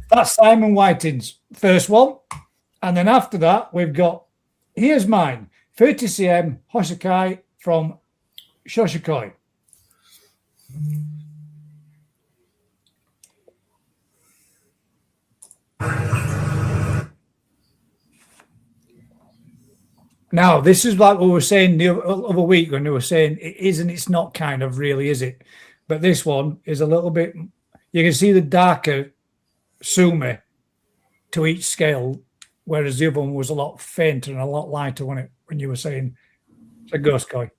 That's Simon Whiting's first one. And then after that, we've got, here's mine, 30 cm Hosakai from Shoshikoi. Now, this is like we were saying the other week when we were saying it is and it's not kind of really, is it? But this one is a little bit, you can see the darker sumi to each scale, whereas the other one was a lot fainter and a lot lighter when you were saying it's a ghost koi.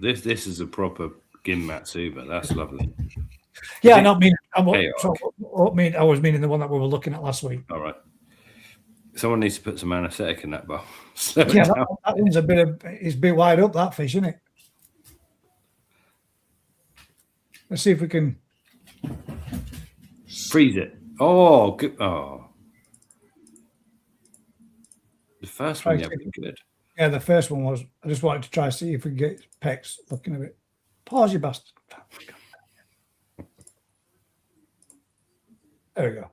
This is a proper Gin Matsuba. That's lovely. Yeah, I was meaning the one that we were looking at last week. All right. Someone needs to put some anesthetic in that bowl. Yeah, that one's it's a bit wide up, that fish, isn't it? Let's see if we can freeze it. Oh, good. Oh, the first one, yeah, was good. Yeah, the first one was. I just wanted to try to see if we can get pecs looking a bit. Pause, you bastard. There we go.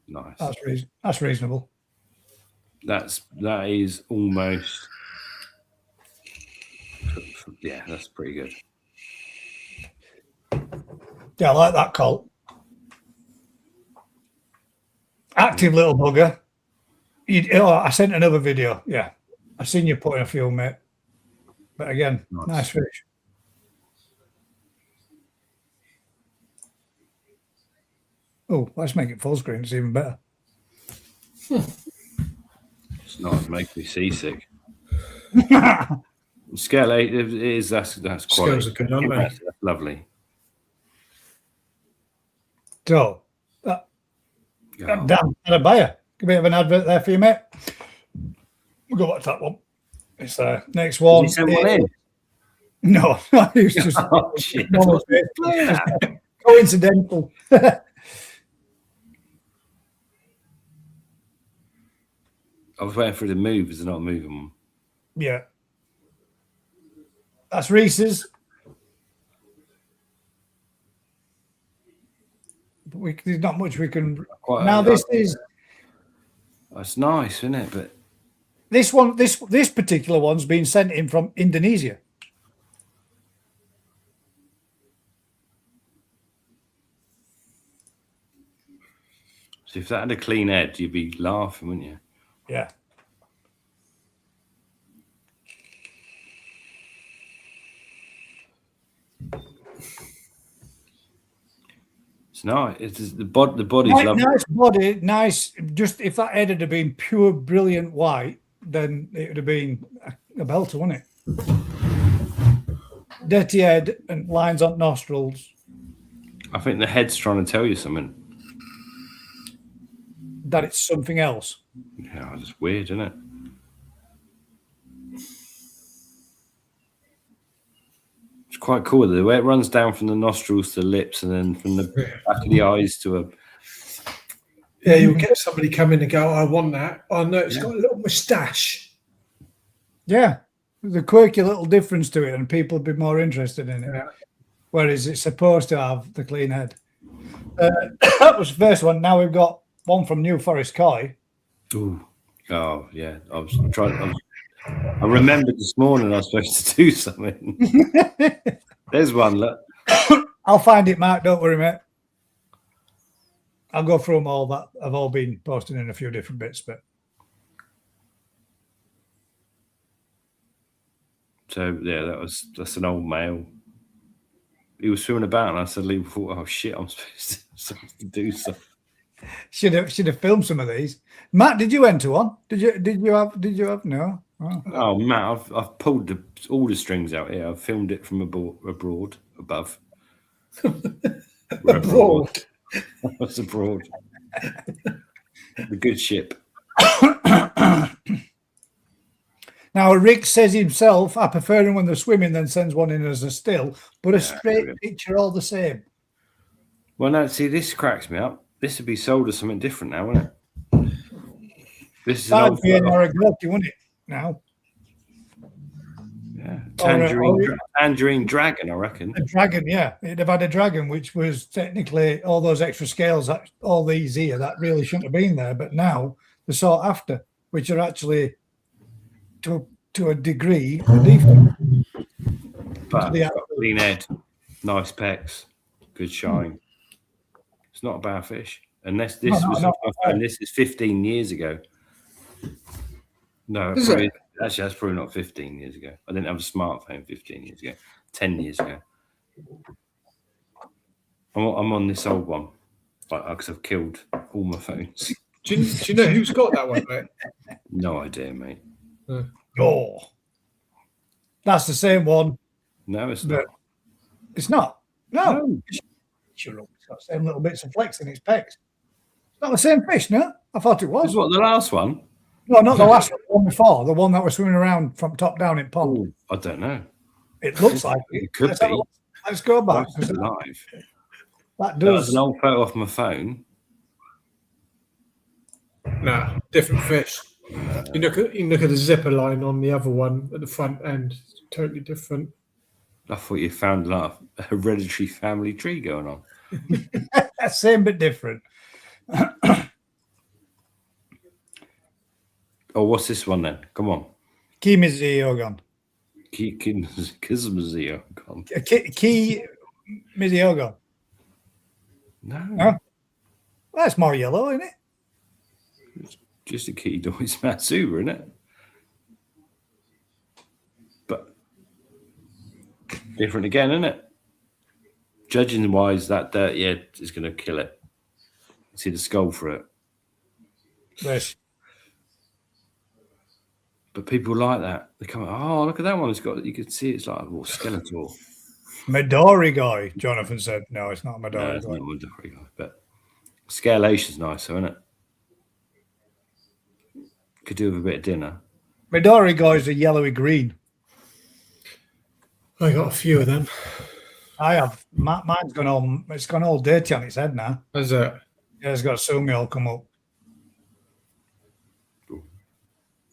Nice. That's reasonable. That is almost. Yeah, that's pretty good. Yeah, I like that call. Active little bugger. I sent another video. Yeah, I've seen you putting a few, mate. But again, nice fish. Oh, let's make it full screen. It's even better. It's not. It makes me seasick. Scale 8 it is. That's quite. Scales are good, aren't they? That's lovely. So, damn, had a buyer. A bit of an advert there for you, mate. We'll go back to that one. It's next one. Did you send one in? No, it's just shit. Coincidental. I was waiting for it to move. Is it not moving one? Yeah. That's Reese's. There's not much we can. Now this is. It's nice, isn't it? But this particular one's been sent in from Indonesia. So if that had a clean head, you'd be laughing, wouldn't you? Yeah. It's nice. It's the body's lovely. Nice body, nice. Just if that head had been pure, brilliant white, then it would have been a belter, wouldn't it? Dirty head and lines on nostrils. I think the head's trying to tell you something. That it's something else. Yeah, it's weird, isn't it? It's quite cool the way it runs down from the nostrils to the lips, and then from the back of the eyes to a. Yeah, you'll get somebody come in and go, "I want that." Oh no, it's got a little moustache. Yeah, there's a quirky little difference to it, and people would be more interested in it. Yeah. Whereas it's supposed to have the clean head. That was the first one. Now we've got one from New Forest Koi. Ooh. Oh yeah, I was trying. I remembered this morning I was supposed to do something. There's one. Look. I'll find it, Mark. Don't worry, mate. I'll go through them all that have all been posted in a few different bits, but So yeah, that's an old male. He was swimming about, and I suddenly thought, "Oh shit, I'm supposed to do something." should have filmed some of these. Matt, did you enter one? Did you have no? Oh man, I've pulled all the strings out here. I've filmed it from abroad above. Abroad. I was abroad. The good ship. Now, Rick says himself, I prefer them when they're swimming than sends one in as a still, but a straight picture all the same. Well, no, see, this cracks me up. This would be sold as something different now, wouldn't it? This is an That'd old be an photo. Origami, wouldn't it? Now, Yeah, Or tangerine dragon, I reckon. a dragon, yeah. It'd have had a dragon, which was technically all those extra scales, that all these here, that really shouldn't have been there. But now they're sought after, which are actually, to a degree, a defect. But Yeah. it's got clean head, nice pecs, good shine. It's not a bad fish. Unless this No, was no, off my phone, this is 15 years ago. No, Is probably, it? actually, that's probably not 15 years ago. I didn't have a smartphone 15 years ago, 10 years ago. I'm on this old one, because I've killed all my phones. Do you know who's got that one, mate? No idea, mate. Oh, that's the same one. No, it's But not. it's not. No. No. Sure, it's got the same little bits of flex in its pecs. It's not the same fish, no? I thought it was. This is what, the last one? No, not the last one, the one before, the one that was swimming around from top down in pond. Ooh, I don't know. It looks like it. It could Let's have a be. look. Let's go back. It's alive. That That was does. an old photo off my phone. No, different fish. You look at the zipper line on the other one at the front end. It's totally different. I thought you found like a hereditary family tree going on. Same but different. Oh, what's this one then? Come on. Kimizi Ogon. Kizmazio. Ki Miziogon. No, Huh? That's more yellow, isn't it? just a Kitty Doy's Matsuba, isn't it? But different again, isn't it? Judging wise, that dirt, yeah, is going to kill it. See the skull for it. This. But people like that. They come, oh, look at that one. It's got, you can see it's like a little skeletal. Midori guy, Jonathan said. No, it's not No, Midori it's guy. not Midori guy, but scalation's nice, though, isn't it? Could do with a bit of dinner. Midori guy is a yellowy green. I got a few of them. I have. Mine's gone all. It's gone all dirty on its head now. Is it? Yeah, it's got sumi all come up.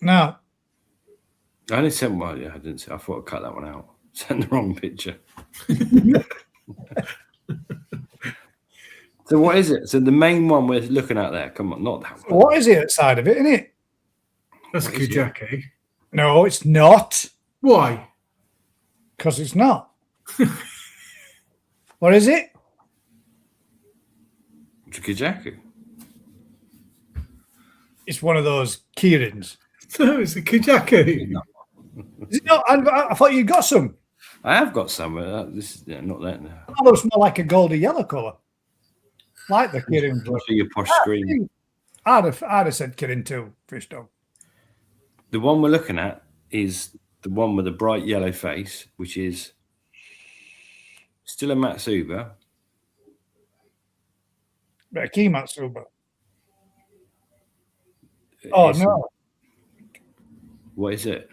Now, I only sent one. Yeah, I didn't see. I thought I'd cut that one out. Sent the wrong picture. So what is it? So the main one we're looking at there. Come on, not that one. what is it outside of it, isn't it? That's What is it? Kujaki. No, it's not. Why? Because it's not. What is it? Chukijaku. It's one of those Kirins. No, it's a Kujaki. Is it not? I thought you got some. I have got some. This is not that now. That looks more like a goldy yellow colour. Like the Kirin. For your posh screen. I'd have said Kirin too, fish dog. The one we're looking at is the one with a bright yellow face, which is still a Matsuba. But a Kimatsuba. Oh, It's- no. What is it?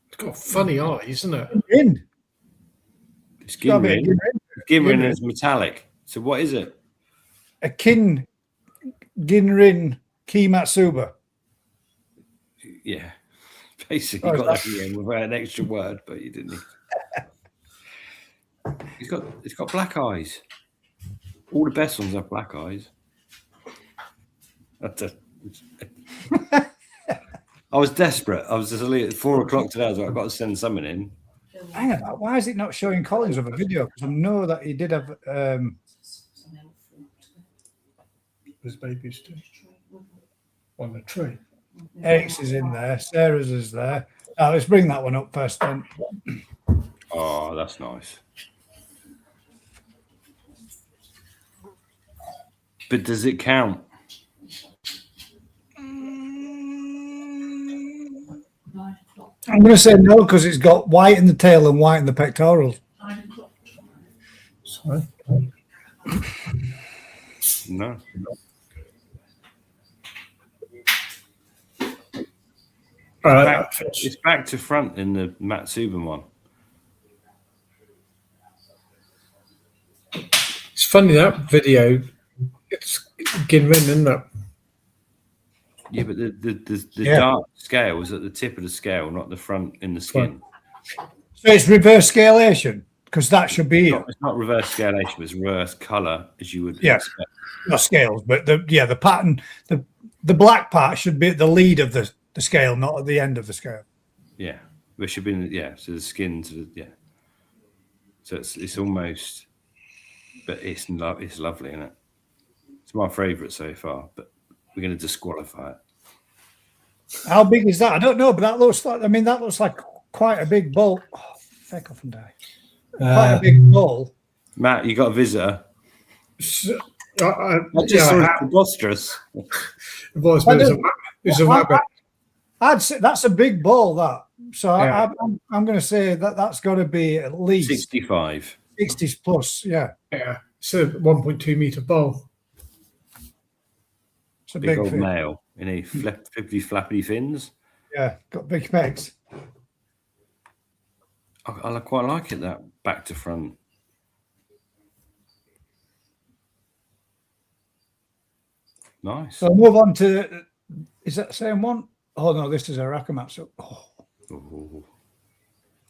It's got funny eyes, isn't it? Rin. It's Got a bit of Ginrin. Ginrin. Ginrin Ginrin. is metallic. So what is it? A Ginrin Kimatsuba. Yeah. Basically Oh, got is that again without an extra word, but you didn't. It's got black eyes. All the best ones have black eyes. I was desperate. I was just at 4 o'clock today. I was like, I've got to send something in. Hang on, why is it not showing Collins of a video? Because I know that he did have. There's babies too. On the tree. Eric's is in there. Sarah's is there. Let's bring that one up first then. Oh, that's nice. But does it count? I'm going to say no because it's got white in the tail and white in the pectorals. Sorry. No. All right. It's back to front in the Matsuban one. It's funny that video. It's Ginrin, isn't it? Yeah, but the Yeah. dark scale is at the tip of the scale, not the front in the skin. So it's reverse scalation because that should be here. It's not reverse scalation, it's reverse colour, as you would Yeah. expect. Not scales, but the pattern, the black part should be at the lead of the scale, not at the end of the scale. Yeah. There should be, so the skin to the, So it's almost, but it's lovely, isn't it? It's my favourite so far, but we're going to disqualify it. How big is that? I don't know, but that looks like quite a big bowl. Oh, feck off and die. Quite a big bowl. Matt, you got a visitor. I Just saw it preposterous. It was, but it was a rabbit. I'd say that's a big bowl, that. So Yeah. I'm going to say that's got to be at least 65. 60s plus. Yeah, Yeah, it's a 1.2 meter bowl. it's a Big big old fish. male in a flippy flappy fins. Yeah, got big pecs. I quite like it, that back to front. Nice. So move on to. Is that the same one? Oh no, this is a Rakamatsu. Oh, Ooh.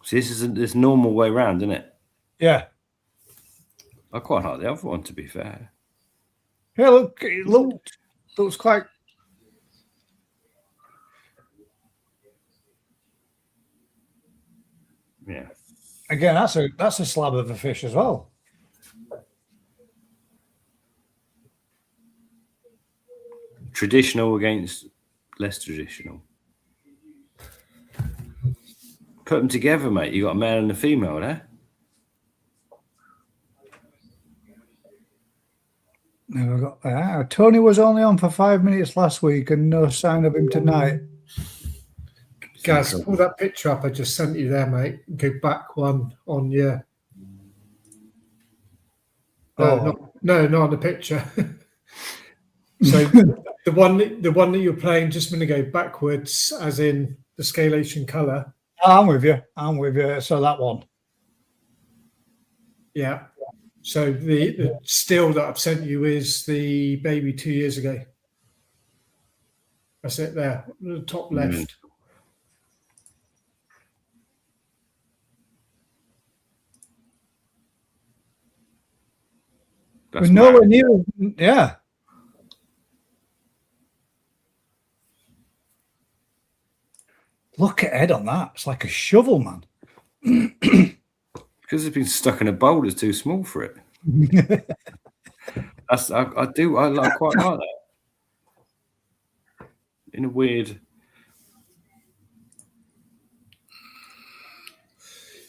So this is this normal way round, isn't it? yeah. I quite like the other one, to be fair. Yeah, look, it looks quite. Yeah. Again, that's a slab of a fish as well. Traditional against less traditional. Put them together, mate. You got a male and a female there. Now we got Tony was only on for 5 minutes last week, and no sign of him tonight. Gaz, pull that picture up I just sent you there, mate. Go back one on your. Oh. No, not on the picture. So the one that you're playing just going to go backwards, as in the scalation color. I'm with you. So that one. Yeah. So the still that I've sent you is the baby 2 years ago. That's it there, the top left. That's We're nowhere mad. near. Yeah. Look at head on that. It's like a shovel, man. Because it's been stuck in a bowl that's too small for it. I quite like that. In a weird.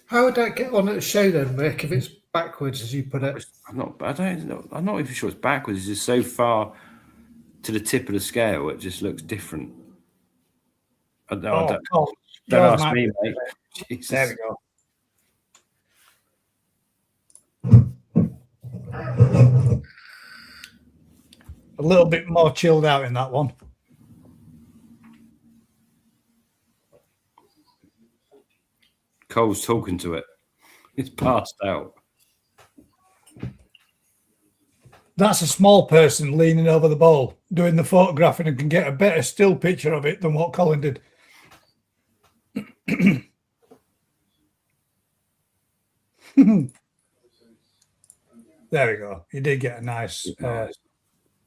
How would that get on at a show then, Rick, if it's backwards, as you put it? I'm not even sure it's backwards. It's just so far to the tip of the scale, it just looks different. Don't ask me, mate. Jesus. There we go. A little bit more chilled out in that one. Cole's talking to it. It's passed out. That's a small person leaning over the bowl, doing the photographing, and can get a better still picture of it than what Colin did. There we go. You did get a nice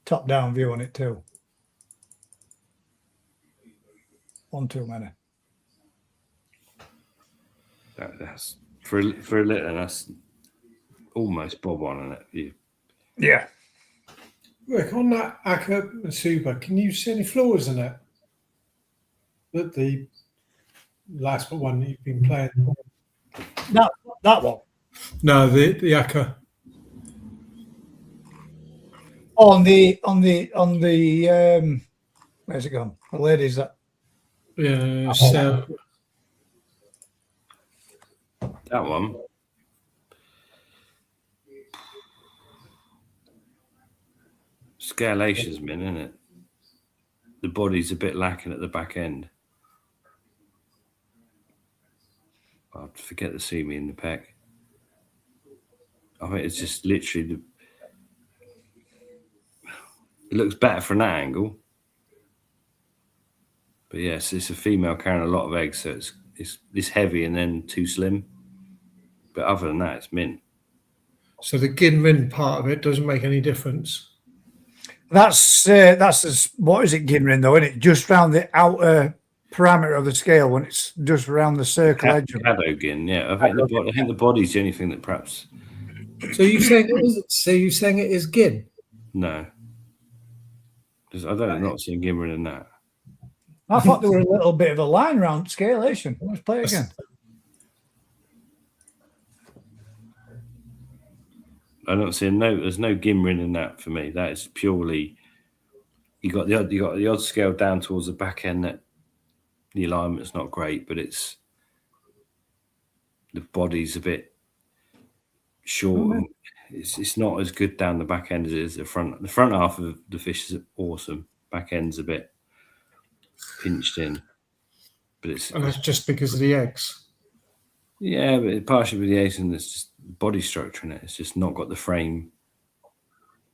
top-down view on it too. One too many. That's for a little. That's almost bob on it. Yeah. Rick, on that Aka Masuba, can you see any flaws in it? The last one you've been playing. That one. No, the Aka. On the where's it gone? The ladies that So That one. Scalation's been, isn't it? The body's a bit lacking at the back end. I forget to see me in the pec. I think it's just literally it looks better from that angle. But yes, it's a female carrying a lot of eggs, so it's heavy and then too slim. But other than that, it's mint. So the Ginrin part of it doesn't make any difference. That's what is it, Ginrin though, isn't it? Just round the outer parameter of the scale when it's just around the circle edge. Cadogin, yeah. I think the body's the only thing that perhaps. So you saying it is? So you saying it is Gin? No. I'm not seeing Gimmer in that. I thought there were a little bit of a line around scalation. Let's play it again. I don't see there's no Gimrin in that for me. That is purely you got the odd scale down towards the back end that the alignment's not great, but it's the body's a bit short. And it's not as good down the back end as it is the front. The front half of the fish is awesome. Back end's a bit pinched in, but And that's just because of the eggs. Yeah, but partially with the eggs and it's just body structure in it. It's just not got the frame,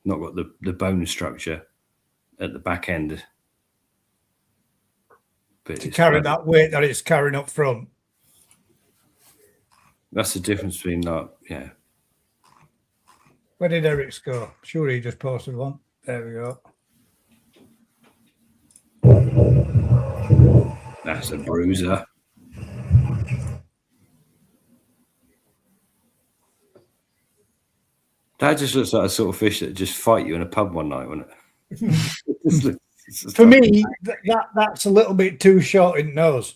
not got the bone structure at the back end. But To carry that weight that it's carrying up front. That's the difference between yeah. Where did Eric's go? Sure, he just posted one. There we go. That's a bruiser. That just looks like a sort of fish that just fight you in a pub one night, wouldn't it? For me, that's a little bit too short in nose.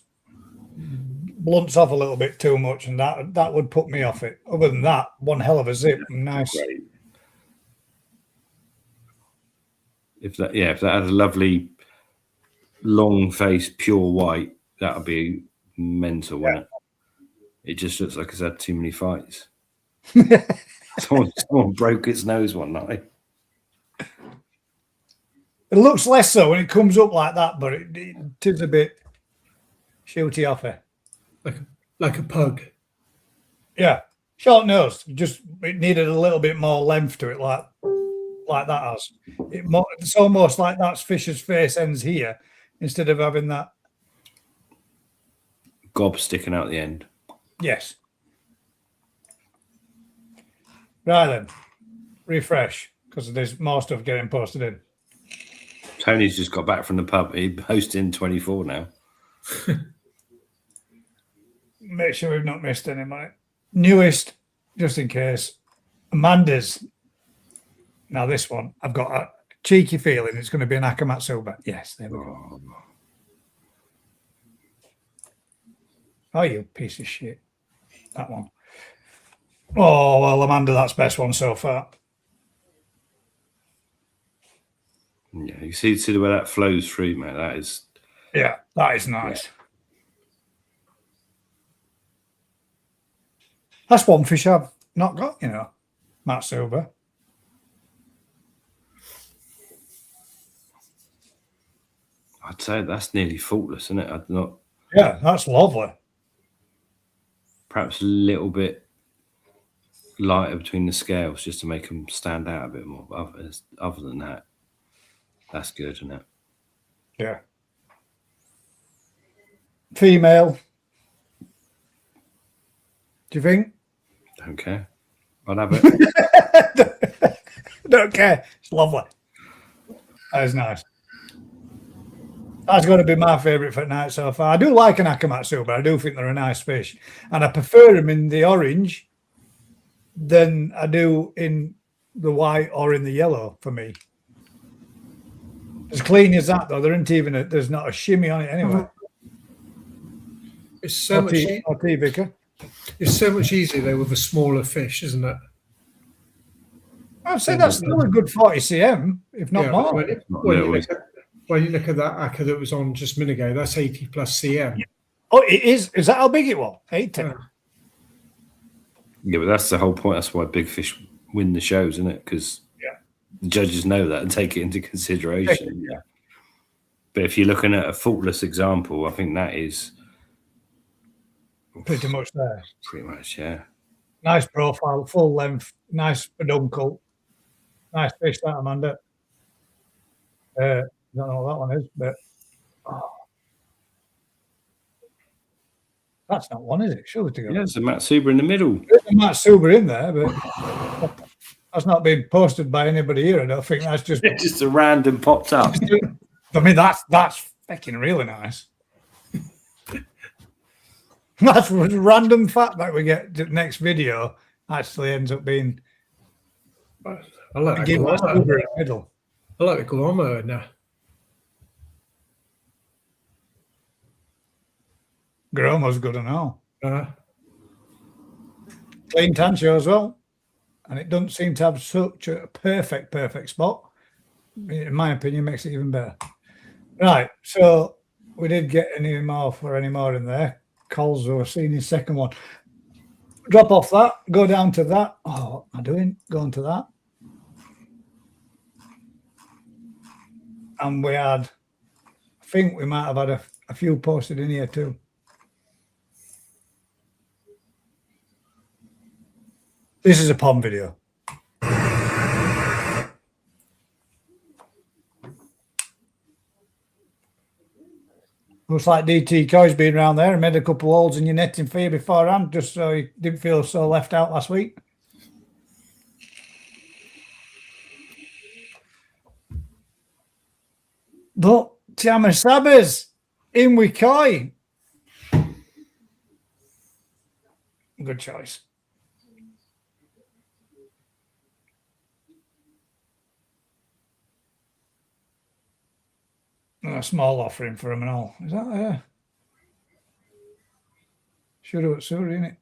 Blunts off a little bit too much, and that would put me off it. Other than that, one hell of a zip. Nice. Great. If that had a lovely long face, pure white, that would be mental, wouldn't it? It just looks like it's had too many fights. Someone broke its nose one night. It looks less so when it comes up like that, but it is a bit shooty off it. Like a pug. Yeah, short nose. Just it needed a little bit more length to it, like that has. It's almost like that's fish's face ends here instead of having that gob sticking out the end. Yes. Right then, refresh because there's more stuff getting posted in. Tony's just got back from the pub. He's hosting 24 now. make sure we've not missed any money. Newest, just in case. Amanda's. Now this one, I've got a cheeky feeling it's going to be an Akamatsuba. Yes, there we go. Oh, you piece of shit. That one. Oh, well, Amanda, that's best one so far. Yeah, you see the way that flows through, mate. That is. Yeah, that is nice. Yeah. That's one fish I've not got, Matsuba. I'd say that's nearly faultless, isn't it? I'd not. Yeah, that's lovely. Perhaps a little bit lighter between the scales just to make them stand out a bit more. But other than that, that's good, isn't it? Yeah. Female. Do you think? Don't care. I'd have it. Don't care. It's lovely. That is nice. That's going to be my favourite for tonight so far. I do like an Akamatsu, but I do think they're a nice fish. And I prefer them in the orange than I do in the white or in the yellow for me. As clean as that, though, there isn't even there's not a shimmy on it anyway. It's so much It's so much easier though with a smaller fish, isn't it? I'd say that's still a good 40 cm, if not more. When you look at that Aka that was on just a minute ago, that's 80 plus cm. Yeah. Oh, it is. Is that how big it was? 80. Yeah, but that's the whole point. That's why big fish win the shows, isn't it? Because the judges know that and take it into consideration. Yeah. But if you're looking at a faultless example, I think that is pretty much there. Pretty much, yeah. Nice profile, full length, nice peduncle. Nice fish, that, Amanda. Don't know what that one is, but that's not one, is it? Surely to go. Yeah, there's a Matsuba in the middle. There's a Matsuba in there, but that's not been posted by anybody here. I don't think that's just a random popped up. I mean, that's fucking really nice. That's a random fact that we get to the next video actually ends up being. I like the middle. I like the Guamo now. Gromo's good and all. Clean tancho as well. And it doesn't seem to have such a perfect spot. In my opinion, makes it even better. Right, so we did get any more in there. Coles were seeing his second one. Drop off that, go down to that. Oh, what am I doing? Going to that. And we had, I think we might have had a few posted in here too. This is a pond video. Looks like DT Coy's been around there and made a couple of holes in your netting for you beforehand, just so you didn't feel so left out last week. But Tiamasabas in with Coy. Good choice. A small offering for him and all. Is that Shuru Suri, isn't it?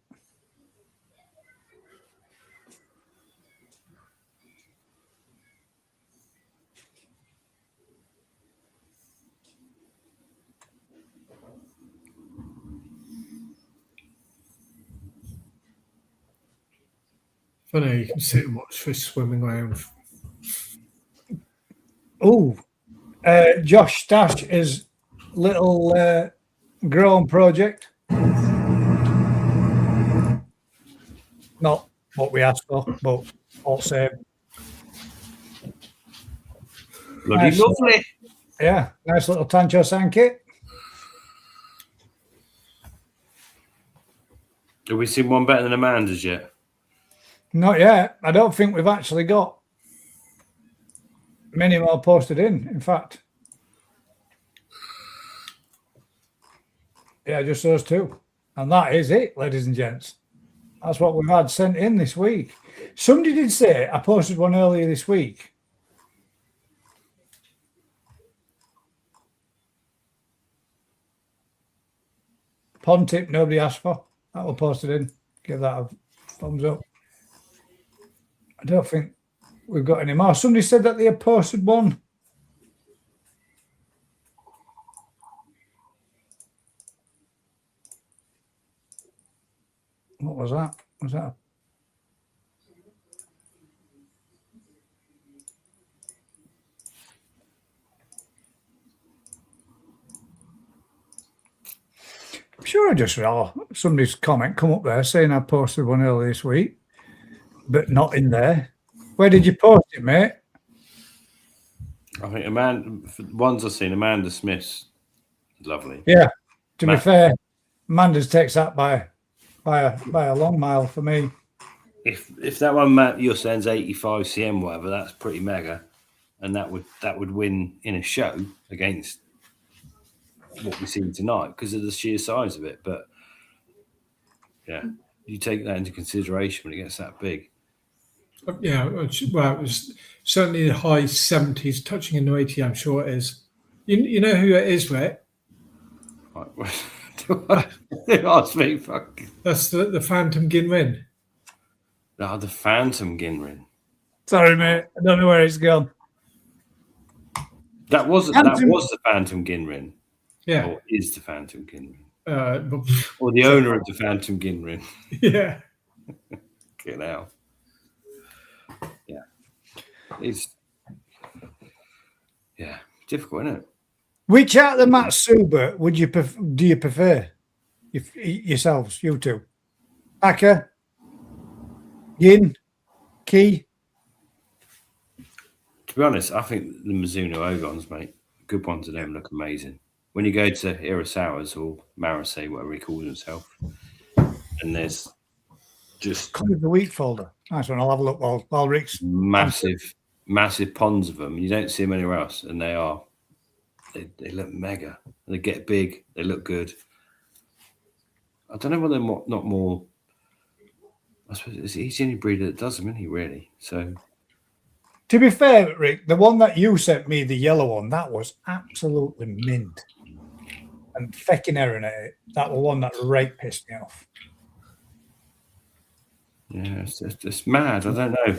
Funny, you can sit and watch fish swimming around. Oh, Josh Stash is little grown project. Not what we asked for, but all same. Bloody nice, lovely. Yeah, nice little Tancho Sankey. Have we seen one better than Amanda's yet? Not yet. I don't think we've actually got many more posted in fact. Yeah, just those two. And that is it, ladies and gents. That's what we've had sent in this week. Somebody did say, I posted one earlier this week. Pond tip nobody asked for. That will post it in. Give that a thumbs up. I don't think we've got any more. Somebody said that they had posted one. What was that? Was that? I'm sure I just saw somebody's comment come up there saying I posted one earlier this week, but not in there. Where did you post it, mate? I think ones I've seen, Amanda Smith's lovely. Yeah. To be fair, Amanda's takes that by a long mile for me. If that one, Matt, you're saying 85 cm, whatever, that's pretty mega, and that would win in a show against what we've seen tonight because of the sheer size of it. But yeah, you take that into consideration when it gets that big. Yeah, well, it was certainly the high 70s, touching into 80. I'm sure it is. You know who it is, Rick? Ask me, fuck. That's the Phantom Ginrin. No, the Phantom Ginrin. Sorry, mate. I don't know where it's gone. That was the Phantom Ginrin. Yeah. Or is the Phantom Ginrin. Or the owner of the Phantom Ginrin. Yeah. Get out. Yeah. It's difficult, isn't it? Which out of the Matsuba do you prefer yourselves, you two? Aka, Yin, Key? To be honest, I think the Mizuno Ogons, mate, good ones of them look amazing. When you go to Irasawa's or Marase, whatever he calls himself, and there's just the week folder. Nice one. I'll have a look while Rick's massive ponds of them. You don't see them anywhere else, and they look mega. They get big. They look good. I don't know whether they're not more. I suppose he's the only breeder that does them, isn't he? Really? So. To be fair, Rick, the one that you sent me, the yellow one, that was absolutely mint. And fecking Erin at it. That was one that right pissed me off. Yeah, it's mad. I don't know.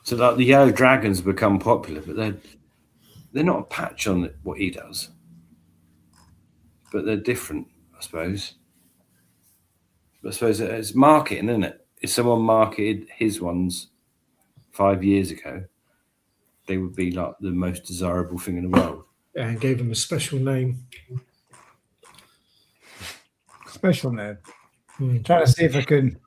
So like the yellow dragons become popular, but they're not a patch on what he does. But they're different, I suppose. But I suppose it's marketing, isn't it? If someone marketed his ones 5 years ago, they would be like the most desirable thing in the world. Yeah, and gave them a special name. Special name. Trying to see if I can.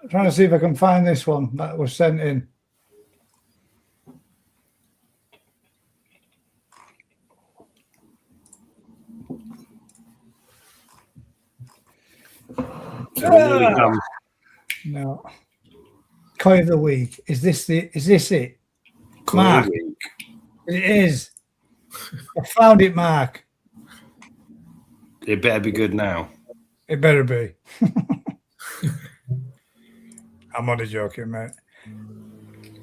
Trying to see if I can find this one that was sent in. No. Koi of the week. Is this it? Mark. It is. I found it, Mark. It better be good now. It better be. I'm only joking, mate.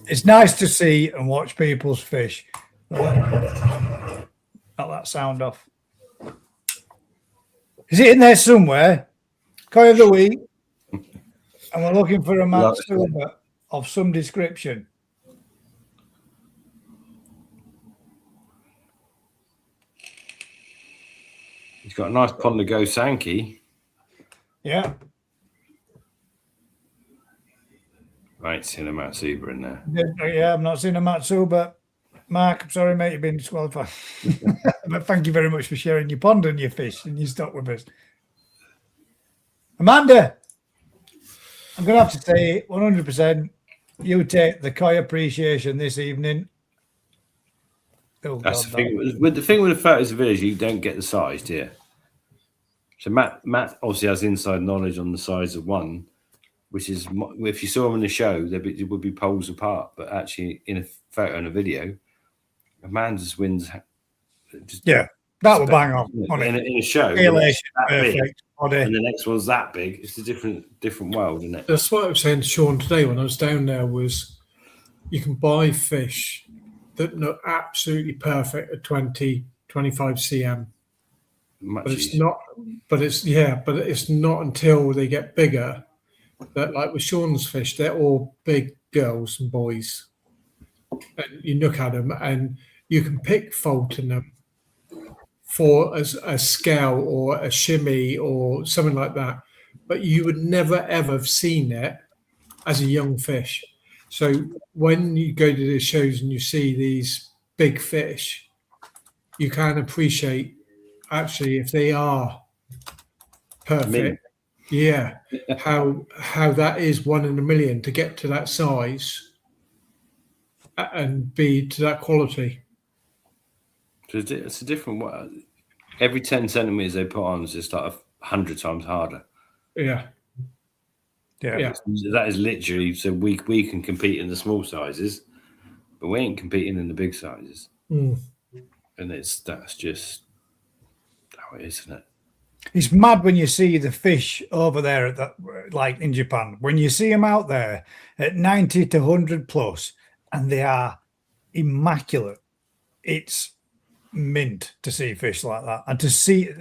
It's nice to see and watch people's fish. Not that sound off. Is it in there somewhere? Koi of the week. And we're looking for a Matsuba of some description. He's got a nice pond to go Sankey. Yeah. I ain't seen a Matsuba in there. Yeah, I'm not seeing a Matsuba. Mark, I'm sorry, mate, you've been disqualified. But thank you very much for sharing your pond and your fish and your stock with us. Amanda, I'm going to have to say 100% you take the Koi appreciation this evening. Oh, That's God, the thing. With the photos of village, you don't get the size, do you? So Matt obviously has inside knowledge on the size of one, which is if you saw them in the show, it would be poles apart. But actually, in a photo and a video, A man just wins. Just, Yeah, that will bang on. in a show. Elation, That big, perfect body. and the next one's that big. It's a different world, isn't it? That's what I was saying to Sean today when I was down there. Was you can buy fish that look absolutely perfect at 20, 25 cm. Much But it's easier. not. But it's not until they get bigger that, like with Sean's fish, they're all big girls and boys. And you look at them, and you can pick fault in them for a scale or a shimmy or something like that, but you would never ever have seen it as a young fish. So when you go to the shows and you see these big fish, you can appreciate actually if they are perfect. Mint. Yeah, how that is 1 in a million to get to that size and be to that quality. So it's a different world. Every 10 centimeters they put on is just like 100 times harder. Yeah. Yeah. That is literally so we can compete in the small sizes, but we ain't competing in the big sizes. Mm. And that's just how it is, isn't it? It's mad when you see the fish over there at that, like in Japan, when you see them out there at 90 to 100 plus, and they are immaculate. It's mint to see fish like that, and to see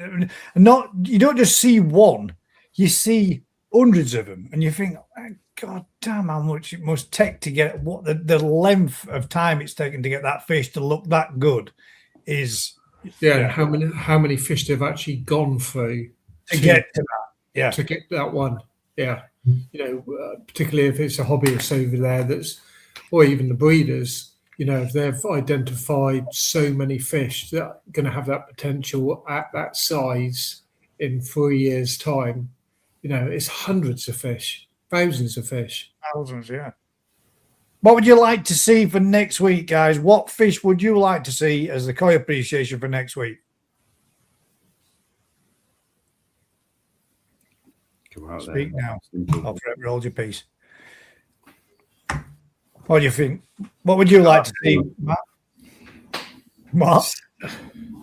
you don't just see one, you see hundreds of them, and you think, oh, God damn, how much it must take to get what the length of time it's taken to get that fish to look that good is. Yeah, how many fish they've actually gone through to get to that. Yeah, to get that one. Yeah, particularly if it's a hobbyist over there or even the breeders. If they've identified so many fish that are going to have that potential at that size in 3 years' time, it's hundreds of fish, thousands of fish. Thousands, yeah. What would you like to see for next week, guys? What fish would you like to see as the koi appreciation for next week? Go out Speak there. now. I'll hold your piece. What do you think? What would you like to see, Matt? What?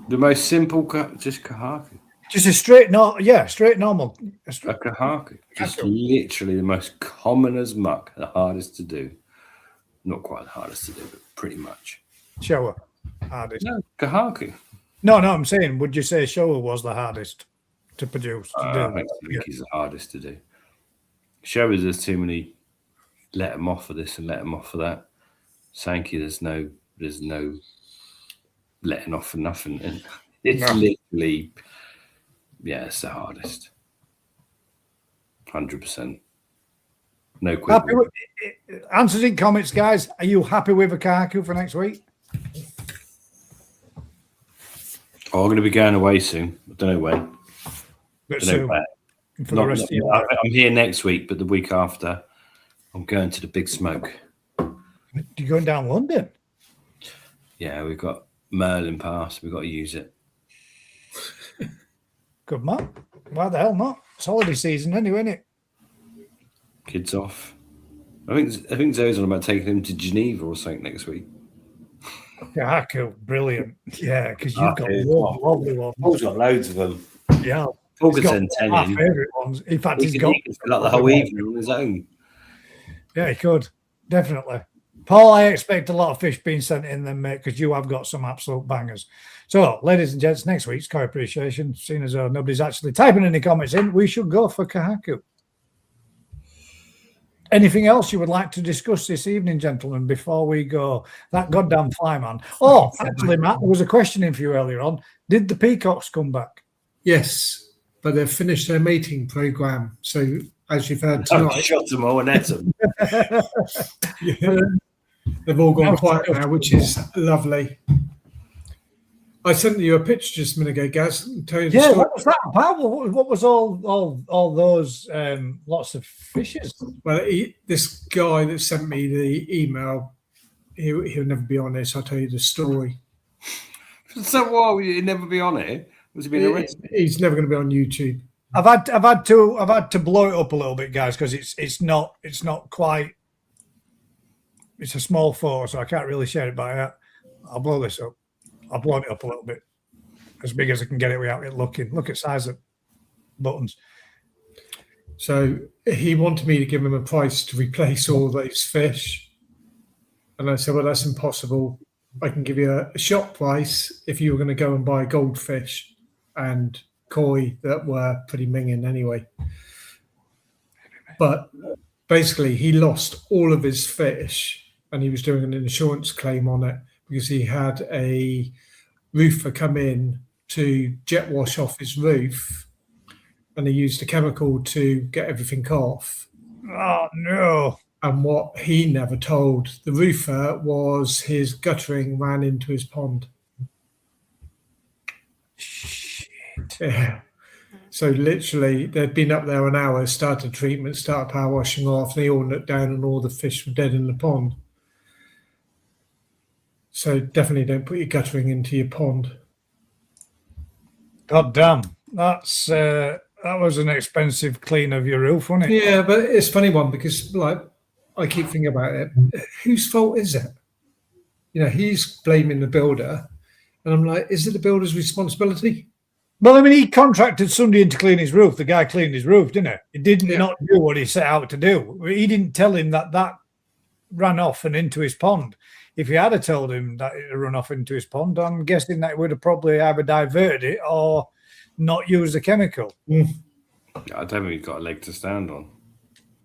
The most simple, just kahaku. Just a straight normal. A kahaku. Just literally the most common as muck, the hardest to do. Not quite the hardest to do, but pretty much. Shower. Hardest. No, kahaku. No, I'm saying, would you say shower was the hardest to produce? I think he's the hardest to do. Showers, there's too many. Let them off for this and let them off for that. Sankey, there's no letting off for nothing. And it's literally, it's the hardest. 100%. No question. Answers in comments, guys. Are you happy with a kahaku for next week? Oh, I'm going to be going away soon. I don't know when. But don't know where. For the rest of your life. I'm here next week, but the week after, I'm going to the Big Smoke. You're going down London? Yeah, we've got Merlin Pass. We've got to use it. Good man. Why the hell not? It's holiday season anyway, isn't it? Kids off. I think Zoe's on about taking him to Geneva or something next week. Kahaku, brilliant. Yeah, because you've got lovely ones. Paul's got loads of them. Yeah. Paul could send 10 my in. favourite ones. In fact, He could fill up the whole evening on his own. Yeah, he could. Definitely. Paul, I expect a lot of fish being sent in then, mate, because you have got some absolute bangers. So, ladies and gents, next week's koi appreciation, seeing as though nobody's actually typing any comments in, we should go for kahaku. Anything else you would like to discuss this evening, gentlemen, before we go? That goddamn fly, man. Oh, actually, Matt, there was a question in for you earlier on. Did the peacocks come back? Yes, but they've finished their mating program. So, as you've heard tonight, shot them all and ate them. They've all gone quiet now, which is lovely. I sent you a picture just a minute ago, Gaz. Yeah, what was that about? What was all those lots of fishes? Well, this guy that sent me the email, he'll never be on this. I'll tell you the story. So what? Will you never be on it? Was he being arrested? He's never going to be on YouTube. I've had to blow it up a little bit, guys, because it's not quite. It's a small photo, so I can't really share it by that. I'll blow this up. I'll blow it up a little bit, as big as I can get it without it looking. Look at size of buttons. So he wanted me to give him a price to replace all those fish. And I said, well, that's impossible. I can give you a shop price if you were going to go and buy goldfish and koi that were pretty minging anyway. But basically, he lost all of his fish and he was doing an insurance claim on it because he had a roofer come in to jet wash off his roof and he used a chemical to get everything off. Oh, no. And what he never told the roofer was his guttering ran into his pond. Shit. Yeah. So literally, they'd been up there an hour, started treatment, started power washing off. They all looked down and all the fish were dead in the pond. So definitely don't put your guttering into your pond. God damn. That was an expensive clean of your roof, wasn't it? Yeah, but it's a funny one because, like, I keep thinking about it. Whose fault is it? You know, he's blaming the builder. And I'm like, is it the builder's responsibility? Well, I mean, he contracted somebody in to clean his roof. The guy cleaned his roof, didn't he? He didn't not do what he set out to do. He didn't tell him that ran off and into his pond. If he had have told him that it run off into his pond, I'm guessing that he would have probably either diverted it or not used the chemical. I don't think he's got a leg to stand on.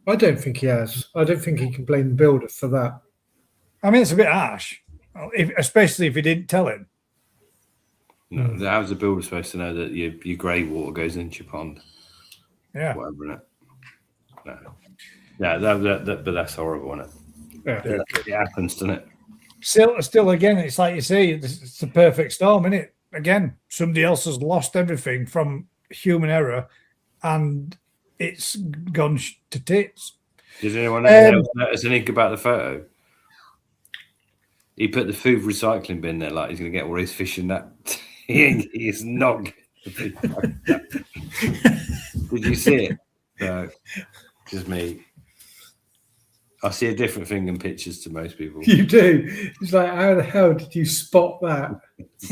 I don't think he has. I don't think he can blame the builder for that. I mean, it's a bit harsh, especially if he didn't tell him. No, how's the builder supposed to know that your grey water goes into your pond? Yeah. Whatever, innit? No. Yeah, but that's horrible, isn't it? Yeah. It happens, doesn't it? Still, again, it's like you say, it's the perfect storm, isn't it? Again, somebody else has lost everything from human error, and it's gone to tits. Does anyone else notice anything about the photo? He put the food recycling bin there, like he's going to get all his fish in that. He's not getting the fish like that. Did you see it? No, just me. I see a different thing in pictures to most people. You do. It's like, how the hell did you spot that?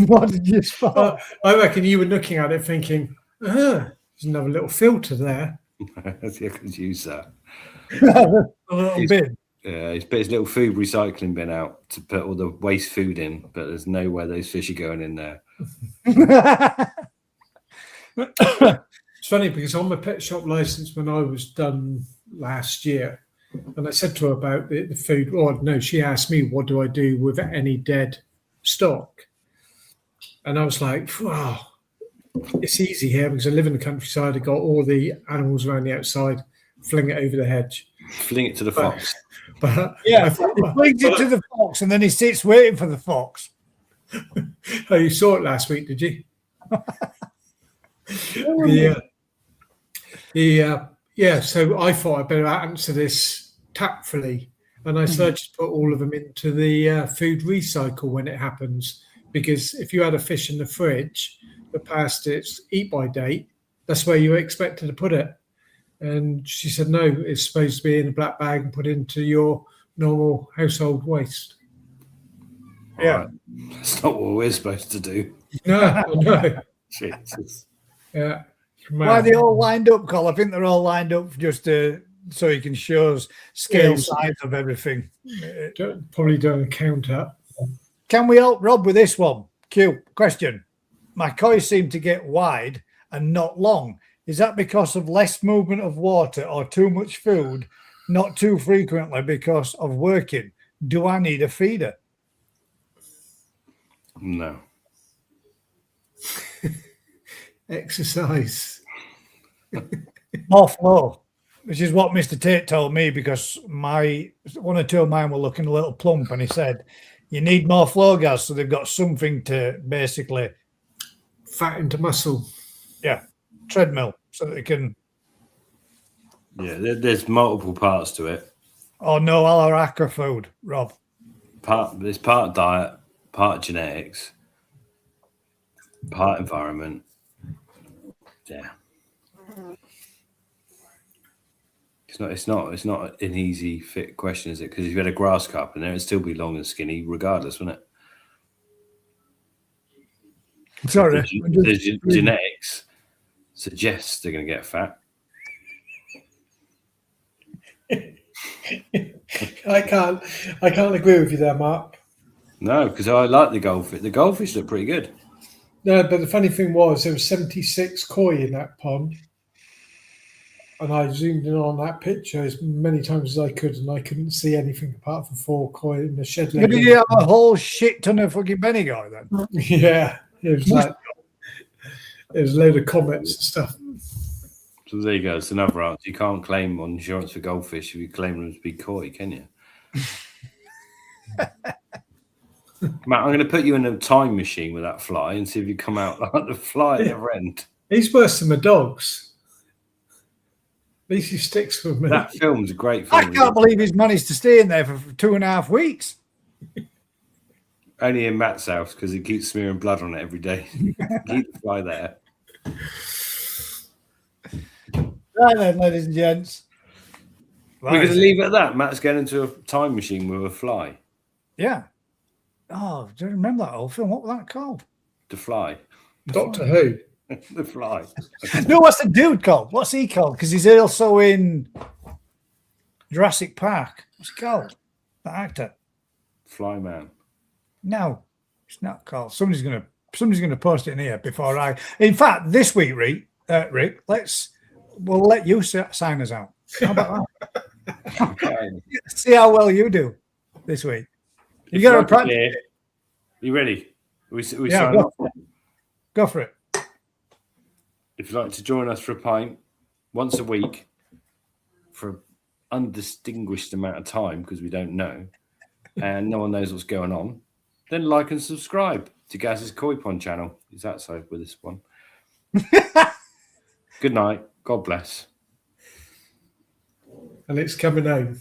What did you spot? I reckon you were looking at it thinking, there's another little filter there. I could use that. A little bit. Yeah, he's put his little food recycling bin out to put all the waste food in, but there's nowhere those fish are going in there. It's funny because on my pet shop license, when I was done last year, and I said to her about the food, no, she asked me, what do I do with any dead stock? And I was like, wow, it's easy here because I live in the countryside. I got all the animals around the outside, fling it over the hedge. Fling it to the fox. But Yeah, he flings it to the fox and then he sits waiting for the fox. Oh, you saw it last week, did you? So I thought I'd better answer this tactfully. And I said, just put all of them into the food recycle when it happens. Because if you had a fish in the fridge that passed its eat-by date, that's where you were expected to put it. And she said, no, it's supposed to be in a black bag and put into your normal household waste. Yeah. Right. That's not what we're supposed to do. No. Jesus. Yeah. Why are they all lined up, Col? I think they're all lined up just so you can show us scale size of everything. Probably doing a count up. Can we help Rob with this one? Q, question. My koi seem to get wide and not long. Is that because of less movement of water or too much food, not too frequently because of working? Do I need a feeder? No. Exercise. More flow, which is what Mr. Tate told me because one or two of mine were looking a little plump and he said, you need more flow gas so they've got something to basically... Fat into muscle. Yeah, treadmill so that they can... Yeah, there's multiple parts to it. Oh, no, all our aqua food, Rob. There's part diet, part genetics, part environment. Yeah. It's not an easy fit question, is it? Because if you had a grass carp in there, it'd still be long and skinny regardless, wouldn't it? Sorry. The genetics suggests they're going to get fat. I can't agree with you there, Mark. No, because I like the goldfish. The goldfish look pretty good. No, but the funny thing was there was 76 koi in that pond. And I zoomed in on that picture as many times as I could, and I couldn't see anything apart from 4 koi in the shed. But did you have a whole shit ton of fucking Bendigo then? Yeah, it was like it was a load of comets and stuff. So there you go. It's another answer. You can't claim on insurance for goldfish if you claim them to be koi, can you? Matt, I'm going to put you in a time machine with that fly and see if you come out like the fly at the end. He's worse than the dogs. At least he sticks with me. That film's a great film. I can't believe he's managed to stay in there for 2.5 weeks. Only in Matt's house because he keeps smearing blood on it every day. Keep the fly there. Right then, ladies and gents. We're going to leave it at that. Matt's getting into a time machine with a fly. Yeah. Oh, do you remember that old film? What was that called? The Fly. Doctor Who. The Fly. No, what's the dude called? What's he called? Because he's also in Jurassic Park. What's he called? The actor. Fly Man. No, it's not called. Somebody's gonna post it in here before I. In fact, this week, Rick, we'll let you sign us out. How about that? See how well you do this week. You got to practice. You ready? We Yeah, sign off. Go for it. If you'd like to join us for a pint once a week for an undistinguished amount of time because we don't know and no one knows what's going on, then like and subscribe to Gaz's Koi Pond channel. Is that so with this one? Good night. God bless. And it's coming home.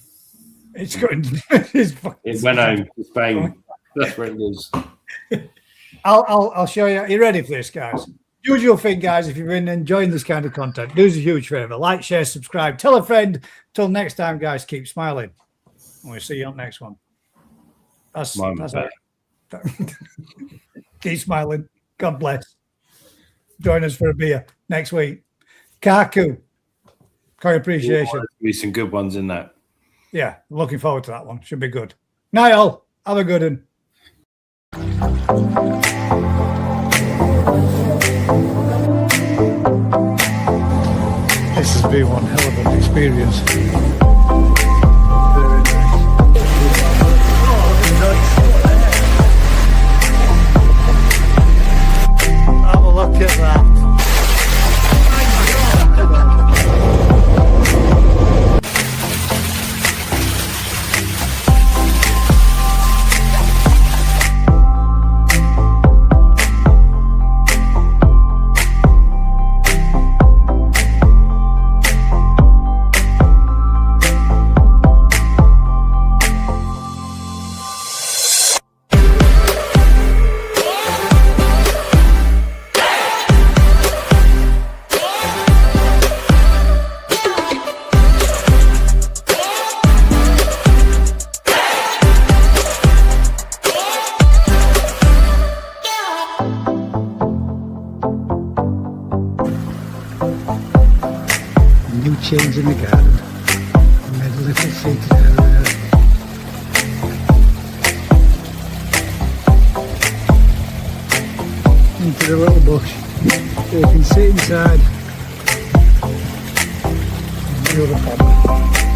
It's good. It went home to Spain. That's where it is. I'll show you. Are you ready for this, guys? Usual thing, guys. If you've been enjoying this kind of content, do us a huge favor. Like, share, subscribe. Tell a friend. Till next time, guys, keep smiling. And we'll see you on the next one. That's it. Keep smiling. God bless. Join us for a beer next week. Kaku. Koi appreciation. There'll be some good ones in that. Yeah, looking forward to that one. Should be good. Niall, have a good one. This has been one hell of an experience. Very nice. Have a look at that. New change in the garden. Made a little secret area. Into the little bush. You can sit inside. Enjoy the pond.